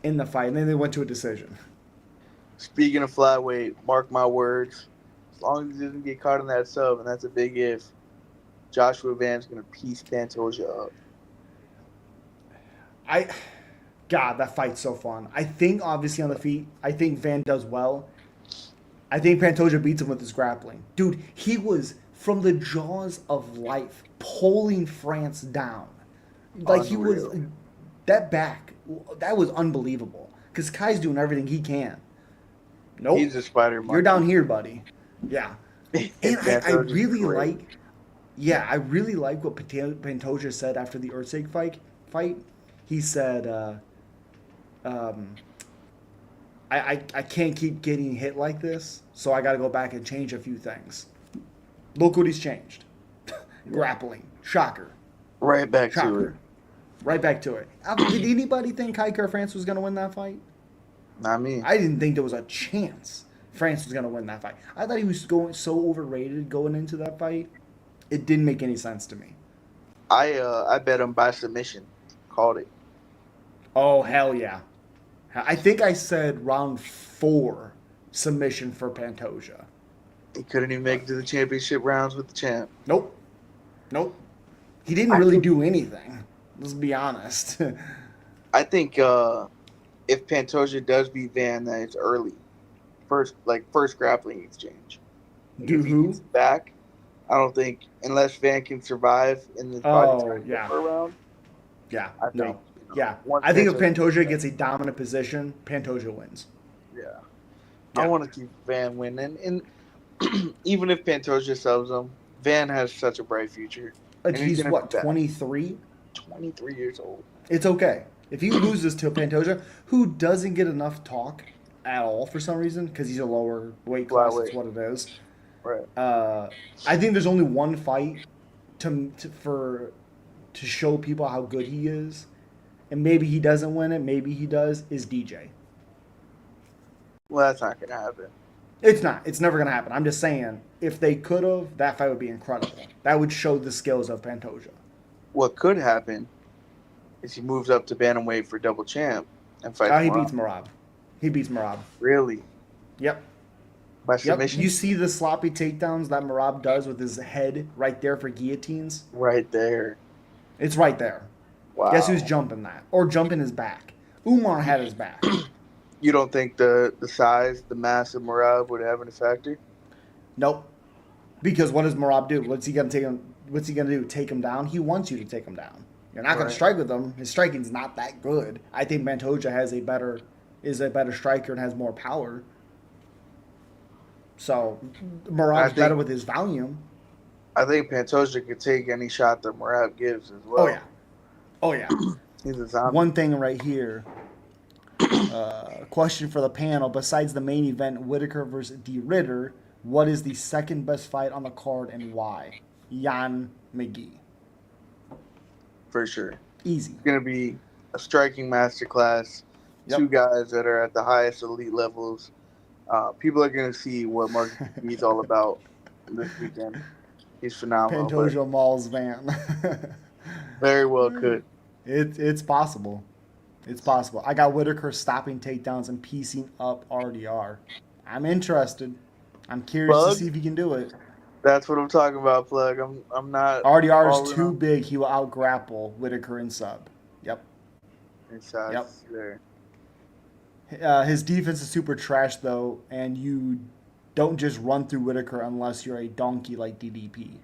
Speaker 1: in the fight, and then they went to a decision.
Speaker 2: Speaking of flyweight, mark my words. As long as he doesn't get caught in that sub, and that's a big if, Joshua Van's gonna piece Pantoja up.
Speaker 1: God, that fight's so fun. I think obviously on the feet, I think Van does well. I think Pantoja beats him with his grappling. Dude, he was from the jaws of life, pulling France down. Like he was
Speaker 3: Unreal.
Speaker 1: that back. That was unbelievable. Because Kai's doing everything he can.
Speaker 3: He's
Speaker 1: Nope,
Speaker 3: a spider
Speaker 1: you're down
Speaker 3: monkey.
Speaker 1: here, buddy. Yeah, and I
Speaker 3: Pantoja's
Speaker 1: really
Speaker 3: great.
Speaker 1: like. Yeah, I really like what Pantoja said after the Usyk fight. He said, um, I can't keep getting hit like this, so I got to go back and change a few things. Look what he's changed.
Speaker 3: Yeah.
Speaker 1: Grappling. Shocker.
Speaker 3: Right back to it.
Speaker 1: Shocker. Right back to it. Did anybody think Kai France was going to win that fight?
Speaker 3: Not me.
Speaker 1: I didn't think there was a chance France was going to win that fight. I thought he was going so overrated going into that fight. It didn't make any sense to me.
Speaker 3: I bet him by submission. Called it.
Speaker 1: Oh, hell yeah. I think I said round 4 submission for Pantoja.
Speaker 3: He couldn't even make it to the championship rounds with the champ.
Speaker 1: Nope. Nope. He didn't
Speaker 3: I
Speaker 1: really
Speaker 3: think-
Speaker 1: do anything. Let's be honest.
Speaker 3: I think if Pantoja does beat Van, that it's early. First grappling exchange.
Speaker 1: Do
Speaker 3: If he
Speaker 1: who?
Speaker 3: gets back, I don't think unless Van can survive in the
Speaker 1: Oh,
Speaker 3: body
Speaker 1: yeah.
Speaker 3: for a round.
Speaker 1: Yeah.
Speaker 3: I think,
Speaker 1: No.
Speaker 3: you know,
Speaker 1: Yeah.
Speaker 3: once
Speaker 1: I think if
Speaker 3: Pantoja-
Speaker 1: Pantoja gets a dominant position, Pantoja wins.
Speaker 3: Yeah.
Speaker 1: Yeah.
Speaker 3: I want to keep Van winning, and even if Pantoja subs him, Van has such a bright future.
Speaker 1: Like
Speaker 3: And he's
Speaker 1: he's
Speaker 3: gonna
Speaker 1: what,
Speaker 3: be back.
Speaker 1: 23?
Speaker 3: 23 years old.
Speaker 1: It's okay. If he loses to Pantoja, who doesn't get enough talk at all for some reason, because he's a lower weight class, that's what it is.
Speaker 3: Right.
Speaker 1: I think there's only one fight to show people how good he is, and maybe he doesn't win it, maybe he does, is DJ.
Speaker 3: Well, that's not gonna happen.
Speaker 1: It's not. It's never going to happen. I'm just saying, if they could have, that fight would be incredible. That would show the skills of Pantoja.
Speaker 3: What could happen is he moves up to bantamweight for double champ and fights.
Speaker 1: He beats Merab. He beats Merab.
Speaker 3: Really?
Speaker 1: Yep.
Speaker 3: By
Speaker 1: Yep.
Speaker 3: submission?
Speaker 1: You see the sloppy takedowns that Merab does with his head right there for guillotines?
Speaker 3: Right there.
Speaker 1: It's right there.
Speaker 3: Wow.
Speaker 1: Guess who's jumping that? Or jumping his back? Umar had his back.
Speaker 3: You don't think the size, the mass of Merab would have any factor?
Speaker 1: Nope. Because what does Merab do? What's he gonna do? Take him down? He wants you to take him down. You're not gonna
Speaker 3: Right.
Speaker 1: strike with him. His striking's not that good. I think Pantoja is a better striker and has more power. So Merab's better with his volume.
Speaker 3: I think Pantoja could take any shot that Merab gives as well.
Speaker 1: Oh yeah. Oh yeah.
Speaker 3: He's a zombie.
Speaker 1: One thing right here. Question for the panel. Besides the main event, Whittaker versus De Ritter, what is the second best fight on the card and why? Jan McGee.
Speaker 3: For sure.
Speaker 1: Easy.
Speaker 3: It's going to be a striking masterclass.
Speaker 1: Yep.
Speaker 3: Two guys that are at the highest elite levels. People are going to see what Marcus McGee's all about this weekend. He's phenomenal.
Speaker 1: Pantoja Mauls Van.
Speaker 3: Very well could.
Speaker 1: It's possible. It's possible. I got Whittaker stopping takedowns and piecing up RDR. I'm interested. I'm curious
Speaker 3: Plug?
Speaker 1: to see if he can do it.
Speaker 3: That's what I'm talking about, Plug. I'm not.
Speaker 1: RDR
Speaker 3: all
Speaker 1: is
Speaker 3: in
Speaker 1: too
Speaker 3: on-
Speaker 1: big. He will out grapple Whittaker in sub. Yep.
Speaker 3: Inside
Speaker 1: Yep.
Speaker 3: there.
Speaker 1: His defense is super trash though, and you don't just run through Whittaker unless you're a donkey like DDP.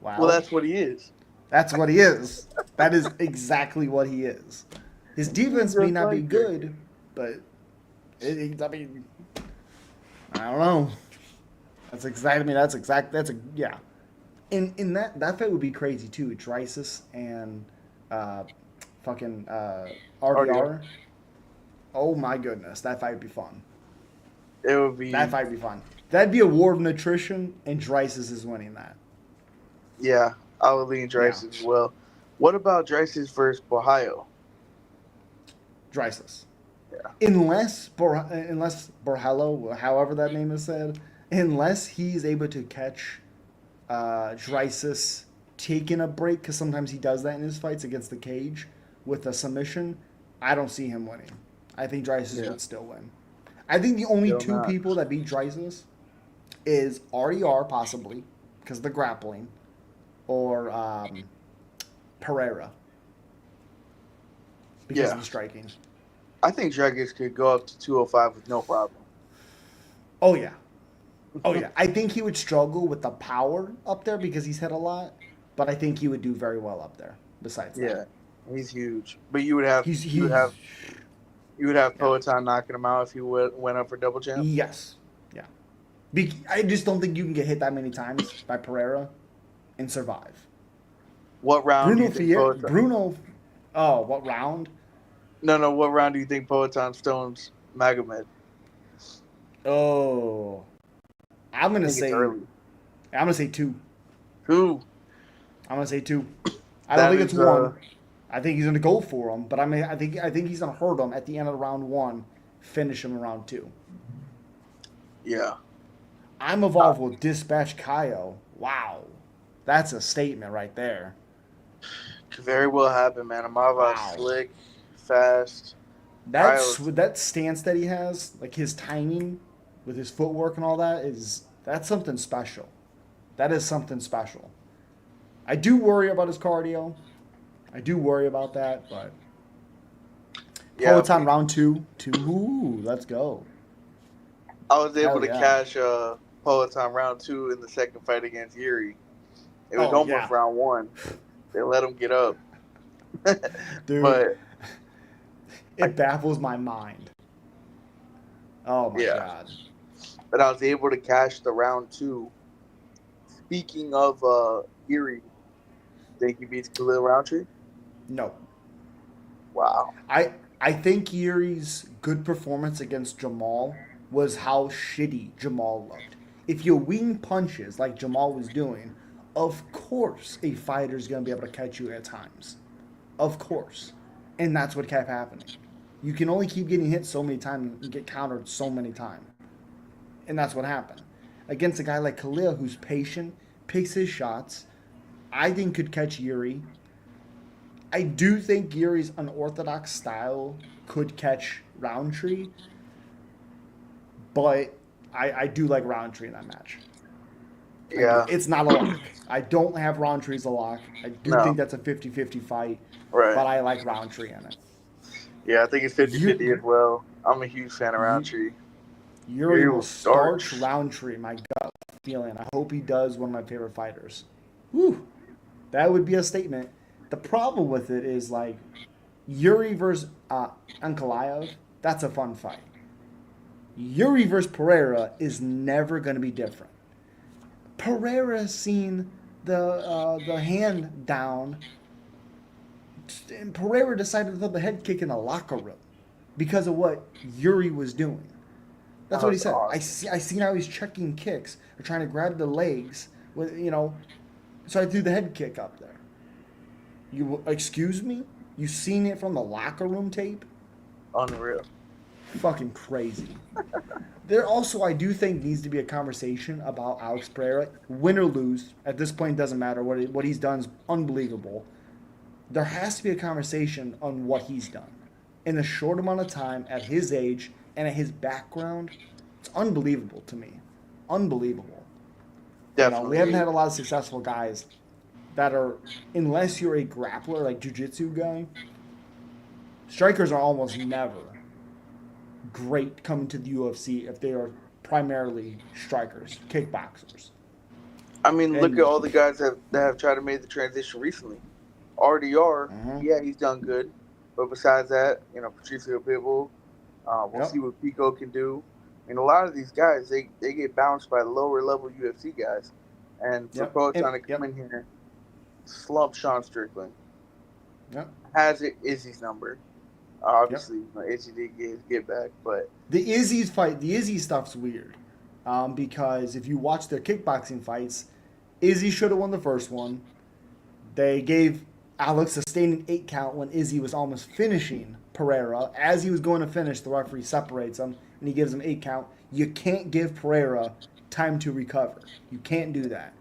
Speaker 1: Wow.
Speaker 3: Well, that's what he is.
Speaker 1: That's what he is. That is exactly what he is. His defense may not be good, but I mean, I don't know. Yeah. In that fight would be crazy too. Drysis and RDR. Oh my goodness, that fight would be fun.
Speaker 3: It would be.
Speaker 1: That fight would be fun. That'd be a war of nutrition, and Drysis is winning that.
Speaker 3: Yeah, I would lean Drysis as well. What about Drysis versus Ohio?
Speaker 1: Drysis.
Speaker 3: Yeah.
Speaker 1: Unless Borhello, however that name is said, unless he's able to catch Drysis taking a break, because sometimes he does that in his fights against the cage with a submission, I don't see him winning. I think Drysis would still win. I think the only two people that beat Drysis is RDR, possibly, because of the grappling, or Pereira. Because of the striking.
Speaker 3: I think Drysis could go up to 205 with no problem.
Speaker 1: Oh, yeah. Oh yeah, I think he would struggle with the power up there because he's hit a lot, but I think he would do very well up there. Besides that,
Speaker 3: Yeah, he's huge. But
Speaker 1: he's
Speaker 3: you would have
Speaker 1: yeah.
Speaker 3: Poetan knocking him out if he went up for double champ.
Speaker 1: Yes, yeah. I just don't think you can get hit that many times by Pereira and survive.
Speaker 3: What round do you think Poetan?
Speaker 1: Bruno. Oh, what round?
Speaker 3: No. What round do you think Poetan stones Magomed?
Speaker 1: Oh, I'm
Speaker 3: I
Speaker 1: gonna
Speaker 3: think it's
Speaker 1: say.
Speaker 3: early.
Speaker 1: I'm gonna say two.
Speaker 3: Who?
Speaker 1: I'm gonna say two. I don't think it's one. I think he's gonna go for him, but I think he's gonna hurt him at the end of round one, finish him in round two.
Speaker 3: Yeah.
Speaker 1: I'm involved with Dispatch Kaio. Wow, that's a statement right there.
Speaker 3: Could very well happen, man. Amava's
Speaker 1: Wow.
Speaker 3: slick, fast.
Speaker 1: That stance that he has, like his timing with his footwork and all that, that's something special. That is something special. I do worry about his cardio. I do worry about that, but
Speaker 3: Yeah,
Speaker 1: Poetan round two. Ooh, let's go.
Speaker 3: I was able
Speaker 1: Hell
Speaker 3: to
Speaker 1: yeah.
Speaker 3: cash Poetan round 2 in the second fight against Yuri. It was almost round 1. They let him get up.
Speaker 1: Dude,
Speaker 3: but
Speaker 1: it baffles my mind. Oh my god.
Speaker 3: But I was able to cash the round 2. Speaking of Yuri, think he beats Khalil Roundtree?
Speaker 1: No.
Speaker 3: Wow.
Speaker 1: I think Yuri's good performance against Jamal was how shitty Jamal looked. If you wing punches like Jamal was doing, of course a fighter's going to be able to catch you at times. Of course. And that's what kept happening. You can only keep getting hit so many times and get countered so many times. And that's what happened. Against a guy like Khalil who's patient, picks his shots, I think could catch Yuri. I do think Yuri's unorthodox style could catch Roundtree, but I do like Roundtree in that match.
Speaker 3: Yeah.
Speaker 1: It's not a lock. I don't have Roundtree as a lock. I do think that's a 50-50 fight, but I like Roundtree in it.
Speaker 3: Yeah, I think it's 50-50 as well. I'm a huge fan of Roundtree.
Speaker 1: Yuri will starch Roundtree, my gut feeling. I hope he does, one of my favorite fighters. Whew. That would be a statement. The problem with it is, like, Yuri versus Ankalaev, that's a fun fight. Yuri versus Pereira is never going to be different. Pereira seen the hand down, and Pereira decided to throw the head kick in the locker room because of what Yuri was doing. That's what he said. Awesome. I seen how he's checking kicks or trying to grab the legs with, so I threw the head kick up there. You excuse me? You seen it from the locker room tape?
Speaker 3: Unreal.
Speaker 1: Fucking crazy. There also, I do think, needs to be a conversation about Alex Pereira. Win or lose, at this point, doesn't matter. What he's done is unbelievable. There has to be a conversation on what he's done. In a short amount of time, at his age, and at his background, it's unbelievable to me. Unbelievable.
Speaker 3: Definitely.
Speaker 1: We haven't had a lot of successful guys that are, unless you're a grappler, like jiu-jitsu guy, strikers are almost never great coming to the UFC if they are primarily strikers, kickboxers.
Speaker 3: I mean, look at all the guys that have tried to make the transition recently. RDR, yeah, he's done good. But besides that, Patricio Pitbull, we'll see what Pico can do. I mean, a lot of these guys, they get bounced by lower-level UFC guys. And for Poetan to come in here, slump Sean Strickland. Has Izzy's number. Obviously, Izzy did get his get back, but
Speaker 1: the Izzy stuff's weird, because if you watch their kickboxing fights, Izzy should have won the first one. They gave Alex a standing 8 count when Izzy was almost finishing Pereira. As he was going to finish, the referee separates him and he gives him 8 count. You can't give Pereira time to recover. You can't do that.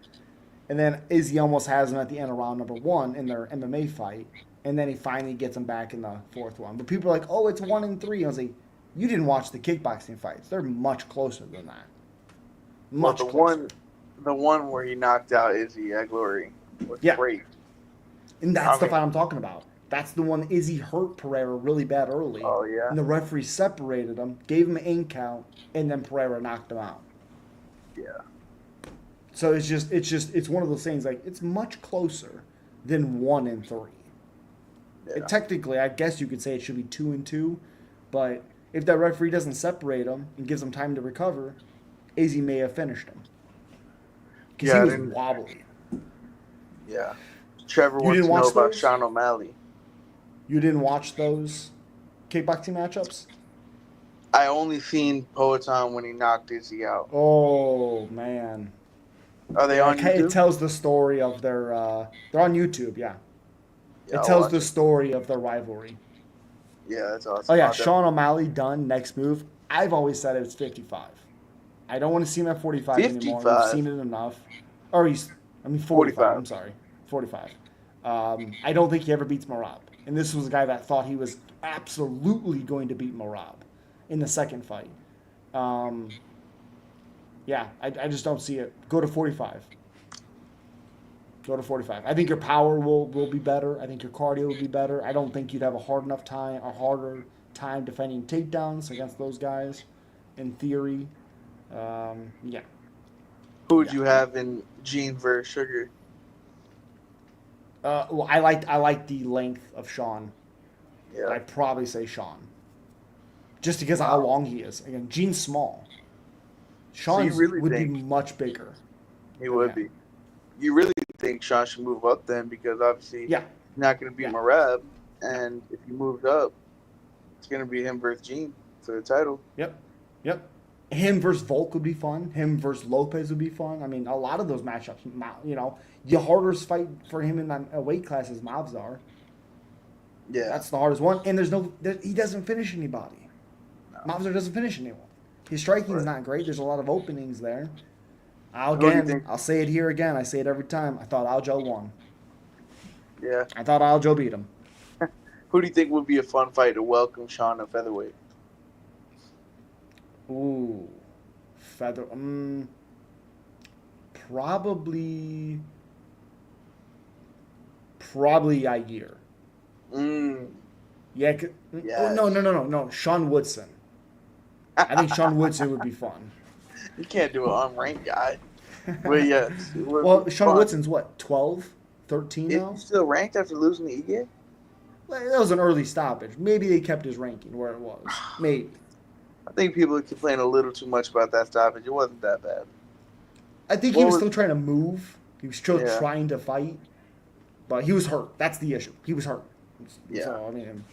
Speaker 1: And then Izzy almost has him at the end of round number 1 in their MMA fight. And then he finally gets him back in the 4th one. But people are like, oh, it's 1 and 3. I was like, you didn't watch the kickboxing fights. They're much closer than that. Much closer.
Speaker 3: The one where he knocked out Izzy at Glory was great.
Speaker 1: And that's the fight I'm talking about. That's the one Izzy hurt Pereira really bad early.
Speaker 3: Oh, yeah.
Speaker 1: And the referee separated him, gave him an 8 count, and then Pereira knocked him out.
Speaker 3: Yeah.
Speaker 1: So it's one of those things, like, it's much closer than 1 and 3.
Speaker 3: Yeah.
Speaker 1: Technically, I guess you could say it should be 2 and 2, but if that referee doesn't separate them and gives them time to recover, Izzy may have finished him because he was wobbly.
Speaker 3: Yeah. Trevor
Speaker 1: You
Speaker 3: wants
Speaker 1: didn't
Speaker 3: to know
Speaker 1: watch
Speaker 3: about
Speaker 1: those?
Speaker 3: Sean O'Malley.
Speaker 1: You didn't watch those kickboxing matchups?
Speaker 3: I only seen Poetan when he knocked Izzy out.
Speaker 1: Oh man,
Speaker 3: Are they on
Speaker 1: it
Speaker 3: YouTube?
Speaker 1: tells the story of their. They're on YouTube, yeah.
Speaker 3: Yeah,
Speaker 1: It
Speaker 3: I'll
Speaker 1: tells
Speaker 3: watch
Speaker 1: the
Speaker 3: it.
Speaker 1: story of their rivalry.
Speaker 3: Yeah, that's awesome.
Speaker 1: Oh yeah, Sean O'Malley done next move. I've always said it was 55. I don't want to see him at 45 anymore. We've
Speaker 3: 55?
Speaker 1: seen it enough. Or 45.
Speaker 3: 45.
Speaker 1: I'm sorry, 45. I don't think he ever beats Marab. And this was a guy that thought he was absolutely going to beat Marab in the second fight. Yeah, I just don't see it. Go to 45. Go to 45. I think your power will be better. I think your cardio will be better. I don't think you'd have a harder time defending takedowns against those guys, in theory. Yeah.
Speaker 3: Who would you have in Gene versus Sugar?
Speaker 1: Well, I like the length of Sean.
Speaker 3: Yeah.
Speaker 1: I'd probably say Sean. Just because of how long he is. Again, Gene's small. Sean would be much bigger.
Speaker 3: He would be. You really think Sean should move up then, because obviously he's not going to beat Marab, and if he moves up, it's going to be him versus Gene for the title.
Speaker 1: Yep. Him versus Volk would be fun. Him versus Lopez would be fun. I mean, a lot of those matchups, the hardest fight for him in that weight class is Mavzar.
Speaker 3: Yeah.
Speaker 1: That's the hardest one. And he doesn't finish anybody. No. Mavzar doesn't finish anyone. His striking is not great. There's a lot of openings there. I'll say it here again. I say it every time. I thought Aljo won.
Speaker 3: Yeah.
Speaker 1: I thought Aljo beat him.
Speaker 3: Who do you think would be a fun fight to welcome Sean to featherweight?
Speaker 1: Ooh, probably Yair. Yeah. Yes. No. Sean Woodson. I think Sean Woodson would be fun.
Speaker 3: You can't do an unranked guy. But yes.
Speaker 1: Well, Sean Woodson's what, 12, 13 now?
Speaker 3: Is he still ranked after losing to Ige?
Speaker 1: Well, that was an early stoppage. Maybe they kept his ranking where it was. Maybe.
Speaker 3: I think people complain a little too much about that stoppage. It wasn't that bad.
Speaker 1: I think he was still trying to move. He was still trying to fight. But he was hurt. That's the issue. He was hurt.
Speaker 3: Yeah.
Speaker 1: So, I mean,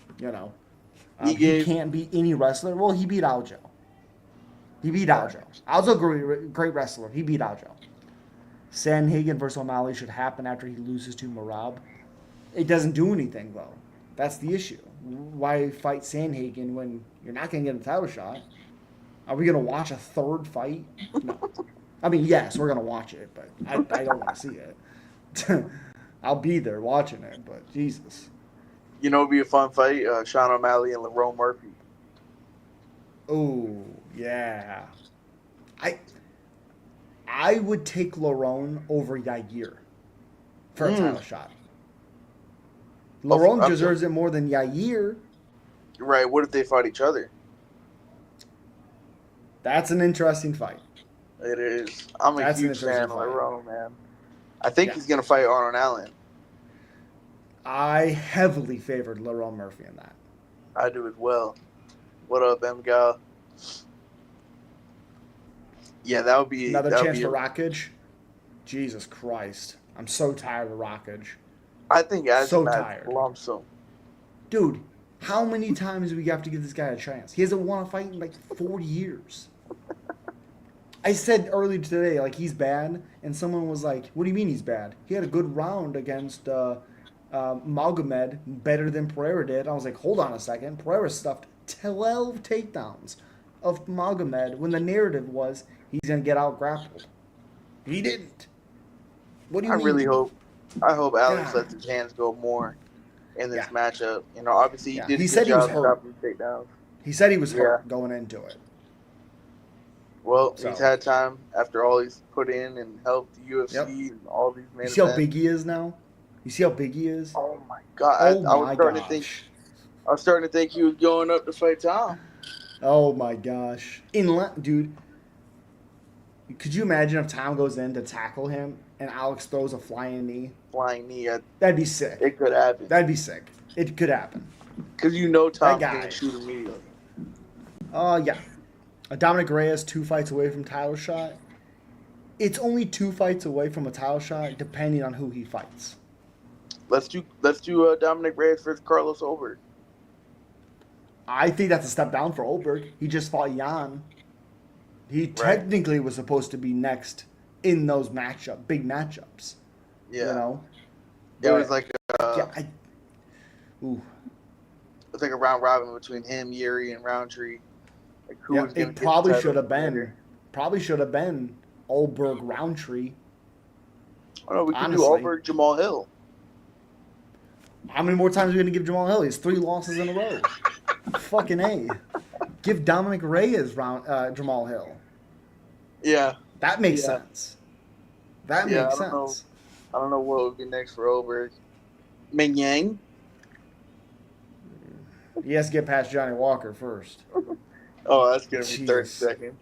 Speaker 1: he can't beat any wrestler. Well, he beat Aljo. Aljo, great wrestler. He beat Aljo. Sanhagen versus O'Malley should happen after he loses to Marab. It doesn't do anything, though. That's the issue. Why fight Sanhagen when you're not going to get a title shot? Are we going to watch a third fight? No. I mean, yes, we're going to watch it, but I don't want to see it. I'll be there watching it, but Jesus.
Speaker 3: It would be a fun fight, Sean O'Malley and Lerone Murphy.
Speaker 1: Oh, yeah. I would take Lerone over Yair for a title shot. Lerone deserves it more than Yair.
Speaker 3: Right. What if they fought each other?
Speaker 1: That's an interesting fight.
Speaker 3: It is. I'm a huge fan of Lerone, man. I think he's going to fight Arnold Allen.
Speaker 1: I heavily favored Lerone Murphy in that.
Speaker 3: I do as well. What up, M-Gal? Yeah, that would be...
Speaker 1: Another chance for Rockage? Jesus Christ. I'm so tired of Rockage.
Speaker 3: I think Azamat lumps him.
Speaker 1: Dude, how many times do we have to give this guy a chance? He hasn't won a fight in like 40 years. I said earlier today, like, he's bad, and someone was like, what do you mean he's bad? He had a good round against Magomed, better than Pereira did. I was like, hold on a second. Pereira stuffed 12 takedowns of Magomed when the narrative was he's going to get out grappled. He didn't. What do you mean?
Speaker 3: I hope Alex lets his hands go more in this matchup. Obviously he did a good job stopping takedowns.
Speaker 1: He said he was hurt going into it.
Speaker 3: Well, he's had time after all he's put in and helped the UFC and all these main events.
Speaker 1: You see how big he is now? You see how big he is?
Speaker 3: Oh my God! I was starting to think he was going up to fight Tom.
Speaker 1: Oh my gosh! Dude, Could you imagine if Tom goes in to tackle him and Alex throws a flying knee?
Speaker 3: Flying knee.
Speaker 1: That'd be sick.
Speaker 3: It could happen.
Speaker 1: That'd be sick. It could happen.
Speaker 3: Because you know Tom's
Speaker 1: That guy.
Speaker 3: going to shoot immediately.
Speaker 1: Yeah. Dominic Reyes 2 fights away from title shot. It's only 2 fights away from a title shot, depending on who he fights.
Speaker 3: Let's do Dominic Reyes versus Carlos Oberg.
Speaker 1: I think that's a step down for Oberg. He just fought Jan. He technically was supposed to be next in those big matchups.
Speaker 3: Yeah.
Speaker 1: You know?
Speaker 3: It was like
Speaker 1: it
Speaker 3: was like a round robin between him, Yuri, and Roundtree. Like
Speaker 1: it probably should have been. Probably should have been Oberg Roundtree.
Speaker 3: Oh no, we can
Speaker 1: Honestly.
Speaker 3: do Oberg Jamal Hill.
Speaker 1: How many more times are we going to give Jamal Hill? He has 3 losses in a row. Fucking A. Give Dominic Reyes Jamal Hill.
Speaker 3: Yeah.
Speaker 1: That makes sense. That makes sense.
Speaker 3: I don't know what would be next for Oberg. Ming Yang?
Speaker 1: He has to get past Johnny Walker first.
Speaker 3: Oh, that's going to be 30 seconds.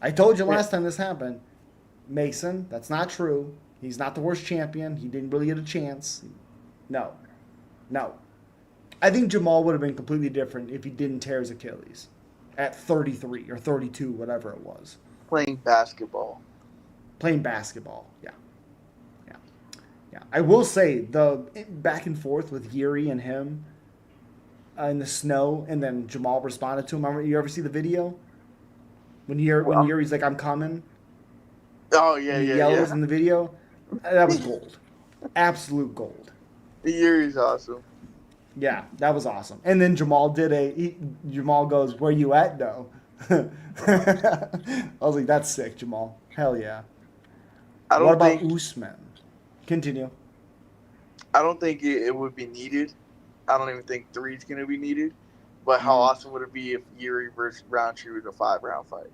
Speaker 1: I told you last time this happened. Mason, that's not true. He's not the worst champion. He didn't really get a chance. No. I think Jamal would have been completely different if he didn't tear his Achilles at 33 or 32, whatever it was.
Speaker 3: Playing basketball,
Speaker 1: yeah. I will say the back and forth with Yuri and him in the snow, and then Jamal responded to him. You ever see the video when Yuri's like, "I'm coming"?
Speaker 3: Oh yeah,
Speaker 1: he yells in the video. That was gold, absolute gold.
Speaker 3: Yuri's awesome.
Speaker 1: Yeah, that was awesome. And then Jamal Jamal goes, "Where you at, though?" I was like, "That's sick, Jamal. Hell yeah." What about Usman? Continue.
Speaker 3: I don't think it would be needed. I don't even think 3 is going to be needed. But how awesome would it be if Yuri versus Roundtree was a 5-round fight?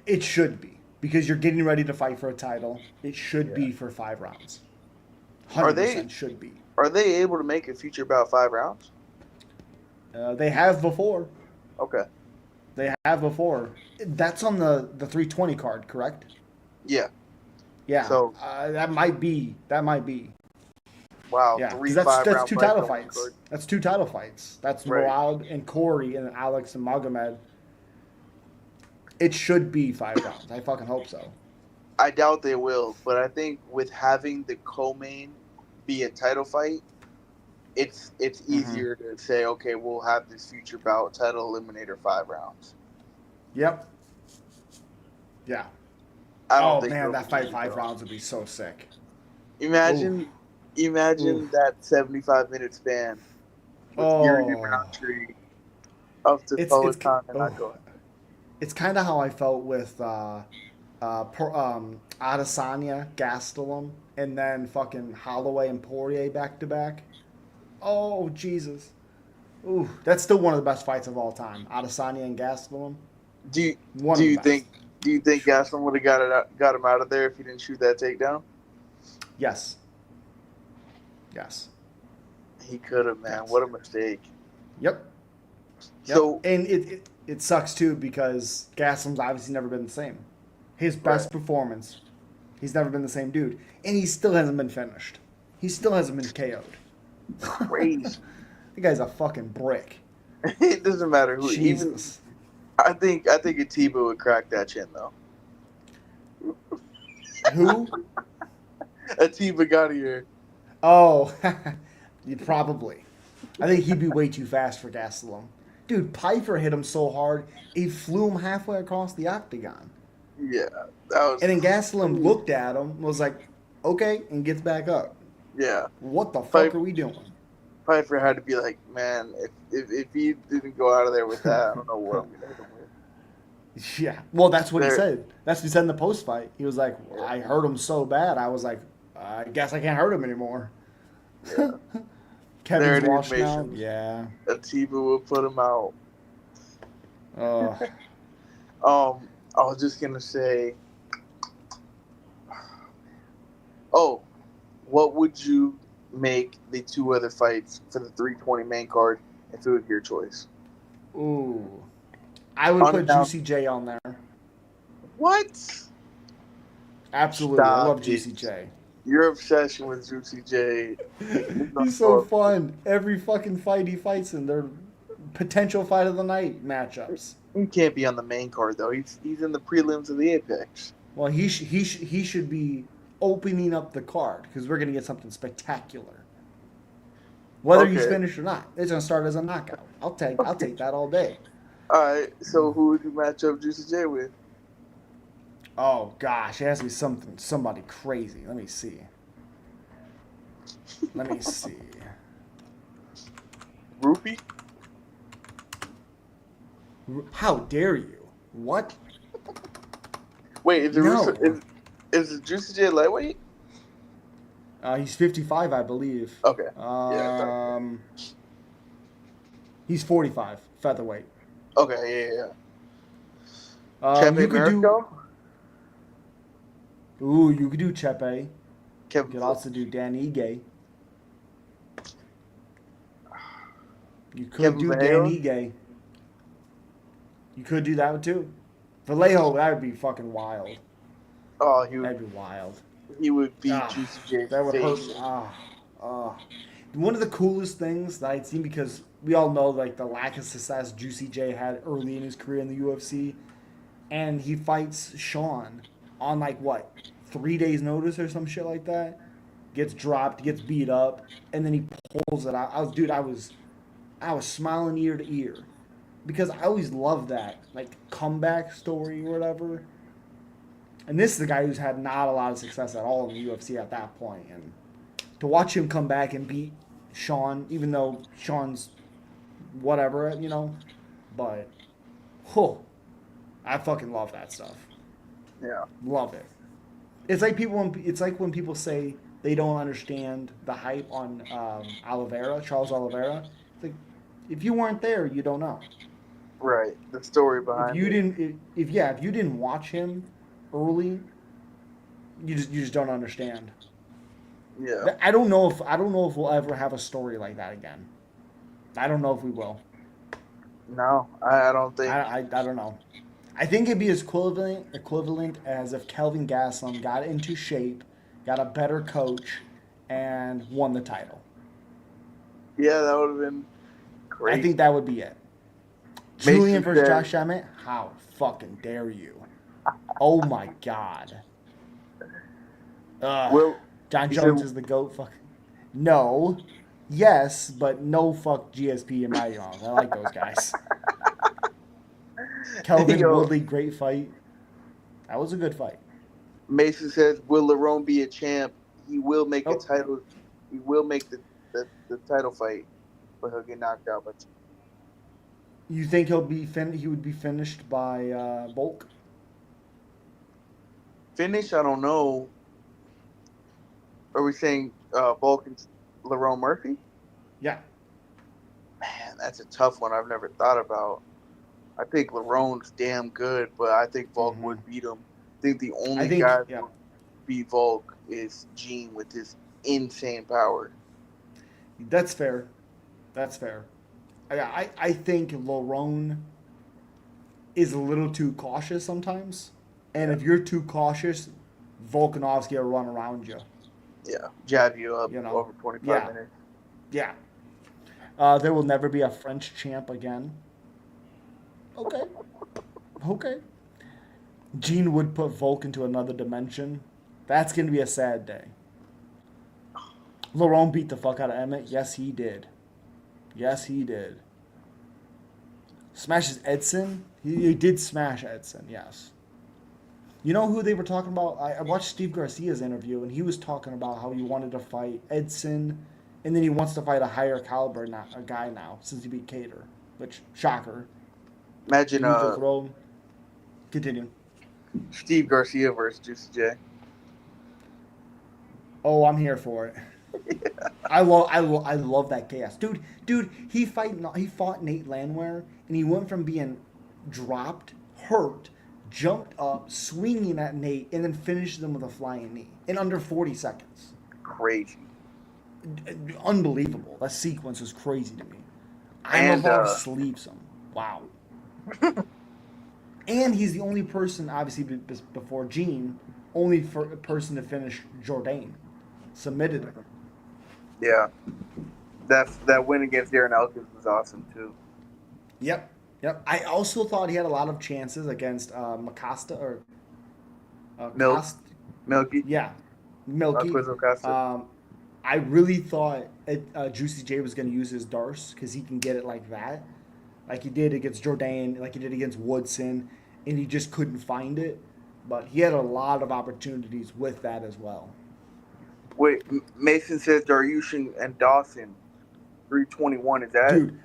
Speaker 1: It should be, because you're getting ready to fight for a title. It should be for 5 rounds. 100% should be.
Speaker 3: Are they able to make a feature about 5 rounds?
Speaker 1: They have before.
Speaker 3: Okay.
Speaker 1: They have before. That's on the 320 card, correct?
Speaker 3: Yeah.
Speaker 1: Yeah.
Speaker 3: So
Speaker 1: that might be.
Speaker 3: Wow.
Speaker 1: Yeah.
Speaker 3: 3
Speaker 1: That's
Speaker 3: 5-round
Speaker 1: 2
Speaker 3: fights
Speaker 1: title
Speaker 3: on
Speaker 1: fights.
Speaker 3: the card.
Speaker 1: That's 2 title fights. That's Murad and Corey and Alex and Magomed. It should be 5 rounds. I fucking hope so.
Speaker 3: I doubt they will, but I think with having the co-main be a title fight, it's easier to say, okay, we'll have this future bout title eliminator 5 rounds.
Speaker 1: Yep. Yeah. That fight 5 rounds would be so sick.
Speaker 3: Imagine that 75-minute span with Yuri and Roundtree up to Peloton and not going.
Speaker 1: It's kind of how I felt with Adesanya, Gastelum, and then fucking Holloway and Poirier back to back. Oh, Jesus. Ooh, that's still one of the best fights of all time. Adesanya and Gastelum.
Speaker 3: Do you think Gastelum would have got him out of there if he didn't shoot that takedown?
Speaker 1: Yes.
Speaker 3: He could have, man. What a mistake.
Speaker 1: Yep. So, and it sucks too, because Gastelum's obviously never been the same. His best performance, he's never been the same dude, and he still hasn't been finished. He still hasn't been KO'd.
Speaker 3: Crazy.
Speaker 1: The guy's a fucking brick.
Speaker 3: It doesn't matter who.
Speaker 1: Jesus.
Speaker 3: I think Atiba would crack that chin though.
Speaker 1: Who?
Speaker 3: Atiba Gaudier.
Speaker 1: Oh, probably. I think he'd be way too fast for Gastelum. Dude, Piper hit him so hard, he flew him halfway across the octagon.
Speaker 3: Yeah, that was.
Speaker 1: And then Gastelum looked at him, was like, "Okay," and gets back up.
Speaker 3: Yeah.
Speaker 1: What the fuck are we doing?
Speaker 3: Piper had to be like, man, if he didn't go out of there with that, I don't know what I'm gonna hit him with.
Speaker 1: Yeah. Well, that's what he said. That's what he said in the post fight. He was like, I hurt him so bad. I was like, I guess I can't hurt him anymore.
Speaker 3: Yeah.
Speaker 1: Kevin's washing out. Yeah.
Speaker 3: Atiba will put him out.
Speaker 1: Oh.
Speaker 3: I was just gonna say. Oh, what would you make the 2 other fights for the 320 main card if it was your choice?
Speaker 1: Ooh. I would put Juicy J on there.
Speaker 3: What?
Speaker 1: Absolutely. I love
Speaker 3: Stop
Speaker 1: Juicy
Speaker 3: it.
Speaker 1: J.
Speaker 3: Your obsession with Juicy J is
Speaker 1: He's so
Speaker 3: unfair.
Speaker 1: fun. Every fucking fight he fights in, they're potential fight of the night matchups.
Speaker 3: He can't be on the main card though. He's in the prelims of the Apex.
Speaker 1: Well, he should be opening up the card because we're gonna get something spectacular. Whether he's
Speaker 3: Okay.
Speaker 1: finished or not, it's gonna start as a knockout. I'll take that all day.
Speaker 3: All right. So who would you match up Juicy J with?
Speaker 1: Oh gosh, it has to be somebody crazy. Let me see.
Speaker 3: Rupee?
Speaker 1: How dare you? What?
Speaker 3: Wait,
Speaker 1: No.
Speaker 3: Is Juicy J lightweight?
Speaker 1: He's 55, I believe.
Speaker 3: Okay. Yeah.
Speaker 1: He's 45, featherweight.
Speaker 3: Okay. Yeah.
Speaker 1: You could
Speaker 3: Mariko?
Speaker 1: you could do Chepe.
Speaker 3: Kevin.
Speaker 1: You could also do Dan Ige. You could
Speaker 3: Kevin
Speaker 1: do
Speaker 3: Vallejo?
Speaker 1: Dan Ige. You could do that one too. Vallejo, that would be fucking wild.
Speaker 3: Oh,
Speaker 1: That'd be wild.
Speaker 3: he would beat Juicy J's
Speaker 1: That would
Speaker 3: face.
Speaker 1: hurt. One of the coolest things that I'd seen, because we all know like the lack of success Juicy J had early in his career in the UFC, and he fights Sean on like what 3 days notice or some shit like that. Gets dropped, gets beat up, and then he pulls it out. I was smiling ear to ear because I always loved that like comeback story or whatever. And this is the guy who's had not a lot of success at all in the UFC at that point. And to watch him come back and beat Sean, even though Sean's whatever, but, I fucking love that stuff.
Speaker 3: Yeah.
Speaker 1: Love it. It's like when people say they don't understand the hype on Charles Oliveira. It's like, if you weren't there, you don't know.
Speaker 3: Right. The story behind
Speaker 1: If you didn't watch him early, you just don't understand.
Speaker 3: Yeah.
Speaker 1: I don't know if we'll ever have a story like that again. I don't know if we will.
Speaker 3: No, I don't think.
Speaker 1: I don't know. I think it'd be as equivalent as if Kelvin Gastelum got into shape, got a better coach, and won the title.
Speaker 3: Yeah, that would have been great.
Speaker 1: I think that would be it. Julian versus Josh Emmett? How fucking dare you? Oh my god. John Jones is the GOAT. Fuck. No. Yes, but no fuck GSP and Matty Long. I like those guys. Kelvin Woodley, great fight. That was a good fight.
Speaker 3: Mason says, "Will Lerone be a champ? He will make a title. He will make the title fight, but he'll get knocked out." But
Speaker 1: you think he would be finished by Volk?
Speaker 3: Finish? I don't know. Are we saying Volk and Lerone Murphy?
Speaker 1: Yeah.
Speaker 3: Man, that's a tough one. I've never thought about. I think Lerone's damn good, but I think Volk would beat him. I think the only guy who would beat Volk is Gene with his insane power.
Speaker 1: That's fair. I think Lerone is a little too cautious sometimes. And if you're too cautious, Volkanovski will run around you.
Speaker 3: Yeah, jab you up over 25 minutes.
Speaker 1: Yeah. There will never be a French champ again. Okay. Gene would put Volk into another dimension. That's going to be a sad day. Lerone beat the fuck out of Emmett. Yes, he did. Smashes Edson. He did smash Edson, yes. You know who they were talking about? I watched Steve Garcia's interview, and he was talking about how he wanted to fight Edson, and then he wants to fight a higher caliber guy now, since he beat Cater. Which, shocker.
Speaker 3: Imagine
Speaker 1: Continue.
Speaker 3: Steve Garcia versus Juicy J.
Speaker 1: Oh, I'm here for it. Yeah. I love that chaos, dude. He fought Nate Landwehr, and he went from being dropped, hurt, jumped up, swinging at Nate, and then finished him with a flying knee in under 40 seconds.
Speaker 3: Crazy.
Speaker 1: Unbelievable. That sequence is crazy to me. Imavov sleeps him. Wow. And he's the only person, obviously before Gene, only person to finish Jourdain. Submitted him.
Speaker 3: Yeah. That win against Darren Elkins was awesome too.
Speaker 1: Yep. I also thought he had a lot of chances against Macosta or
Speaker 3: Milky.
Speaker 1: Yeah, Milky.
Speaker 3: Costa.
Speaker 1: I really thought Juicy J was going to use his Darce because he can get it like that, like he did against Jourdain, like he did against Woodson, and he just couldn't find it. But he had a lot of opportunities with that as well.
Speaker 3: Wait, Mason says Dariush and Dawson, 321. Is that?
Speaker 1: Dude,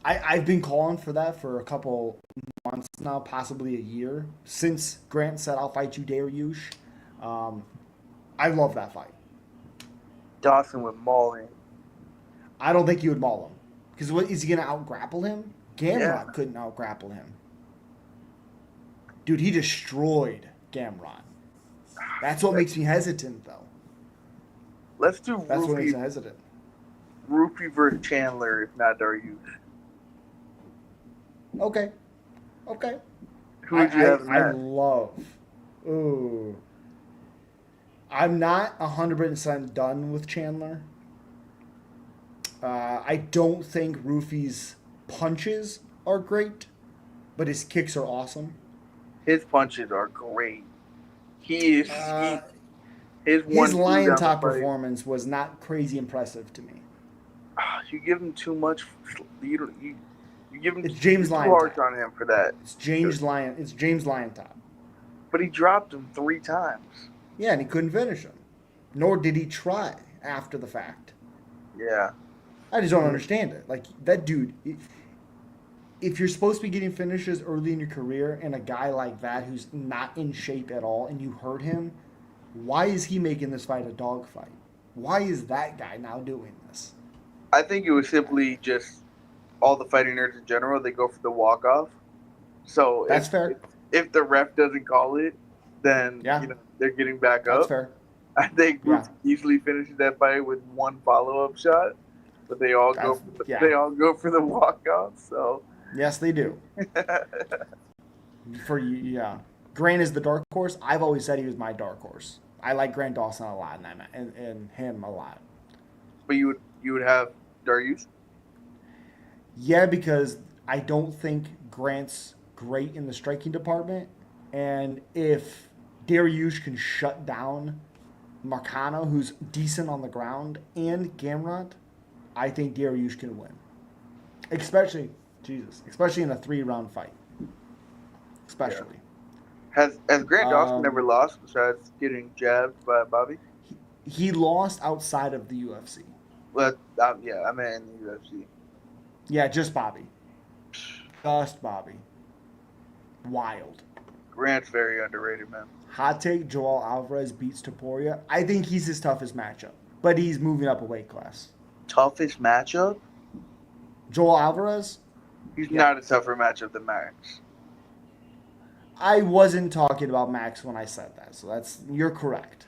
Speaker 1: I've been calling for that for a couple months now, possibly a year, since Grant said, I'll fight you, Dariush. I love that fight.
Speaker 3: Dawson would maul him.
Speaker 1: I don't think he would maul him. Because what is he going to out-grapple him? Gamrot couldn't out-grapple him. Dude, he destroyed Gamrot. That's what makes me hesitant, though.
Speaker 3: Let's do
Speaker 1: That's what makes me hesitant.
Speaker 3: Rupee versus Chandler, if not Dariush.
Speaker 1: Okay.
Speaker 3: Who would you have in that?
Speaker 1: I love. Ooh. I'm not 100% done with Chandler. I don't think Rufy's punches are great, but his kicks are awesome.
Speaker 3: His punches are great. His
Speaker 1: Lion Top performance was not crazy impressive to me.
Speaker 3: You give him too much. You give him
Speaker 1: it's James
Speaker 3: too
Speaker 1: Lion
Speaker 3: hard
Speaker 1: Top.
Speaker 3: on him for that.
Speaker 1: It's James Lion Top.
Speaker 3: But he dropped him 3 times.
Speaker 1: Yeah, and he couldn't finish him. Nor did he try after the fact.
Speaker 3: Yeah.
Speaker 1: I just don't understand it. Like, that dude, if you're supposed to be getting finishes early in your career and a guy like that who's not in shape at all and you hurt him, why is he making this fight a dogfight? Why is that guy now doing this?
Speaker 3: I think it was simply just all the fighting nerds in general, they go for the walk-off. So
Speaker 1: that's fair.
Speaker 3: If the ref doesn't call it, then they're getting back up.
Speaker 1: That's fair.
Speaker 3: I think Bruce easily finishes that fight with 1 follow-up shot, but they all go for the walk-off. So
Speaker 1: yes, they do. Grant is the dark horse. I've always said he was my dark horse. I like Grant Dawson a lot and him a lot.
Speaker 3: But you would have Dariush?
Speaker 1: Yeah, because I don't think Grant's great in the striking department, and if Dariush can shut down Marcano, who's decent on the ground, and Gamrot, I think Dariush can win. Especially in a 3-round fight. Especially.
Speaker 3: Yeah. Has Grant Dawson never lost besides getting jabbed by Bobby?
Speaker 1: He lost outside of the UFC.
Speaker 3: Well, I meant in the UFC.
Speaker 1: Yeah, just Bobby. Just Bobby. Wild.
Speaker 3: Grant's very underrated, man.
Speaker 1: Hot take, Joel Alvarez beats Topuria. I think he's his toughest matchup, but he's moving up a weight class.
Speaker 3: Toughest matchup?
Speaker 1: Joel Alvarez?
Speaker 3: He's not a tougher matchup than Max.
Speaker 1: I wasn't talking about Max when I said that, so you're correct.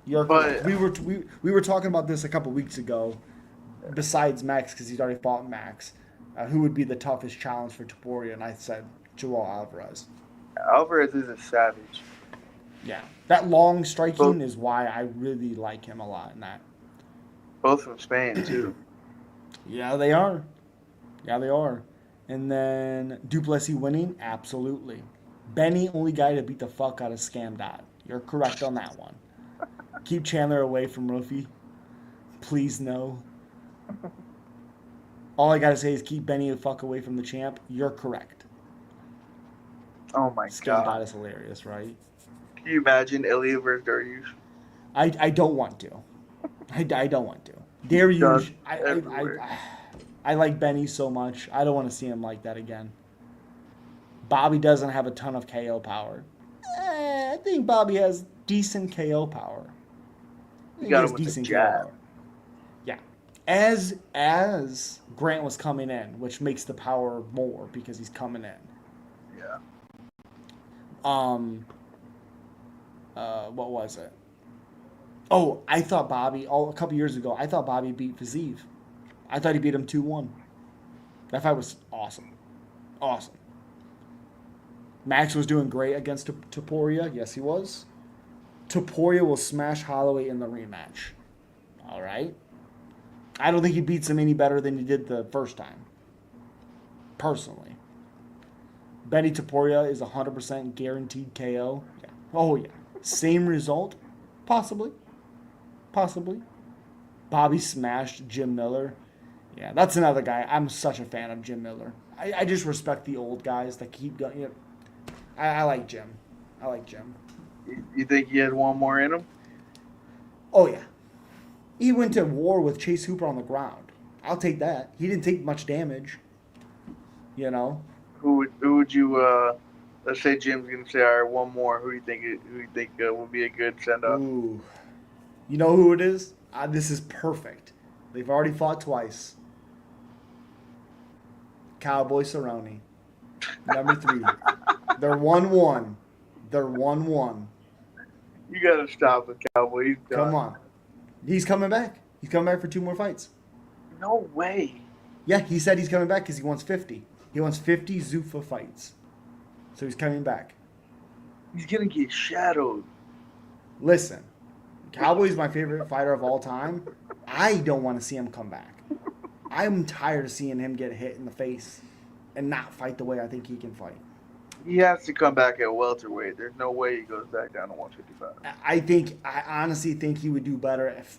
Speaker 1: Correct. We were talking about this a couple weeks ago. Besides Max, because he's already fought Max, who would be the toughest challenge for Topuria? And I said Joel Alvarez.
Speaker 3: Alvarez is a savage.
Speaker 1: Yeah, that long striking is why I really like him a lot in that.
Speaker 3: Both from Spain too.
Speaker 1: Yeah, they are. And then Duplessis winning, absolutely. Benny, only guy to beat the fuck out of Scam Dot. You're correct on that one. Keep Chandler away from Rufy. Please no. All I gotta say is keep Benny the fuck away from the champ. You're correct.
Speaker 3: Oh my
Speaker 1: Scam
Speaker 3: god.
Speaker 1: Dot is hilarious, right?
Speaker 3: Can you imagine Elliot versus Dariush?
Speaker 1: I don't want to. I don't want to. Dariush, I like Benny so much. I don't want to see him like that again. Bobby doesn't have a ton of KO power. I think Bobby has decent KO power.
Speaker 3: He got him with the jab.
Speaker 1: Yeah. As Grant was coming in, which makes the power more because he's coming in.
Speaker 3: Yeah.
Speaker 1: What was it? Oh, I thought Bobby, a couple years ago, I thought Bobby beat Fiziev. I thought he beat him 2-1. That fight was awesome. Awesome. Max was doing great against Topuria. Yes, he was. Topuria will smash Holloway in the rematch. All right. I don't think he beats him any better than he did the first time. Personally. Benny Topuria is 100% guaranteed KO. Yeah. Oh, yeah. Same result? Possibly. Possibly. Bobby smashed Jim Miller. Yeah, that's another guy. I'm such a fan of Jim Miller. I just respect the old guys that keep going. You know, I like Jim. I like Jim.
Speaker 3: You think he had one more in him?
Speaker 1: Oh, yeah. He went to war with Chase Hooper on the ground. I'll take that. He didn't take much damage. You know?
Speaker 3: Who would you, let's say Jim's going to say, all right, one more. Who do you think would be a good send-off?
Speaker 1: Ooh. You know who it is? This is perfect. They've already fought twice. Cowboy Cerrone. Number 3. They're 1-1. They're 1-1.
Speaker 3: You got to stop with Cowboy. He's done.
Speaker 1: Come on. He's coming back. He's coming back for 2 more fights.
Speaker 3: No way.
Speaker 1: Yeah, he said he's coming back because he wants 50. He wants 50 Zuffa fights. So he's coming back.
Speaker 3: He's going to get shadowed.
Speaker 1: Listen, Cowboy's my favorite fighter of all time. I don't want to see him come back. I'm tired of seeing him get hit in the face and not fight the way I think he can fight.
Speaker 3: He has to come back at welterweight. There's no way he goes back down to 155.
Speaker 1: I honestly think he would do better if...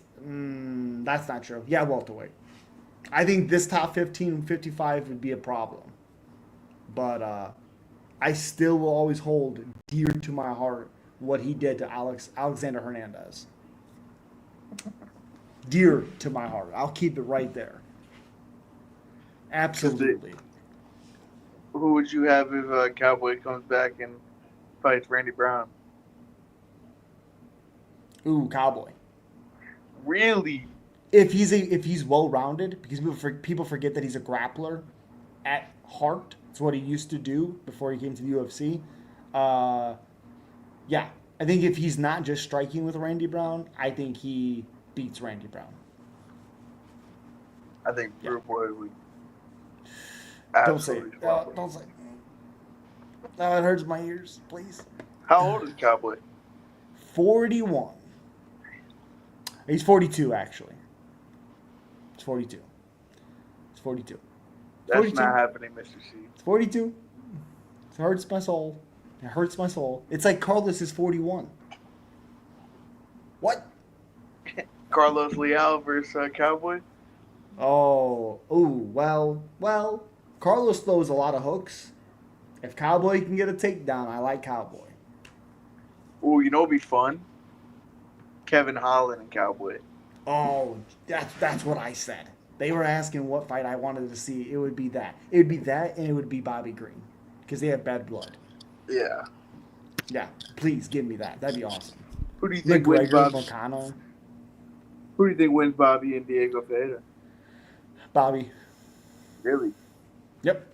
Speaker 1: that's not true. Yeah, welterweight. I think this top 15, 55 would be a problem. But I still will always hold dear to my heart what he did to Alexander Hernandez. Dear to my heart. I'll keep it right there. Absolutely.
Speaker 3: Who would you have if Cowboy comes back and fights Randy Brown?
Speaker 1: Ooh, Cowboy.
Speaker 3: Really?
Speaker 1: If he's well rounded, because people forget that he's a grappler at heart. It's what he used to do before he came to the UFC. Yeah, I think if he's not just striking with Randy Brown, I think he beats Randy Brown.
Speaker 3: I think Brew Boy would.
Speaker 1: Don't say it. Don't say it. No, it hurts my ears. Please.
Speaker 3: How old is Cowboy?
Speaker 1: 41. He's 42, actually. It's 42. It's 42.
Speaker 3: That's
Speaker 1: 42.
Speaker 3: not happening, Mr. C.
Speaker 1: It's 42. It hurts my soul. It hurts my soul. It's like Carlos is 41. What?
Speaker 3: Carlos Leal versus Cowboy?
Speaker 1: Well. Carlos throws a lot of hooks. If Cowboy can get a takedown, I like Cowboy.
Speaker 3: Ooh, you know what'd be fun? Kevin Holland and Cowboy.
Speaker 1: Oh, that's what I said. They were asking what fight I wanted to see. It would be that. It would be that, and it would be Bobby Green. Because they have bad blood.
Speaker 3: Yeah.
Speaker 1: Yeah, please give me that. That'd be awesome.
Speaker 3: Who do you think wins Bobby?
Speaker 1: Volcano.
Speaker 3: Who do you think wins Bobby and Diego Ferreira?
Speaker 1: Bobby.
Speaker 3: Really?
Speaker 1: Yep.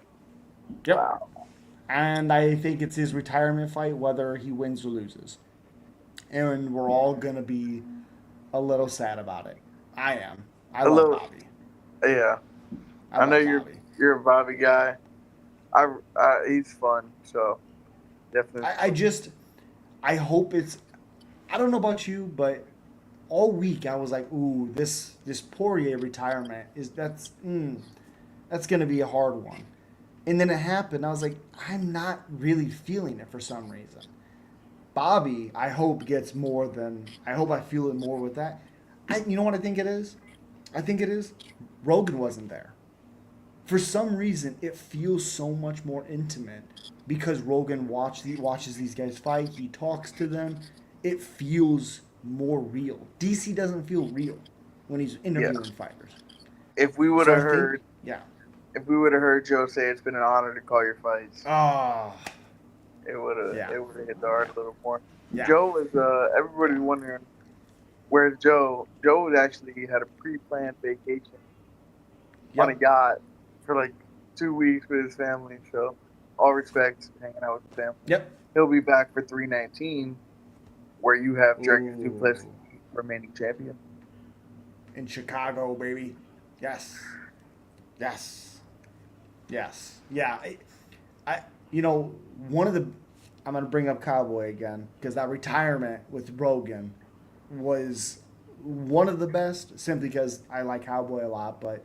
Speaker 3: Wow.
Speaker 1: And I think it's his retirement fight, whether he wins or loses. And we're all going to be a little sad about it. I am. I love Bobby.
Speaker 3: Yeah. I know you're a Bobby guy. He's fun, so definitely.
Speaker 1: I hope it's. I don't know about you, but all week I was like, ooh, this Poirier retirement that's gonna be a hard one. And then it happened. I was like, I'm not really feeling it for some reason. Bobby, I hope I feel it more with that. You know what I think it is? Rogan wasn't there. For some reason, it feels so much more intimate because Rogan watches these guys fight. He talks to them. It feels more real. DC doesn't feel real when he's interviewing fighters.
Speaker 3: If we would have heard,
Speaker 2: if we would have heard Joe say it's been an honor to call your fights,
Speaker 3: it would have hit the heart a little more.
Speaker 1: Yeah.
Speaker 3: Joe is everybody's wondering where's Joe. Joe actually had a pre-planned vacation on a yacht for like 2 weeks with his family. So all respect, hanging out with the family.
Speaker 1: Yep.
Speaker 3: He'll be back for 319, where you have Drake Duplessis remaining champion.
Speaker 1: In Chicago, baby. Yes. Yes. Yes. Yeah. I one of the I'm gonna bring up Cowboy again because that retirement with Rogan was one of the best, simply because I like Cowboy a lot, but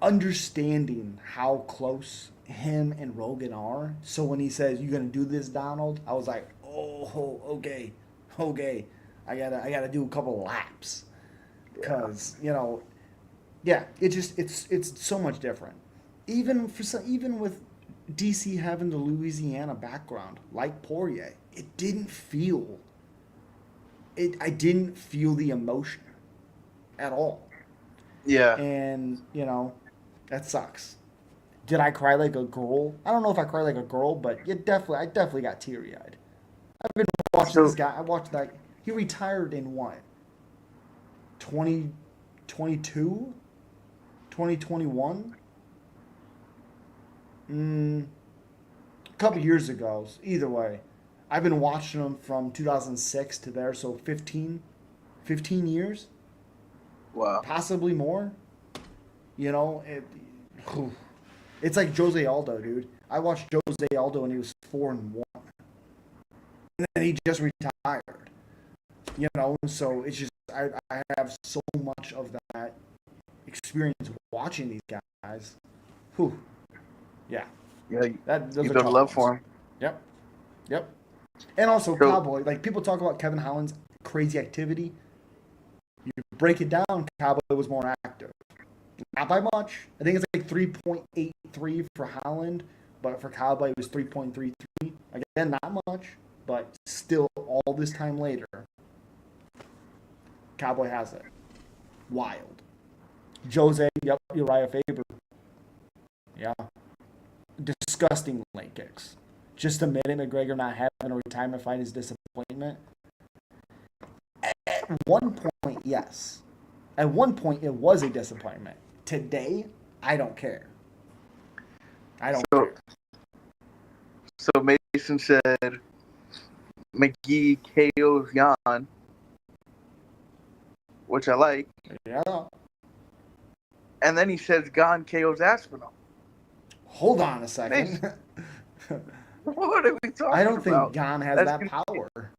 Speaker 1: understanding how close him and Rogan are. So when he says, "You gonna do this, Donald?" I was like, "Oh, okay, okay. I gotta do a couple laps because yeah. It's so much different. Even with DC having the Louisiana background, like Poirier, it didn't feel it. I didn't feel the emotion at all,
Speaker 3: Yeah.
Speaker 1: and that sucks. Did I cry like a girl? I don't know if I cried like a girl, but I definitely got teary eyed. I've been watching this
Speaker 3: So
Speaker 1: guy. I watched that. He retired in what? 2022, 2021. A couple years ago. Either way, I've been watching him from 2006 to there, so 15 years,
Speaker 3: wow.
Speaker 1: possibly more. It's like Jose Aldo, dude. I watched Jose Aldo when he was 4-1, and then he just retired. So it's just I have so much of that experience watching these guys. Whew. Yeah,
Speaker 3: Yeah,
Speaker 1: those
Speaker 3: you
Speaker 1: are
Speaker 3: got
Speaker 1: tough
Speaker 3: love
Speaker 1: ones.
Speaker 3: for him.
Speaker 1: Yep, yep. And also
Speaker 3: So
Speaker 1: Cowboy. Like people talk about Kevin Holland's crazy activity. You break it down, Cowboy was more active. Not by much. I think it's like 3.83 for Holland, but for Cowboy it was 3.33. Again, not much, but still, all this time later, Cowboy has it. Wild. Jose, yep, Uriah Faber. Yeah. Disgusting leg kicks. Just a minute, McGregor not having a retirement fight is disappointment. At one point, yes. At one point, it was a disappointment. Today, I don't care. I don't
Speaker 3: so
Speaker 1: care.
Speaker 3: so Mason said McGee KO's Jan, which I like,
Speaker 1: Yeah.
Speaker 3: and then he says Gon KO's Aspinall.
Speaker 1: Hold on a second.
Speaker 3: What are we talking
Speaker 1: I don't think
Speaker 3: about?
Speaker 1: Gon has
Speaker 3: That's
Speaker 1: that power.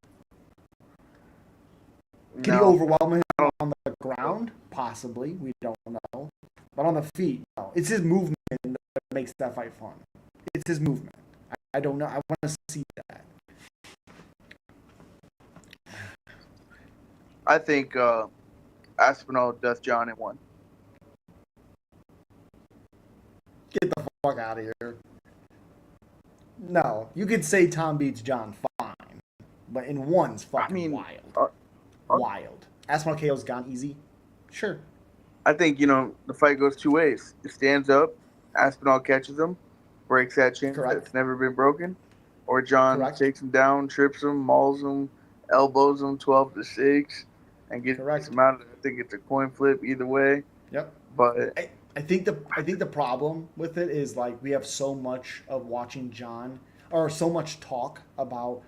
Speaker 1: Can he
Speaker 3: no.
Speaker 1: overwhelm him on the ground? Possibly. We don't know. But on the feet, no. It's his movement that makes that fight fun. It's his movement. I don't know. I want to see that.
Speaker 3: I think Aspinall does John in one.
Speaker 1: Get the fuck out of here. No. You could say Tom beats John fine. But in one's fucking wild. Wild. Aspinall KO's gone easy. Sure.
Speaker 3: I think, the fight goes two ways. It stands up, Aspinall catches him, breaks that chain that's never been broken. Or John takes him down, trips him, mauls him, elbows him 12-6, and gets him out. I think it's a coin flip either way.
Speaker 1: Yep.
Speaker 3: But
Speaker 1: I think the problem with it is, like, we have so much of watching John, or so much talk about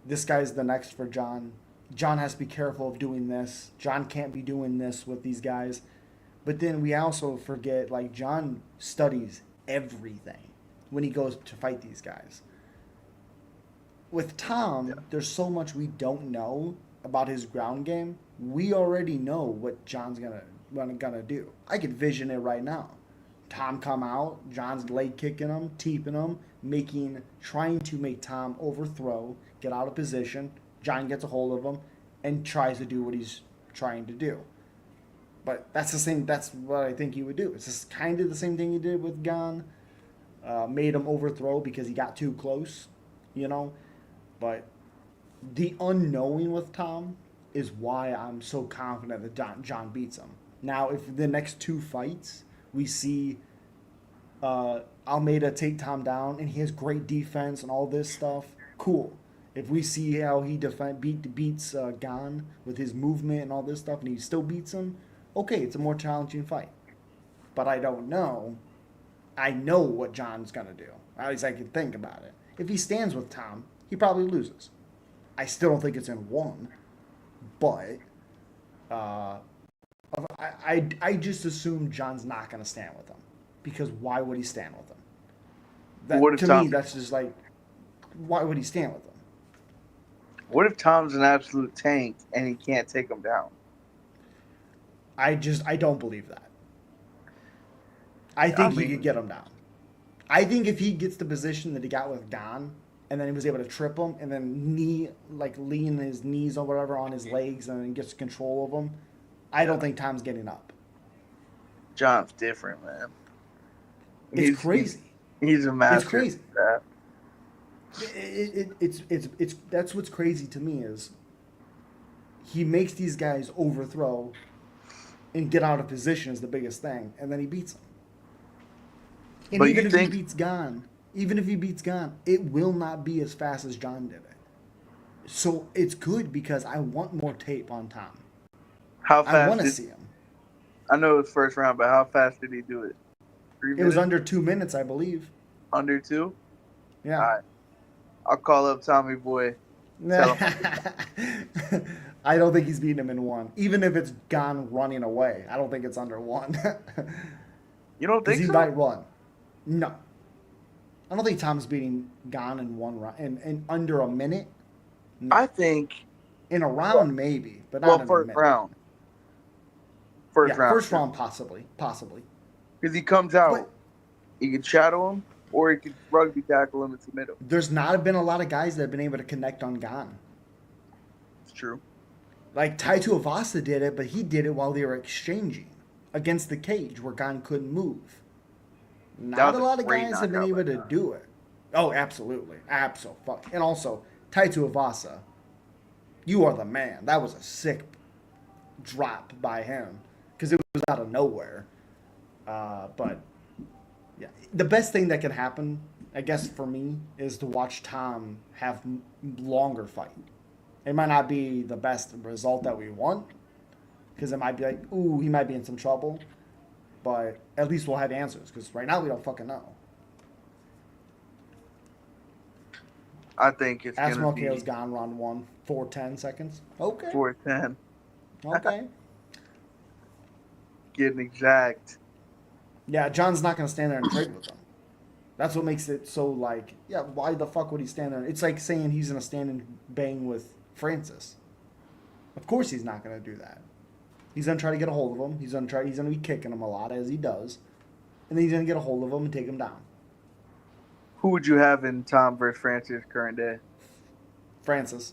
Speaker 1: this guy's the next for John. John has to be careful of doing this. John can't be doing this with these guys. But then we also forget, like, John studies everything when he goes to fight these guys. With Tom, there's so much we don't know about his ground game. We already know what John's gonna do. I could vision it right now. Tom come out, John's leg kicking him, teeping him, trying to make Tom overthrow, get out of position. John gets a hold of him and tries to do what he's trying to do. But that's what I think he would do. It's just kind of the same thing he did with Gon. Made him overthrow because he got too close, But the unknowing with Tom is why I'm so confident that John beats him. Now, if the next two fights we see Almeida take Tom down and he has great defense and all this stuff, cool. If we see how he beats Gon with his movement and all this stuff and he still beats him, okay, it's a more challenging fight. But I don't know. I know what John's going to do. At least I can think about it. If he stands with Tom, he probably loses. I still don't think it's in one. But I just assume John's not going to stand with him. Because why would he stand with him? Me, that's just like, why would he stand with him?
Speaker 3: What if Tom's an absolute tank and he can't take him down?
Speaker 1: I don't believe that. I think he could get him down. I think if he gets the position that he got with Don, and then he was able to trip him, and then lean his knees or whatever on his legs, and then gets control of him, I don't think Tom's getting up.
Speaker 3: John's different, man.
Speaker 1: It's crazy.
Speaker 3: He's a master.
Speaker 1: It's crazy. It's that's what's crazy to me is he makes these guys overthrow and get out of position is the biggest thing, and then he beats them. And
Speaker 3: but
Speaker 1: even if he beats Gon, it will not be as fast as John did it. So it's good because I want more tape on Tom.
Speaker 3: How fast?
Speaker 1: I want to see him.
Speaker 3: I know it was first round, but how fast did he do it? 3 minutes?
Speaker 1: It was under 2 minutes, I believe.
Speaker 3: Under 2?
Speaker 1: Yeah.
Speaker 3: All right. I'll call up Tommy Boy.
Speaker 1: I don't think he's beating him in 1. Even if it's Gon running away, I don't think it's under 1.
Speaker 3: You don't think so?
Speaker 1: He might run. No. I don't think Tom's beating Gon in 1 round. In under a minute? No.
Speaker 3: I think...
Speaker 1: In a round, maybe, but not in a minute.
Speaker 3: Round. First round,
Speaker 1: possibly.
Speaker 3: Because he comes out, he can shadow him, or he can rugby tackle him and submit him.
Speaker 1: There's not been a lot of guys that have been able to connect on Gon.
Speaker 3: It's true.
Speaker 1: Like Taito Avasa did it, but he did it while they were exchanging against the cage where Gon couldn't move. Not a lot of guys have been able to do it. Oh, absolutely. Absolutely. And also, Taito Avasa, you are the man. That was a sick drop by him because it was out of nowhere. But yeah, the best thing that can happen, I guess, for me, is to watch Tom have longer fight. It might not be the best result that we want because it might be like, ooh, he might be in some trouble. But at least we'll have answers because right now we don't fucking know.
Speaker 3: I think it's going to be...
Speaker 1: KO's gone round 1, 4:10 seconds. Okay.
Speaker 3: 4:10.
Speaker 1: Okay.
Speaker 3: Getting exact.
Speaker 1: Yeah, John's not going to stand there and trade with him. That's what makes it so like, yeah, why the fuck would he stand there? It's like saying he's going to stand and bang with Francis. Of course he's not going to do that. He's going to try to get a hold of him. He's going to be kicking him a lot, as he does. And then he's going to get a hold of him and take him down.
Speaker 3: Who would you have in Tom versus Francis current day?
Speaker 1: Francis.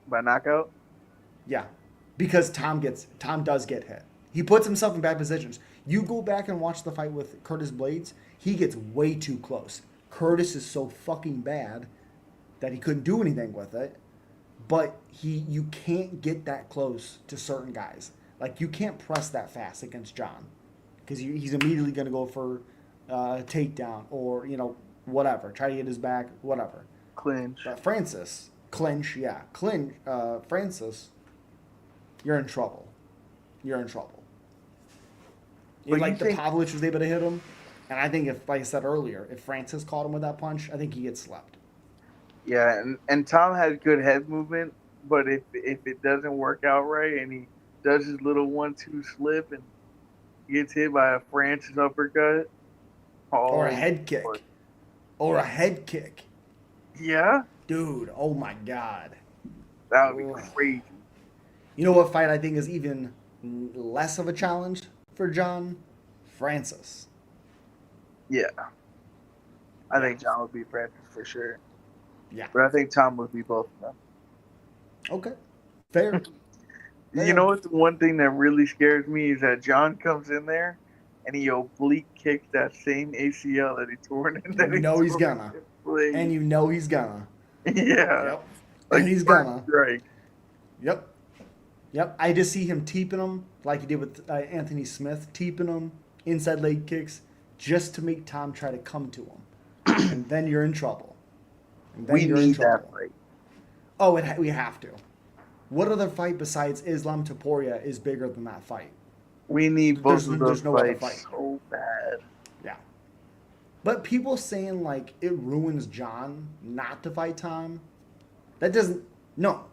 Speaker 3: By knockout?
Speaker 1: Yeah. Because Tom does get hit. He puts himself in bad positions. You go back and watch the fight with Curtis Blades, he gets way too close. Curtis is so fucking bad that he couldn't do anything with it. But you can't get that close to certain guys. Like, you can't press that fast against John. Because he's immediately going to go for a takedown or, whatever. Try to get his back, whatever.
Speaker 3: Clinch.
Speaker 1: But Francis, Francis, you're in trouble. You're in trouble. Pavlovich was able to hit him. And I think like I said earlier, if Francis caught him with that punch, I think he gets slept.
Speaker 3: Yeah, and Tom has good head movement, but if it doesn't work out right and he does his little 1-2 slip and gets hit by a Francis uppercut.
Speaker 1: Or a head kick. Or a head kick.
Speaker 3: Yeah?
Speaker 1: Dude, oh my God.
Speaker 3: That would be crazy.
Speaker 1: You know what fight I think is even less of a challenge for John? Francis.
Speaker 3: Yeah. I think John would beat Francis for sure.
Speaker 1: Yeah.
Speaker 3: But I think Tom would beat both of them.
Speaker 1: Okay. Fair.
Speaker 3: You know what? The one thing that really scares me is that John comes in there and he oblique kicks that same ACL that he tore in.
Speaker 1: You know he's gonna. And you know he's gonna.
Speaker 3: Yeah.
Speaker 1: Yep.
Speaker 3: Like
Speaker 1: and he's gonna.
Speaker 3: Right.
Speaker 1: Yep. I just see him teeping him like he did with Anthony Smith, teeping him, inside leg kicks, just to make Tom try to come to him. And then you're in trouble.
Speaker 3: We need that fight.
Speaker 1: Oh, we have to. What other fight besides Islam Topuria is bigger than that fight?
Speaker 3: We need both of those fights
Speaker 1: fight.
Speaker 3: so bad.
Speaker 1: Yeah. But people saying, like, it ruins John not to fight Tom, that doesn't... No.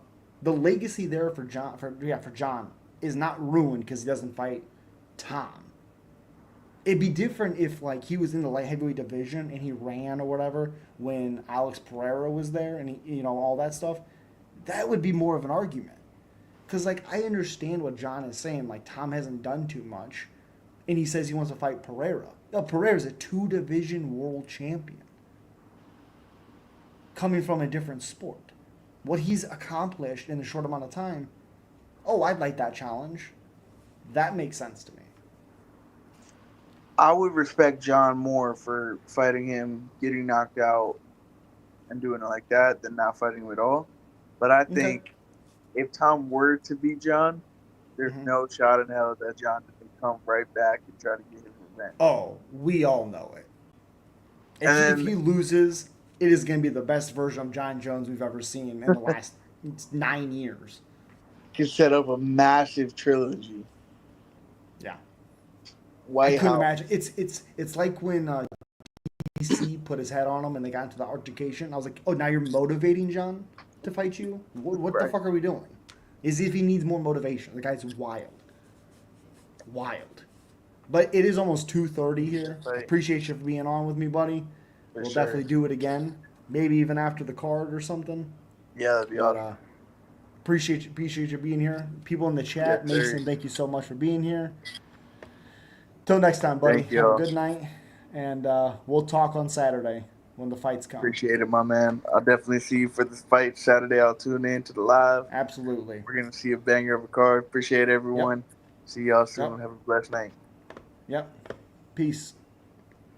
Speaker 1: The legacy there for John is not ruined because he doesn't fight Tom. It'd be different if like he was in the light heavyweight division and he ran or whatever when Alex Pereira was there and all that stuff. That would be more of an argument. Because like I understand what John is saying. Like Tom hasn't done too much, and he says he wants to fight Pereira. No, Pereira's a 2-division world champion, coming from a different sport. What he's accomplished in a short amount of time. Oh, I'd like that challenge. That makes sense to me.
Speaker 3: I would respect John more for fighting him, getting knocked out, and doing it like that than not fighting him at all. But I think if Tom were to beat John, there's no shot in hell that John doesn't come right back and try to get his revenge.
Speaker 1: Oh, we all know it. If he loses, it is going to be the best version of John Jones we've ever seen in the last 9 years.
Speaker 3: He set up a massive trilogy.
Speaker 1: Yeah.
Speaker 3: White
Speaker 1: I couldn't
Speaker 3: House.
Speaker 1: imagine. It's like when DC put his head on him and they got into the altercation. I was like, oh, now you're motivating John to fight you? What the fuck are we doing? Is if he needs more motivation. The guy's wild. Wild. But it is almost 2:30 here. I appreciate you for being on with me, buddy. We'll definitely do it again. Maybe even after the card or something.
Speaker 3: Yeah, that'd be awesome.
Speaker 1: Appreciate you being here. People in the chat, Mason, thank you so much for being here. Till next time, buddy. Have a good night. And we'll talk on Saturday when the fights come.
Speaker 3: Appreciate it, my man. I'll definitely see you for this fight Saturday. I'll tune in to the live.
Speaker 1: Absolutely.
Speaker 3: We're going to see a banger of a card. Appreciate everyone. Yep. See y'all soon. Have a blessed night.
Speaker 1: Yep. Peace.